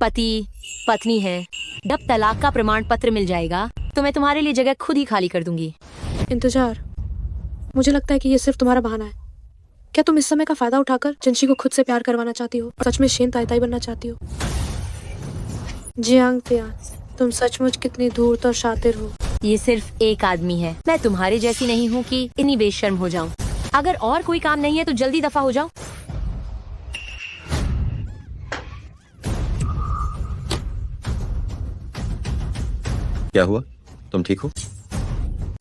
पति पत्नी हैं। जब तलाक का प्रमाण पत्र मिल जाएगा तो मैं तुम्हारे लिए जगह खुद ही खाली कर दूंगी। इंतजार, मुझे लगता है कि ये सिर्फ तुम्हारा बहाना है। क्या तुम इस समय का फायदा उठाकर जिनशी को खुद से प्यार करवाना चाहती हो और सच में शेन ताई ताई बनना चाहती हो? जियांग तियान, तुम सचमुच कितनी धूर्त और शातिर हो। ये सिर्फ एक आदमी है, मैं तुम्हारे जैसी नहीं हूँ कि इतनी बेशर्म हो जाऊं। अगर और कोई काम नहीं है तो जल्दी दफा हो जाओ। क्या हुआ? तुम ठीक हो?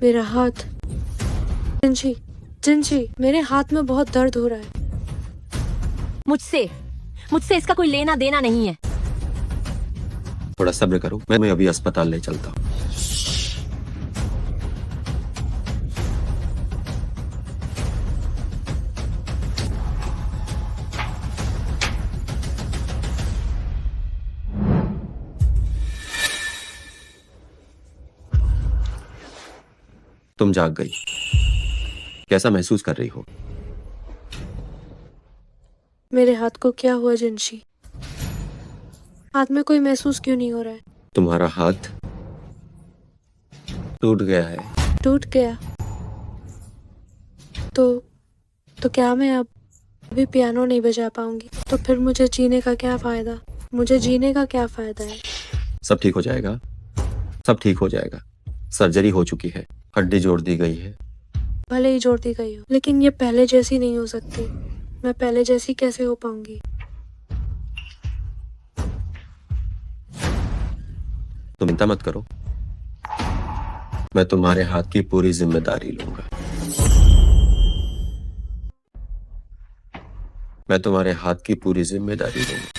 मेरा हाथ। जिनशी, जिनशी, मेरे हाथ में बहुत दर्द हो रहा है। मुझसे इसका कोई लेना देना नहीं है। थोड़ा सब्र करो, मैं अभी अस्पताल ले चलता हूँ। तुम जाग गई। कैसा महसूस कर रही हो? मेरे हाथ को क्या हुआ जिनशी? हाथ में कोई महसूस क्यों नहीं हो रहा है? तुम्हारा हाथ टूट गया है। टूट गया? तो क्या मैं अब अभी पियानो नहीं बजा पाऊंगी? तो फिर मुझे जीने का क्या फायदा? मुझे जीने का क्या फायदा है? सब ठीक हो जाएगा, सब ठीक हो जाएगा। सर्जरी हो चुकी है, हड्डी जोड़ दी गई है। भले ही जोड़ दी गई हो, लेकिन ये पहले जैसी नहीं हो सकती। मैं पहले जैसी कैसे हो पाऊंगी? तुम चिंता मत करो, मैं तुम्हारे हाथ की पूरी जिम्मेदारी लूंगा। मैं तुम्हारे हाथ की पूरी जिम्मेदारी लूंगा।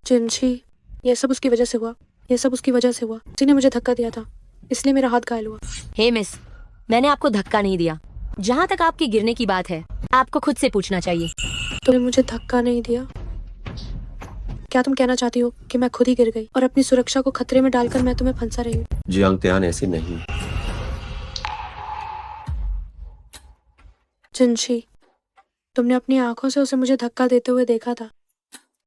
जिनशी, ये सब उसकी वजह से हुआ। ये सब उसकी वजह से हुआ। उसी ने मुझे धक्का दिया था, इसलिए मेरा हाथ घायल हुआ। हे मिस, मैंने आपको धक्का नहीं दिया। जहाँ तक आपके गिरने की बात है, आपको खुद से पूछना चाहिए। तुमने मुझे धक्का नहीं दिया। क्या तुम कहना चाहती हो कि मैं खुद ही गिर गई और अपनी सुरक्षा को खतरे में डालकर मैं तुम्हें फंसा रही हूँ? जियांग त्यान ऐसी नहीं। जिनशी, तुमने अपनी आंखों से उसे मुझे धक्का देते हुए देखा था।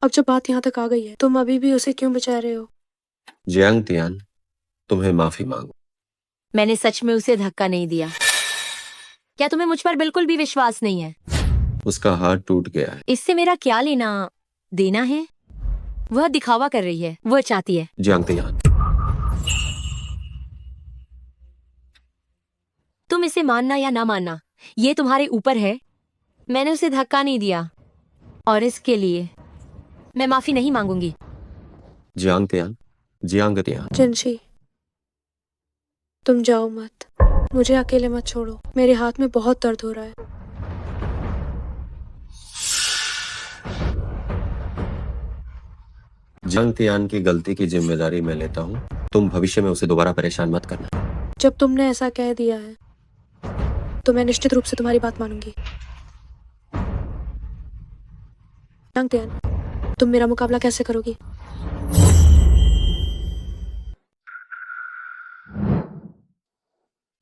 अब जब बात यहाँ तक आ गई है, तुम अभी भी उसे क्यों बचा रहे हो? जियांग त्यान, तुम्हें माफी मांगो। मैंने सच में उसे धक्का नहीं दिया। क्या तुम्हें मुझ पर बिल्कुल भी विश्वास नहीं है? उसका हाथ टूट गया है। इससे मेरा क्या लेना देना है? वह दिखावा कर रही है, वह चाहती है। जियांग त्यान, तुम इसे मानना या ना मानना, ये तुम्हारे ऊपर है। मैंने उसे धक्का नहीं दिया और इसके लिए मैं माफी नहीं मांगूंगी। जियांग त्यान, जियांग त्यान। जिनशी, तुम जाओ मत। मुझे अकेले मत छोड़ो। मेरे हाथ में बहुत दर्द हो रहा है। जियांग त्यान की गलती की जिम्मेदारी मैं लेता हूँ। तुम भविष्य में उसे दोबारा परेशान मत करना। जब तुमने ऐसा कह दिया है, तो मैं निश्चित रूप से तुम्हारी बात मानूंगी। जियांग त्यान, तुम मेरा मुकाबला कैसे करोगी?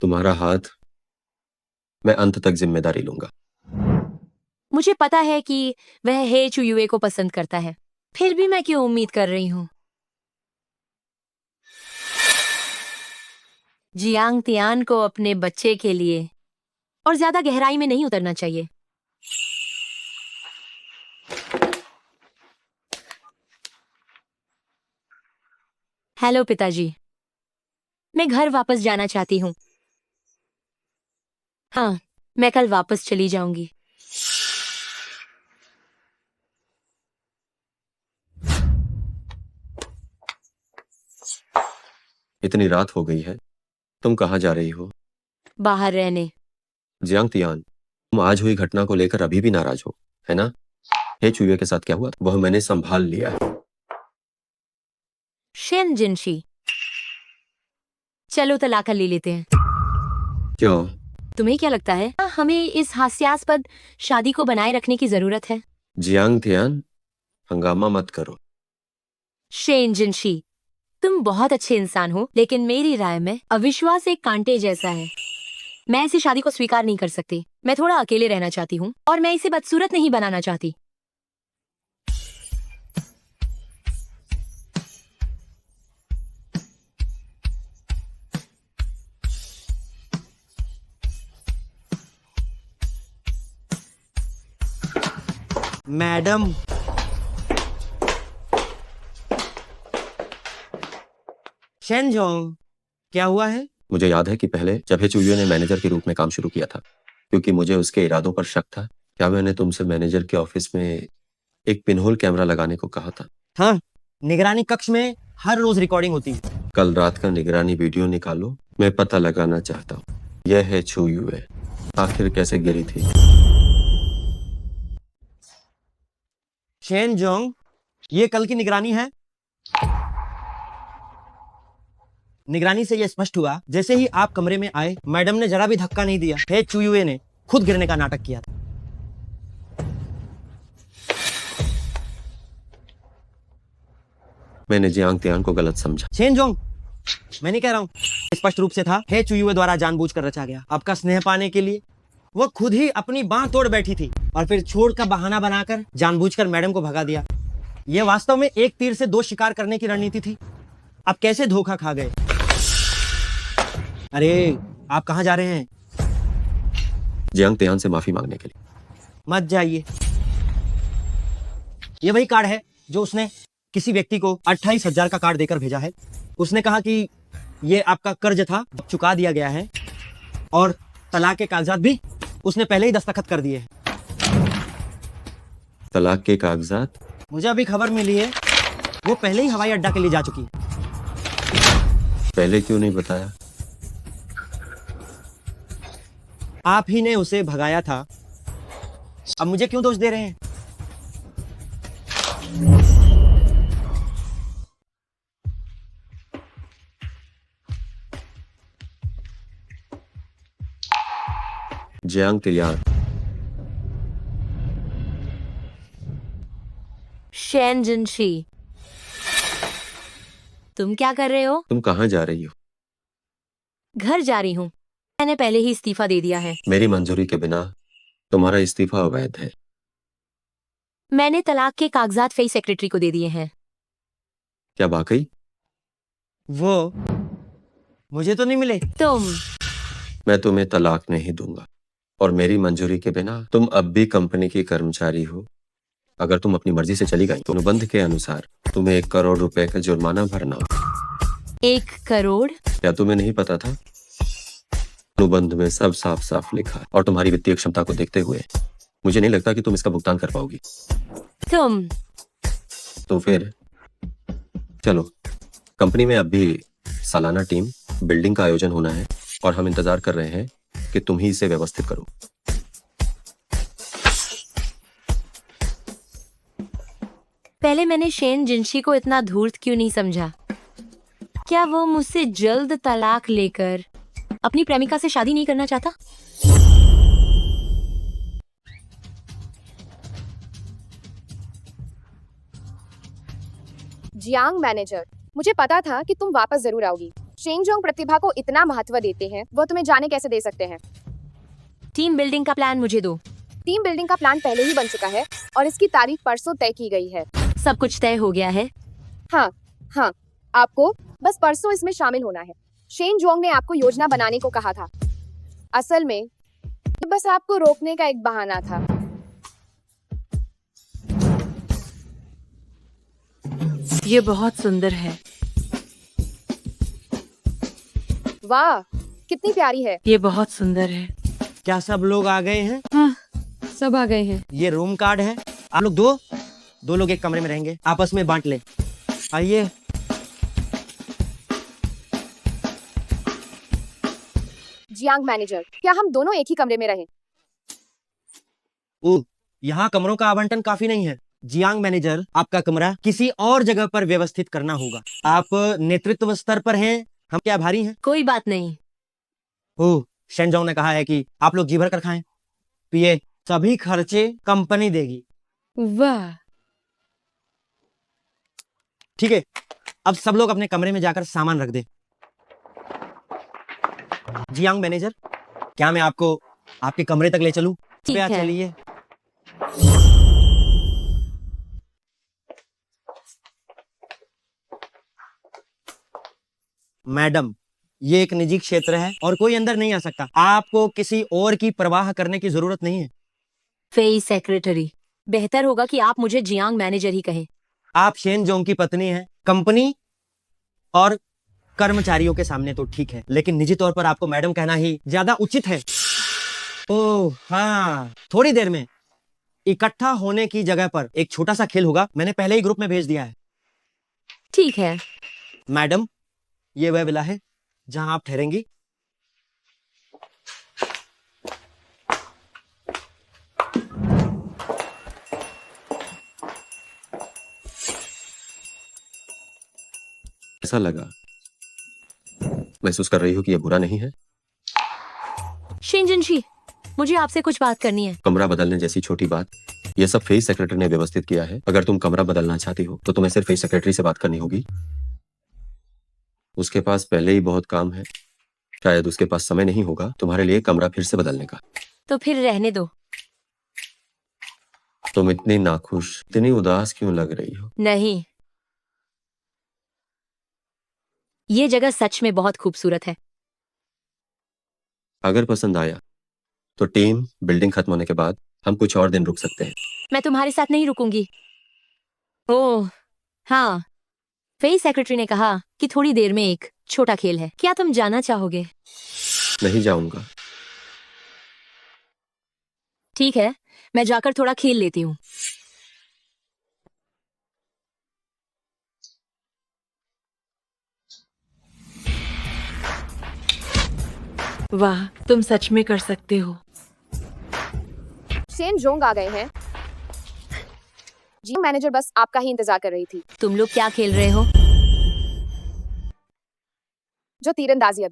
तुम्हारा हाथ मैं अंत तक जिम्मेदारी लूंगा। मुझे पता है कि वह हे चुयुए को पसंद करता है, फिर भी मैं क्यों उम्मीद कर रही हूँ? जियांग त्यान को अपने बच्चे के लिए और ज्यादा गहराई में नहीं उतरना चाहिए। हेलो पिताजी, मैं घर वापस जाना चाहती हूँ। हाँ, मैं कल वापस चली जाऊंगी। इतनी रात हो गई है, तुम कहाँ जा रही हो? बाहर रहने। जियांग त्यान, तुम आज हुई घटना को लेकर अभी भी नाराज हो, है ना? हे चुयुए के साथ क्या हुआ, वह मैंने संभाल लिया है। शेन जिनशी, चलो तलाक ले लेते हैं। क्यों? तुम्हें क्या लगता है हमें इस हास्यास्पद शादी को बनाए रखने की जरूरत है? जियांग त्यान, हंगामा मत करो। शेन जिनशी, तुम बहुत अच्छे इंसान हो, लेकिन मेरी राय में अविश्वास एक कांटे जैसा है। मैं इसी शादी को स्वीकार नहीं कर सकती। मैं थोड़ा अकेले रहना चाहती हूँ और मैं इसे बदसूरत नहीं बनाना चाहती। मैडम, शेनजोंग, क्या हुआ है? मुझे याद है कि पहले जब हे चुयुए ने मैनेजर के रूप में काम शुरू किया था, क्योंकि मुझे उसके इरादों पर शक था, क्या मैंने तुमसे मैनेजर के ऑफिस में एक पिनहोल कैमरा लगाने को कहा था? हाँ, निगरानी कक्ष में हर रोज रिकॉर्डिंग होती है। कल रात का निगरानी वीडियो निकालो, मैं पता लगाना चाहता हूँ यह है चुयुए आखिर कैसे गिरी थी। शेनजोंग, ये कल की निगरानी है। निगरानी से यह स्पष्ट हुआ, जैसे ही आप कमरे में आए, मैडम ने जरा भी धक्का नहीं दिया। हे चुयुए ने खुद गिरने का नाटक किया था। मैंने जियांग तियान को गलत समझा। शेन जोंग, मैं नहीं कह रहा हूँ, स्पष्ट रूप से था हे चुयुए द्वारा जानबूझकर रचा गया। आपका स्नेह पाने के लिए वो खुद ही अपनी बांह तोड़ बैठी थी और फिर छोड़ का बहाना बनाकर जानबूझकर मैडम को भगा दिया। ये वास्तव में एक तीर से दो शिकार करने की रणनीति थी। आप कैसे धोखा खा गए? अरे आप कहाँ जा रहे हैं? जियांग तियान से माफी मांगने के लिए। मत जाइए। ये वही कार्ड है जो उसने किसी व्यक्ति को 28,000 का कार्ड देकर भेजा है। उसने कहा कि ये आपका कर्ज था, चुका दिया गया है और तलाक के कागजात भी उसने पहले ही दस्तखत कर दिए हैं। तलाक के कागजात? मुझे अभी खबर मिली है वो पहले ही हवाई अड्डा के लिए जा चुकी है। पहले क्यों नहीं बताया? आप ही ने उसे भगाया था, अब मुझे क्यों दोष दे रहे हैं? Jiang Tian. शेन जिनशी, तुम क्या कर रहे हो? तुम कहाँ जा रही हो? घर जा रही हूँ। मैंने पहले ही इस्तीफा दे दिया है। मेरी मंजूरी के बिना तुम्हारा इस्तीफा अवैध है। मैंने तलाक के कागजात फेई सेक्रेटरी को दे दिए हैं। क्या वाकई? वो मुझे तो नहीं मिले। मैं तुम्हें तलाक नहीं दूंगा और मेरी मंजूरी के बिना तुम अब भी कंपनी की कर्मचारी हो। अगर तुम अपनी मर्जी से चली गई तो अनुबंध के अनुसार तुम्हें 1 करोड़ रुपए का जुर्माना भरना होगा। 1 करोड़? क्या तुम्हें नहीं पता था? अनुबंध में सब साफ साफ लिखा है और तुम्हारी वित्तीय क्षमता को देखते हुए मुझे नहीं लगता कि तुम इसका भुगतान कर पाओगी। तो फिर चलो, कंपनी में अब भी सालाना टीम बिल्डिंग का आयोजन होना है और हम इंतजार कर रहे हैं कि तुम ही इसे व्यवस्थित करो। पहले मैंने शेन जिनशी को इतना धूर्त क्यों नहीं समझा? क्या वो मुझसे जल्द तलाक लेकर अपनी प्रेमिका से शादी नहीं करना चाहता? जियांग मैनेजर, मुझे पता था कि तुम वापस जरूर आओगी। शेनजोंग प्रतिभा को इतना महत्व देते हैं, वो तुम्हें जाने कैसे दे सकते हैं? टीम बिल्डिंग का प्लान मुझे दो। टीम बिल्डिंग का प्लान पहले ही बन चुका है और इसकी तारीख परसों तय की गई है। सब कुछ तय हो गया है? हाँ, आपको बस परसों इसमें शामिल होना है। शेनजोंग ने आपको योजना बनाने को कहा था। असल में ये बस आपको रोकने का एक बहाना था। ये बहुत सुंदर है। वाह, कितनी प्यारी है। ये बहुत सुंदर है। क्या सब लोग आ गए हैं? हाँ, सब आ गए हैं। ये रूम कार्ड है। आप लोग दो लोग एक कमरे में रहेंगे, आपस में बांट ले। आइए। जियांग मैनेजर, क्या हम दोनों एक ही कमरे में रहें? यहाँ कमरों का आवंटन काफी नहीं है। जियांग मैनेजर, आपका कमरा किसी और जगह पर व्यवस्थित करना होगा। आप नेतृत्व स्तर पर हैं, हम क्या भारी हैं? कोई बात नहीं। शेनजोंग ने कहा है कि आप लोग जी भर कर खाएं पिए, सभी खर्चे कंपनी देगी। वाह, ठीक है, अब सब लोग अपने कमरे में जाकर सामान रख दे। जियांग मैनेजर, क्या मैं आपको आपके कमरे तक ले चलूं? ठीक है। चलिए। मैडम, ये एक निजी क्षेत्र है और कोई अंदर नहीं आ सकता। आपको किसी और की परवाह करने की जरूरत नहीं है। फेई सेक्रेटरी, बेहतर होगा कि आप मुझे जियांग मैनेजर ही कहें। आप शेनजोंग की पत्नी हैं। कंपनी और कर्मचारियों के सामने तो ठीक है, लेकिन निजी तौर पर आपको मैडम कहना ही ज्यादा उचित है। ओह हाँ, थोड़ी देर में इकट्ठा होने की जगह पर एक छोटा सा खेल होगा, मैंने पहले ही ग्रुप में भेज दिया है। ठीक है। मैडम, ये वह विला है जहां आप ठहरेंगी। ऐसा लगा, महसूस कर रही हो कि यह बुरा नहीं है? शेन जिनशी, मुझे आपसे कुछ बात करनी है। कमरा बदलने जैसी छोटी बात ये सब फेस सेक्रेटरी ने व्यवस्थित किया है। अगर तुम कमरा बदलना चाहती हो तो तुम्हें सिर्फ फेस सेक्रेटरी से बात करनी होगी। उसके पास पहले ही बहुत काम है, शायद उसके पास समय नहीं होगा तुम्हारे लिए कमरा फिर से बदलने का। तो फिर रहने दो। तुम इतनी नाखुश, इतनी उदास क्यों लग रही हो? नहीं, ये जगह सच में बहुत खूबसूरत है। अगर पसंद आया तो टीम बिल्डिंग खत्म होने के बाद हम कुछ और दिन रुक सकते हैं। मैं तुम्हारे साथ नहीं रुकूंगी। ओह हाँ, फेस सेक्रेटरी ने कहा कि थोड़ी देर में एक छोटा खेल है, क्या तुम जाना चाहोगे? नहीं जाऊंगा। ठीक है, मैं जाकर थोड़ा खेल लेती हूँ। वाह, तुम सच में कर सकते हो। शेन जोंग आ गए हैं। जी मैनेजर बस आपका ही इंतजार कर रही थी। तुम लोग क्या खेल रहे हो? जो तीरंदाजी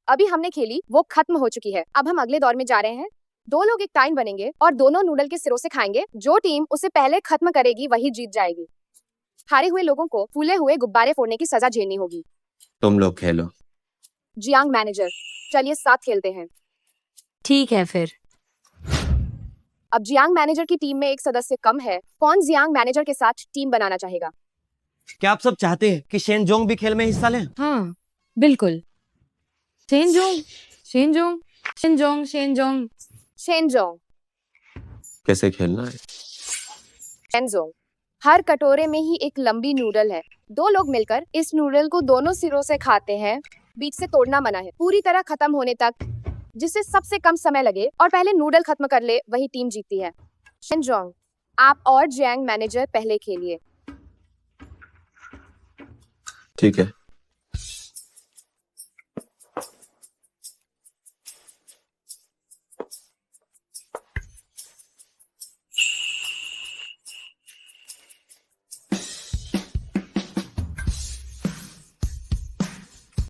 अभी हमने खेली वो खत्म हो चुकी है। अब हम अगले दौर में जा रहे हैं। 2 लोग एक टाइम बनेंगे और दोनों नूडल के सिरों से खाएंगे। जो टीम उसे पहले खत्म करेगी वही जीत जाएगी। हारे हुए लोगों को फूले हुए गुब्बारे फोड़ने की सजा झेलनी होगी। तुम लोग खेलो। जियांग मैनेजर, चलिए साथ खेलते हैं। ठीक है फिर। अब जियांग मैनेजर की टीम में एक सदस्य कम है। कौन जियांग मैनेजर के साथ टीम बनाना चाहेगा? क्या आप सब चाहते हैं कि शेन जोंग भी खेल में हिस्सा लें? हाँ बिल्कुल। Shane Jong, Shane Jong, Shane Jong, Shane Jong. Shane Jong, कैसे खेलना है? शेन जोंग, हर कटोरे में ही एक लंबी नूडल है। 2 लोग मिलकर इस नूडल को दोनों सिरों से खाते हैं। बीच से तोड़ना मना है। पूरी तरह खत्म होने तक जिससे सबसे कम समय लगे और पहले नूडल खत्म कर ले वही टीम जीतती है। शेन जोंग, आप और जियांग मैनेजर पहले खेलिए। ठीक है।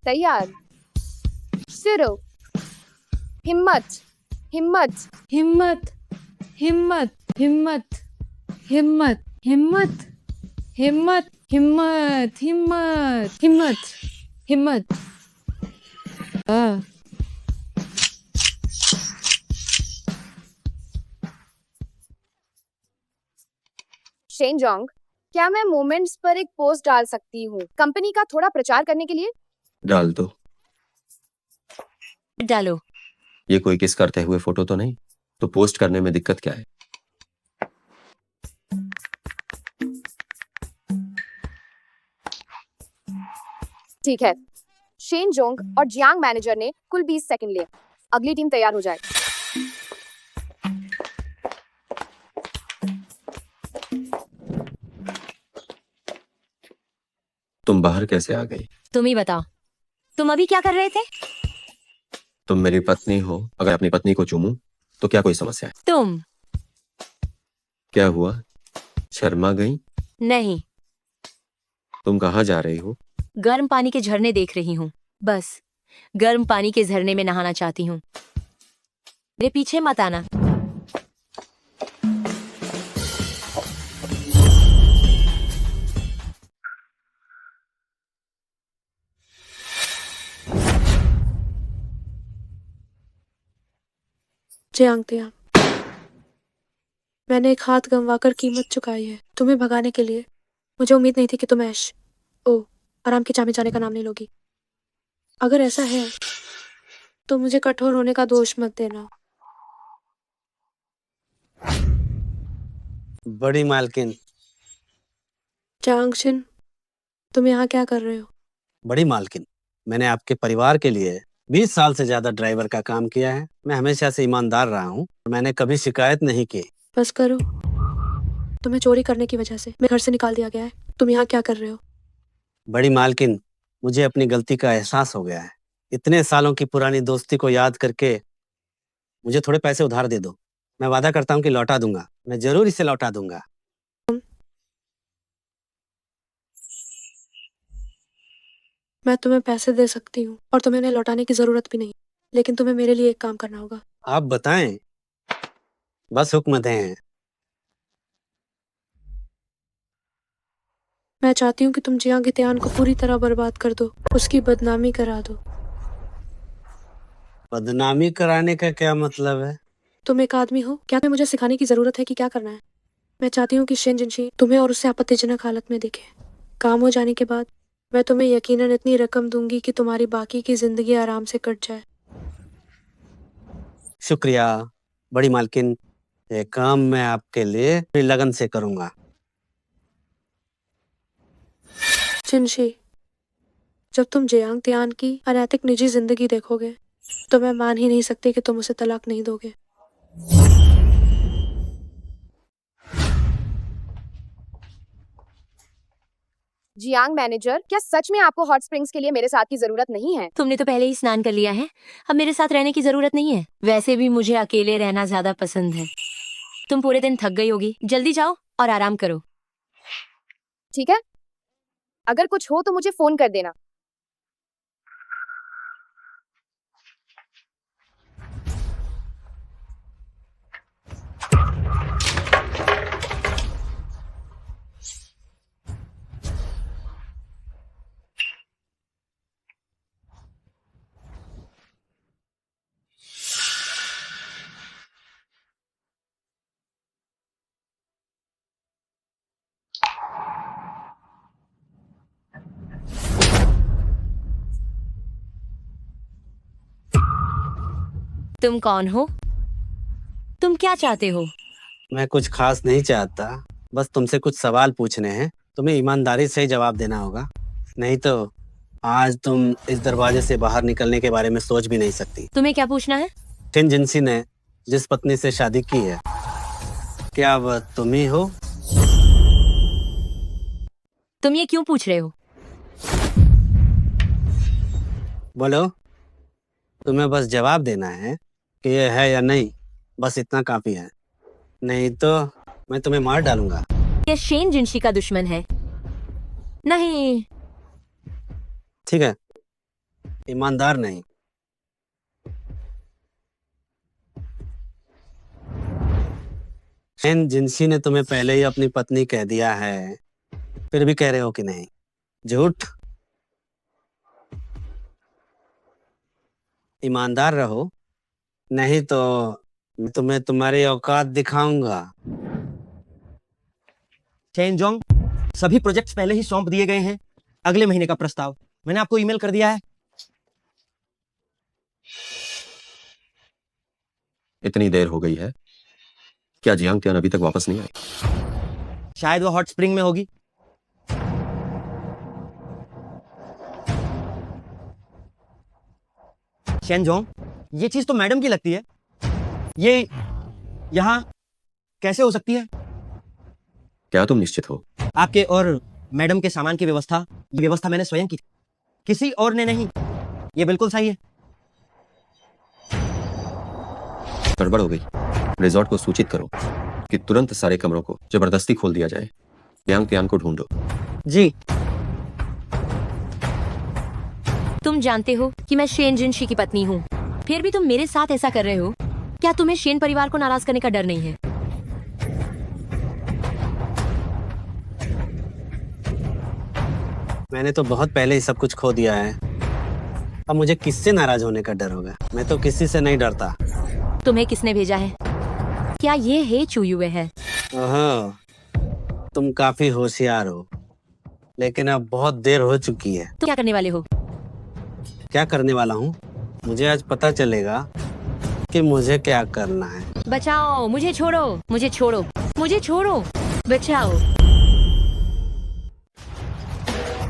तैयार? शुरू। हिम्मत, हिम्मत, हिम्मत, हिम्मत, हिम्मत, हिम्मत, हिम्मत, हिम्मत, हिम्मत, हिम्मत, हिम्मत, हिम्मत। शेन जोंग, क्या मैं मोमेंट्स पर एक पोस्ट डाल सकती हूँ कंपनी का थोड़ा प्रचार करने के लिए? डाल दो। डालो। ये कोई किस करते हुए फोटो तो नहीं? तो पोस्ट करने में दिक्कत क्या है? ठीक है। शेन जोंग और जियांग मैनेजर ने कुल 20 सेकंड लिए। अगली टीम तैयार हो जाए। तुम बाहर कैसे आ गई? तुम ही बताओ, तुम अभी क्या कर रहे थे? तुम मेरी पत्नी हो, अगर अपनी पत्नी को चूमूं तो क्या कोई समस्या है? तुम क्या हुआ, शर्मा गई? नहीं, तुम कहाँ जा रही हो? गर्म पानी के झरने देख रही हूँ। बस गर्म पानी के झरने में नहाना चाहती हूँ। मेरे पीछे मत आना। जियांग तियांग, मैंने एक हाथ गंवाकर कीमत चुकाई है तुम्हें भगाने के लिए। मुझे उम्मीद नहीं थी कि तुम ऐश आराम की चाबी जाने का नाम नहीं लोगी। अगर ऐसा है तो मुझे कठोर होने का दोष मत देना। बड़ी मालकिन। चांगशिन, तुम यहाँ क्या कर रहे हो? बड़ी मालकिन, मैंने आपके परिवार के लिए 20 साल से ज्यादा ड्राइवर का काम किया है। मैं हमेशा से ईमानदार रहा हूँ और मैंने कभी शिकायत नहीं की। बस करो, तुम्हें चोरी करने की वजह से मेरे घर से निकाल दिया गया है। तुम यहाँ क्या कर रहे हो? बड़ी मालकिन, मुझे अपनी गलती का एहसास हो गया है। इतने सालों की पुरानी दोस्ती को याद करके मुझे थोड़े पैसे उधार दे दो। मैं वादा करता हूँ कि लौटा दूंगा। मैं जरूर इसे लौटा दूंगा। मैं तुम्हें पैसे दे सकती हूँ और तुम्हें उन्हें लौटाने की जरूरत भी नहीं, लेकिन तुम्हें मेरे लिए एक काम करना होगा। आप बताएं, बस हुक्म दें। मैं चाहती हूँ कि तुम जियांग हित्यान को पूरी तरह बर्बाद कर दो, उसकी बदनामी करा दो। बदनामी कराने का क्या मतलब है? तुम एक आदमी हो, क्या तुम्हें मुझे सिखाने की जरूरत है कि क्या करना है? मैं चाहती हूँ कि शेन जिनशी तुम्हें और उससे आपत्तिजनक हालत में दिखे। काम हो जाने के बाद मैं तुम्हें यकीनन इतनी रकम दूंगी कि तुम्हारी बाकी की जिंदगी आराम से कट जाए। शुक्रिया बड़ी मालकिन, ये काम मैं आपके लिए पूरी लगन से करूंगा। जिनशी, जब तुम जियांग तियान की अनैतिक निजी जिंदगी देखोगे तो मैं मान ही नहीं सकती कि तुम उसे तलाक नहीं दोगे। जियांग मैनेजर, क्या सच में आपको हॉट स्प्रिंग्स के लिए मेरे साथ की जरूरत नहीं है? तुमने तो पहले ही स्नान कर लिया है, अब मेरे साथ रहने की जरूरत नहीं है। वैसे भी मुझे अकेले रहना ज्यादा पसंद है। तुम पूरे दिन थक गई होगी, जल्दी जाओ और आराम करो। ठीक है, अगर कुछ हो तो मुझे फोन कर देना। तुम कौन हो? तुम क्या चाहते हो? मैं कुछ खास नहीं चाहता, बस तुमसे कुछ सवाल पूछने हैं। तुम्हें ईमानदारी से ही जवाब देना होगा, नहीं तो आज तुम इस दरवाजे से बाहर निकलने के बारे में सोच भी नहीं सकती। तुम्हें क्या पूछना है? शेन जिनसी ने जिस पत्नी से शादी की है, क्या वह तुम ही हो? तुम ये क्यों पूछ रहे हो? बोलो, तुम्हें बस जवाब देना है कि ये है या नहीं, बस इतना काफी है, नहीं तो मैं तुम्हें मार डालूंगा। ये शेन जिनशी का दुश्मन है। नहीं। ठीक है, ईमानदार नहीं। शेन जिनसी ने तुम्हें पहले ही अपनी पत्नी कह दिया है, फिर भी कह रहे हो कि नहीं? झूठ। ईमानदार रहो, नहीं तो मैं तुम्हें तुम्हारी औकात दिखाऊंगा। चेनजोंग, सभी प्रोजेक्ट्स पहले ही सौंप दिए गए हैं। अगले महीने का प्रस्ताव मैंने आपको ईमेल कर दिया है। इतनी देर हो गई है, क्या जियांग तियान अभी तक वापस नहीं आई? शायद वो हॉट स्प्रिंग में होगी। शेनजोंग, ये चीज तो मैडम की लगती है, ये यहाँ कैसे हो सकती है? क्या तुम निश्चित हो? आपके और मैडम के सामान की व्यवस्था, ये व्यवस्था मैंने स्वयं की थी, किसी और ने नहीं। ये बिल्कुल सही है। गड़बड़ हो गई। रिजॉर्ट को सूचित करो कि तुरंत सारे कमरों को जबरदस्ती खोल दिया जाए। जियांग तियान को ढूंढो। जी। तुम जानते हो कि मैं शेन जिनशी की पत्नी हूँ, फिर भी तुम मेरे साथ ऐसा कर रहे हो। क्या तुम्हें शेन परिवार को नाराज करने का डर नहीं है? मैंने तो बहुत पहले ही सब कुछ खो दिया है, अब मुझे किससे नाराज होने का डर होगा? मैं तो किसी से नहीं डरता। तुम्हें किसने भेजा है? क्या ये हे चुयुए है? ओहो, तुम काफी होशियार हो, लेकिन अब बहुत देर हो चुकी है। तुम क्या करने वाले हो? क्या करने वाला हूँ? मुझे आज पता चलेगा कि मुझे क्या करना है। बचाओ, मुझे छोड़ो, मुझे छोड़ो, मुझे छोड़ो, बचाओ,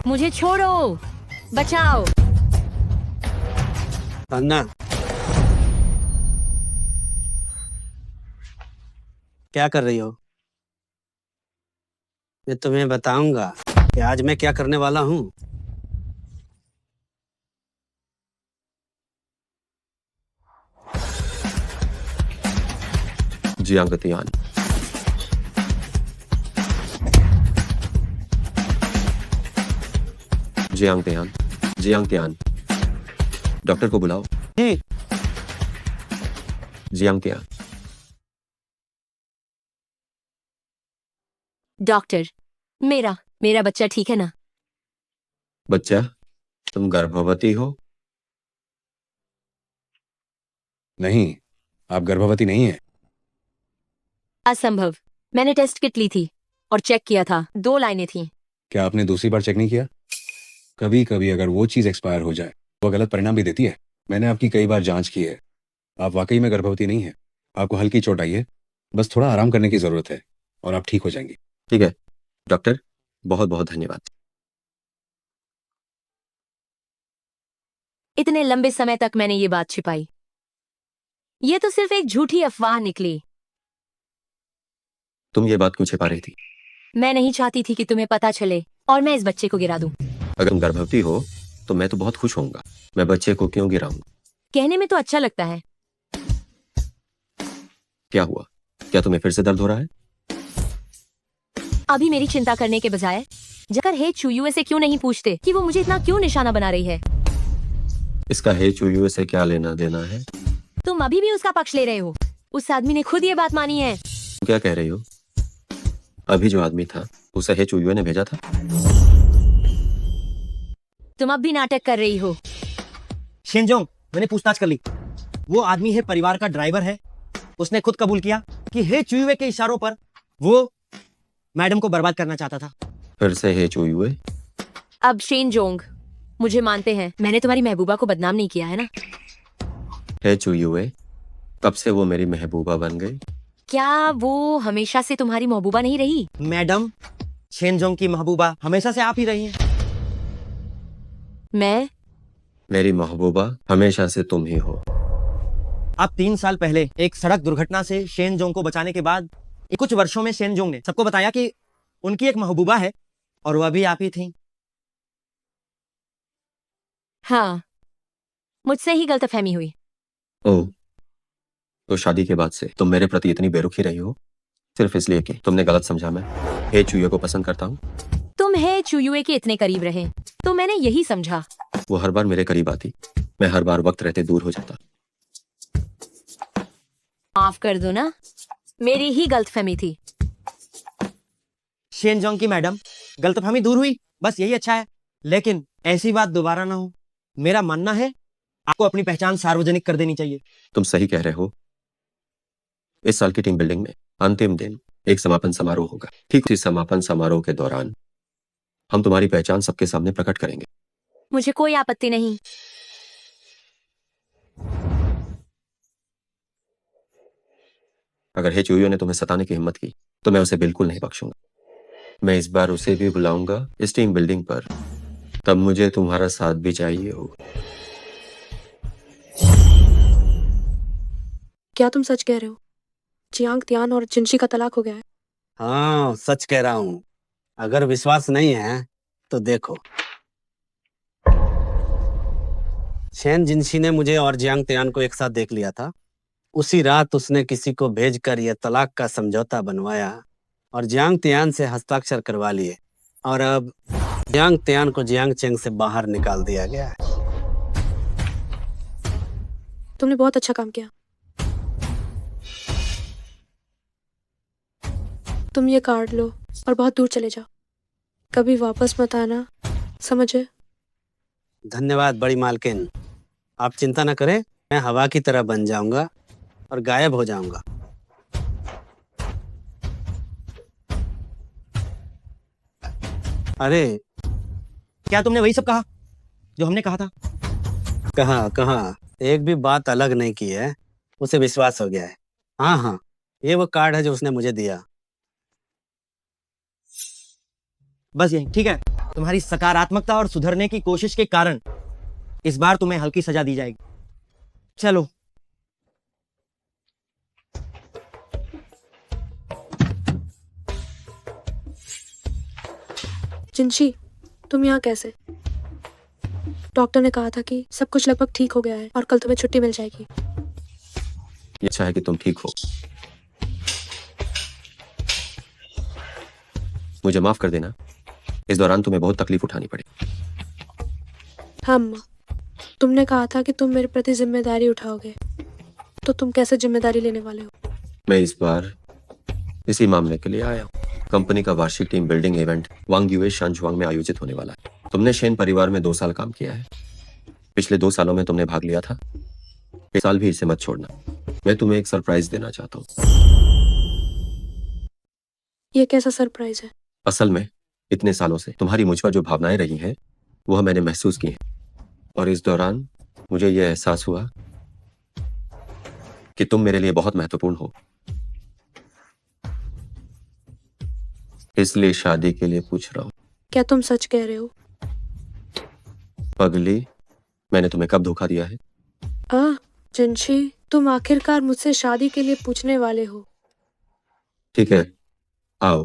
मुझे छोड़ो, बचाओ। अन्ना, क्या कर रही हो? मैं तुम्हें बताऊंगा कि आज मैं क्या करने वाला हूँ। Jiang Tian, Jiang Tian, Jiang Tian, doctor को बुलाओ। जी। Jiang Tian. डॉक्टर, मेरा मेरा बच्चा ठीक है ना? बच्चा, तुम गर्भवती हो? नहीं, आप गर्भवती नहीं है। असंभव। मैंने टेस्ट किट ली थी और चेक किया था, 2 लाइनें थी। क्या आपने दूसरी बार चेक नहीं किया? कभी कभी अगर वो चीज एक्सपायर हो जाए वो गलत परिणाम भी देती है। मैंने आपकी कई बार जांच की है, आप वाकई में गर्भवती नहीं है। आपको हल्की चोट आई है, बस थोड़ा आराम करने की जरूरत है और आप ठीक हो जाएंगी। ठीक है डॉक्टर, बहुत बहुत धन्यवाद। इतने लंबे समय तक मैंने ये बात छिपाई। ये तो सिर्फ एक झूठी अफवाह निकली। तुम ये बात क्यों छिपा रही थी? मैं नहीं चाहती थी कि तुम्हें पता चले और मैं इस बच्चे को गिरा दूं। अगर तुम गर्भवती हो तो मैं तो बहुत खुश होऊंगा। मैं बच्चे को क्यों गिराऊंगा? कहने में तो अच्छा लगता है। क्या हुआ? क्या तुम्हें फिर से दर्द हो रहा है? अभी मेरी चिंता करने के बजाय जकर हे चुयुए से क्यों नहीं पूछते कि वो मुझे इतना क्यों निशाना बना रही है? इसका हे चुयुए से क्या लेना देना है? तुम अभी भी उसका पक्ष ले रहे हो। उस आदमी ने खुद ये बात मानी है। तुम क्या कह रही हो? अभी जो आदमी था उसे हे चुयुए ने भेजा था। तुम अब भी नाटक कर रही हो। शेनजोंग, मैंने पूछताछ कर ली। वो आदमी है परिवार का ड्राइवर है। उसने खुद कबूल किया कि हे चुयुए के इशारों पर वो मैडम को बर्बाद करना चाहता था। फिर से हे चुयुए? अब शेनजोंग, मुझे मानते हैं मैंने तुम्हारी महबूबा को बदनाम नहीं किया है ना? हे चुयुए, कब से वो मेरी महबूबा बन गई? क्या वो हमेशा से तुम्हारी महबूबा नहीं रही? मैडम, शेनजोंग की महबूबा हमेशा से आप ही रही हैं। मैं? मेरी महबूबा हमेशा से तुम ही हो। अब 3 साल पहले एक सड़क दुर्घटना से शेनजोंग को बचाने के बाद कुछ वर्षों में शेनजोंग ने सबको बताया कि उनकी एक महबूबा है और वह भी आप ही थी। हाँ, मुझसे ही गलतफहमी हुई। ओह, तो शादी के बाद से तुम मेरे प्रति इतनी बेरुखी रही हो सिर्फ इसलिए कि तुमने गलत समझा मैं हे चुयुए को पसंद करता हूँ। तुम हे चुयुए के इतने करीब रहे तो मैंने यही समझा। वो हर बार मेरे करीब आती, मैं हर बार वक्त रहते दूर हो जाता। माफ कर दो ना, मेरी ही गलतफहमी थी। शेनजोंग की मैडम, गलतफहमी दूर हुई, बस यही अच्छा है। लेकिन ऐसी बात दोबारा ना हो। मेरा मानना है आपको अपनी पहचान सार्वजनिक कर देनी चाहिए। तुम सही कह रहे हो। इस साल की टीम बिल्डिंग में अंतिम दिन एक समापन समारोह होगा। ठीक उसी समापन समारोह के दौरान हम तुम्हारी पहचान सबके सामने प्रकट करेंगे। मुझे कोई आपत्ति नहीं। अगर हे चुयुए ने तुम्हें सताने की हिम्मत की तो मैं उसे बिल्कुल नहीं बख्शूंगा। मैं इस बार उसे भी बुलाऊंगा इस टीम बिल्डिंग पर, तब मुझे तुम्हारा साथ भी चाहिए होगा। क्या तुम सच कह रहे हो? जियांग तियान और जिनशी का तलाक हो गया है? हाँ, सच कह रहा हूँ। अगर विश्वास नहीं है तो देखो। शेन जिनशी ने मुझे और जियांग तियान को एक साथ देख लिया था। उसी रात उसने किसी को भेजकर यह तलाक का समझौता बनवाया और जियांग तियान से हस्ताक्षर करवा लिए और अब जियांग तियान को जियांग चेंग से बाहर निकाल दिया गया है। तुमने बहुत अच्छा काम किया। तुम ये कार्ड लो और बहुत दूर चले जाओ। कभी वापस मत आना, समझे? धन्यवाद बड़ी मालकिन। आप चिंता न करें, मैं हवा की तरह बन जाऊंगा और गायब हो जाऊंगा। अरे, क्या तुमने वही सब कहा जो हमने कहा था? कहा एक भी बात अलग नहीं की है। उसे विश्वास हो गया है। हाँ, ये वो कार्ड है जो उसने मुझे दिया। बस यही ठीक है। तुम्हारी सकारात्मकता और सुधरने की कोशिश के कारण इस बार तुम्हें हल्की सजा दी जाएगी। चलो। जिनशी, तुम यहाँ कैसे? डॉक्टर ने कहा था कि सब कुछ लगभग ठीक हो गया है और कल तुम्हें छुट्टी मिल जाएगी। ये अच्छा है कि तुम ठीक हो। मुझे माफ कर देना, इस दौरान तुम्हें बहुत तकलीफ उठानी पड़ी। हाँ अम्मा, तुमने कहा था कि तुम मेरे प्रति जिम्मेदारी उठाओगे, तो तुम कैसे जिम्मेदारी लेने वाले हो? मैं इस बार इसी मामले के लिए आया हूँ। कंपनी का वार्षिक टीम बिल्डिंग इवेंट वांगयुए शानजुआंग में आयोजित होने वाला है। तुमने शेन परिवार में 2 साल काम किया है। पिछले 2 सालों में तुमने भाग लिया था। इस साल भी इसे मत छोड़ना। मैं तुम्हें एक सरप्राइज देना चाहता हूँ। ये कैसा सरप्राइज है? असल में इतने सालों से तुम्हारी मुझ पर जो भावनाएं रही हैं वह मैंने महसूस की हैं और इस दौरान मुझे यह एहसास हुआ कि तुम मेरे लिए बहुत महत्वपूर्ण हो। इसलिए शादी के लिए पूछ रहा हूँ। क्या तुम सच कह रहे हो? पगली, मैंने तुम्हें कब धोखा दिया है? जिनशी, तुम आखिरकार मुझसे शादी के लिए पूछने वाले हो। ठीक है, आओ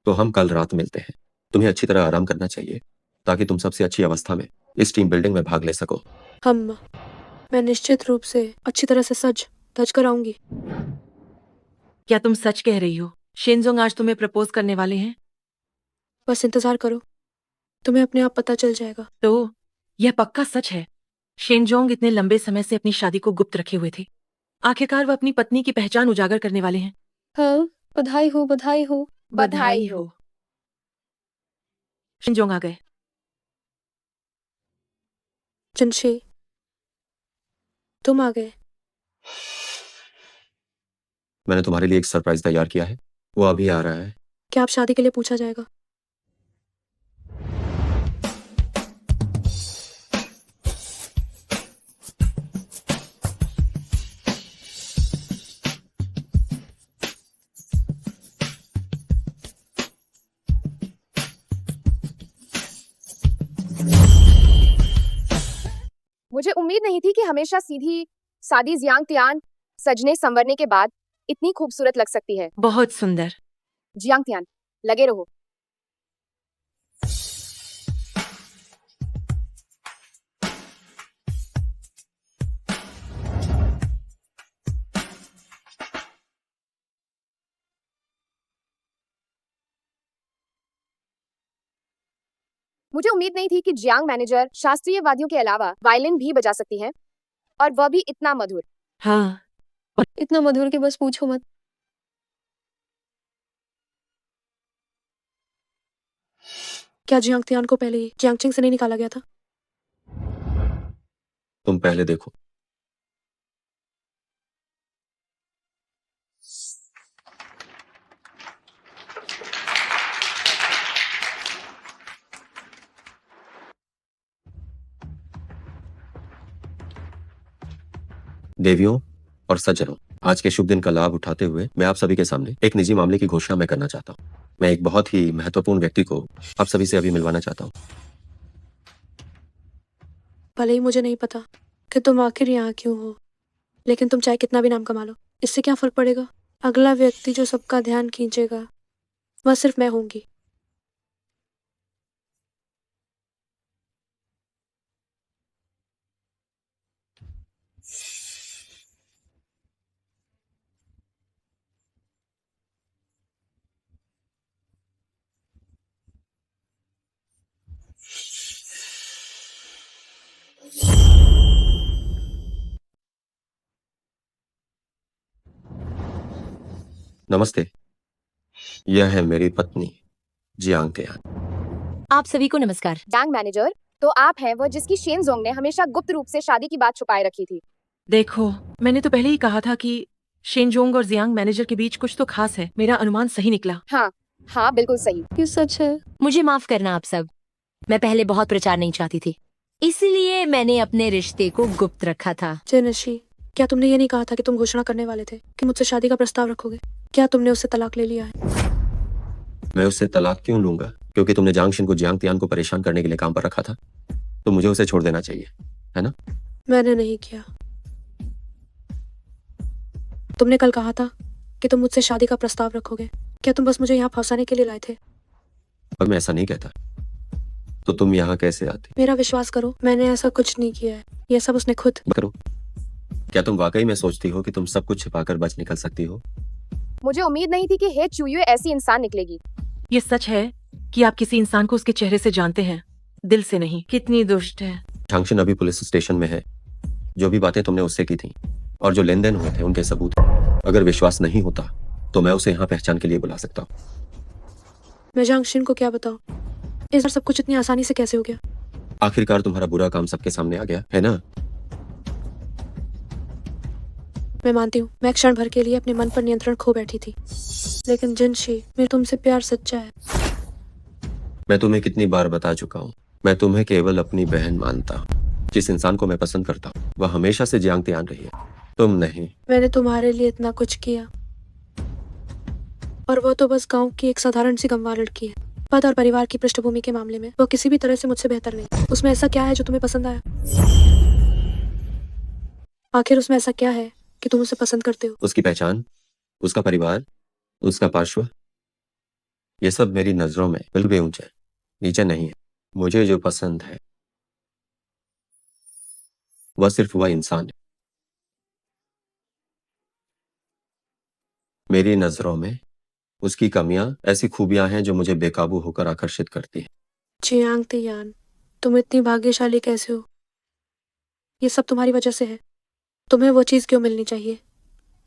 तो हम कल रात मिलते हैं। तुम्हें अच्छी तरह आराम करना चाहिए ताकि तुम सबसे अच्छी अवस्था में इस टीम बिल्डिंग में भाग ले सको। मैं निश्चित रूप से अच्छी तरह से सज धज कर आऊंगी। क्या तुम सच कह रही हो? शेनजोंग आज तुम्हें प्रपोज करने वाले हैं? बस इंतजार करो, तुम्हें अपने आप पता चल जाएगा। तो यह पक्का सच है? शेनजोंग इतने लंबे समय से अपनी शादी को गुप्त रखे हुए थे। आखिरकार वह अपनी पत्नी की पहचान उजागर करने वाले हैं। हाँ, बधाई हो, बधाई हो। बधाई हो। शेनजोंग आ गए। जिनशी, तुम आ गए। मैंने तुम्हारे लिए एक सरप्राइज तैयार किया है, वो अभी आ रहा है। क्या आप शादी के लिए पूछा जाएगा? मुझे उम्मीद नहीं थी कि हमेशा सीधी सादी जियांग तियान सजने संवरने के बाद इतनी खूबसूरत लग सकती है। बहुत सुंदर। जियांग तियान, लगे रहो। मुझे उम्मीद नहीं थी कि जियांग मैनेजर शास्त्रीय वाद्यों के अलावा वायलिन भी बजा सकती हैं, और वह भी इतना मधुर। हाँ, इतना मधुर कि बस पूछो मत। क्या जियांग तियान को पहले ही जियांगचिंग से नहीं निकाला गया था? तुम पहले देखो। देवियों और सज्जनों, आज के शुभ दिन का लाभ उठाते हुए मैं आप सभी के सामने एक निजी मामले की घोषणा मैं करना चाहता हूँ। मैं एक बहुत ही महत्वपूर्ण व्यक्ति को आप सभी से अभी मिलवाना चाहता हूँ। भले ही मुझे नहीं पता कि तुम आखिर यहाँ क्यों हो, लेकिन तुम चाहे कितना भी नाम कमा लो, इससे क्या फर्क पड़ेगा? अगला व्यक्ति जो सबका ध्यान खींचेगा वह सिर्फ मैं होंगी। नमस्ते, यह है मेरी पत्नी जियांग तियान। आप सभी को नमस्कार। जियांग मैनेजर, तो आप हैं वह जिसकी शेनजोंग ने हमेशा गुप्त रूप से शादी की बात छुपाए रखी थी। देखो, मैंने तो पहले ही कहा था कि शेनजोंग और जियांग मैनेजर के बीच कुछ तो खास है। मेरा अनुमान सही निकला। हाँ, बिल्कुल सही। ये सच है। मुझे माफ करना आप सब, मैं पहले बहुत प्रचार नहीं चाहती थी, इसलिए मैंने अपने रिश्ते को गुप्त रखा था। जिनशी, क्या तुमने ये नहीं कहा था कि तुम घोषणा करने वाले थे कि मुझसे शादी का प्रस्ताव रखोगे? क्या तुमने उससे तलाक ले लिया है? मैं उससे तलाक क्यों लूंगा? क्योंकि तुमने जांगशिन को जियांग तियान को परेशान करने के लिए काम पर रखा था, तो मुझे उसे छोड़ देना चाहिए, है ना? मैंने नहीं किया। तुमने कल कहा था कि तुम मुझसे शादी का प्रस्ताव रखोगे। क्या तुम बस मुझे यहाँ फंसाने के लिए लाए थे? पर मैं ऐसा नहीं कहता, तो तुम यहाँ कैसे आती? मेरा विश्वास करो, मैंने ऐसा कुछ नहीं किया है। ये सब उसने खुद। करो। क्या तुम वाकई में सोचती हो कि तुम सब कुछ छिपाकर बच निकल सकती हो? मुझे उम्मीद नहीं थी कि हे चुयुए ऐसी इंसान निकलेगी। ये सच है कि आप किसी इंसान को उसके चेहरे से जानते हैं, दिल से नहीं। कितनी दुष्ट है। जांगशिन अभी पुलिस स्टेशन में है। जो भी बातें तुमने उससे की थी और जो लेन देन हुए थे उनके सबूत। अगर विश्वास नहीं होता तो मैं उसे यहाँ पहचान के लिए बुला सकता हूँ। मैं जांग शिन को क्या बताऊं? इस बार सब कुछ इतनी आसानी से कैसे हो गया? आखिरकार तुम्हारा बुरा काम सबके सामने आ गया है ना। मैं मानती हूँ मैं क्षण भर के लिए अपने मन पर नियंत्रण खो बैठी थी, लेकिन जिनशी, मेरा तुमसे प्यार सच्चा है। मैं तुम्हें कितनी बार बता चुका हूँ, मैं तुम्हें केवल अपनी बहन मानता हूँ। जिस इंसान को मैं पसंद करता हूँ वह हमेशा से जियांग तियान रही है, तुम नहीं। मैंने तुम्हारे लिए इतना कुछ किया और वो तो बस गांव की एक साधारण सी गंवार लड़की है। पद और परिवार की पृष्ठभूमि के मामले में वो किसी भी तरह से मुझसे बेहतर नहीं। उसमें ऐसा क्या है जो तुम्हें पसंद आया? आखिर उसमें ऐसा क्या है कि तुम उसे पसंद करते हो? उसकी पहचान, उसका परिवार, उसका पार्श्व, ये सब मेरी नजरों में बिल्कुल भी ऊंचे नीचे नहीं है। मुझे जो पसंद है वह सिर्फ वह इंसान है। मेरी नजरों में उसकी कमियां ऐसी खूबियां हैं जो मुझे बेकाबू होकर आकर्षित करती हैं। जियांग तियान, तुम इतनी भाग्यशाली कैसे हो? ये सब तुम्हारी वजह से है। तुम्हें वो चीज क्यों मिलनी चाहिए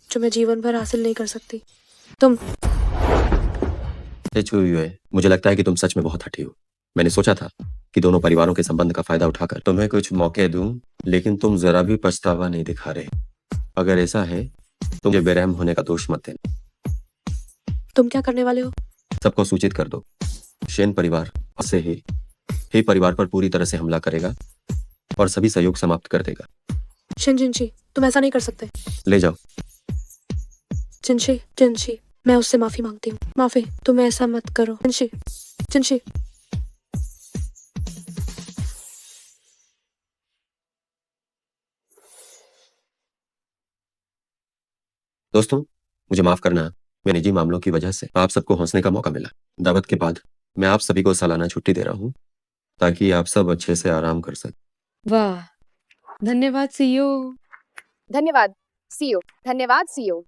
जो मैं जीवन भर हासिल नहीं कर सकती? तुम चुयुए, मुझे लगता है कि तुम सच में बहुत हठी हो। मैंने सोचा था कि दोनों परिवारों के संबंध का फायदा उठाकर तुम्हें कुछ मौके दूं, लेकिन तुम जरा भी पछतावा नहीं दिखा रहे। अगर ऐसा है तो मुझे बेरहम होने का दोष मत देना। तुम क्या करने वाले हो? सबको सूचित कर दो। शेन परिवार से ही परिवार पर पूरी तरह से हमला करेगा और सभी सहयोग समाप्त कर देगा। शिन जिनशी, तुम ऐसा नहीं कर सकते। ले जाओ। जिनशी, मैं उससे माफी मांगती हूँ। माफी, तुम ऐसा मत करो। जिनशी। दोस्तों, मुझे माफ करना, मेरे निजी मामलों की वजह से आप सबको हंसने का मौका मिला। दावत के बाद मैं आप सभी को सालाना छुट्टी दे रहा हूँ ताकि आप सब अच्छे से आराम कर सकें। वाह, धन्यवाद सीईओ। धन्यवाद सीईओ। धन्यवाद सीईओ।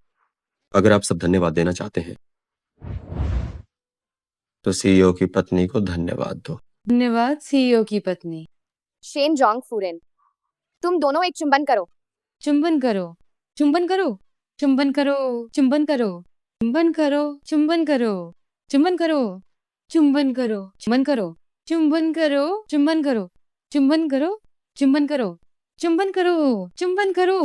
अगर आप सब धन्यवाद देना चाहते हैं तो सीईओ की पत्नी को धन्यवाद दो। धन्यवाद सीईओ की पत्नी। शेन जोंग फूरेन, तुम दोनों एक चुंबन करो। चुंबन करो, चुंबन करो, चुंबन करो, चुंबन करो, चुंबन करो, चुंबन करो, चुंबन करो, चुंबन करो, चुंबन करो, चुंबन करो, चुंबन करो, चुंबन करो, चुंबन करो, चुंबन करो, चुंबन करो।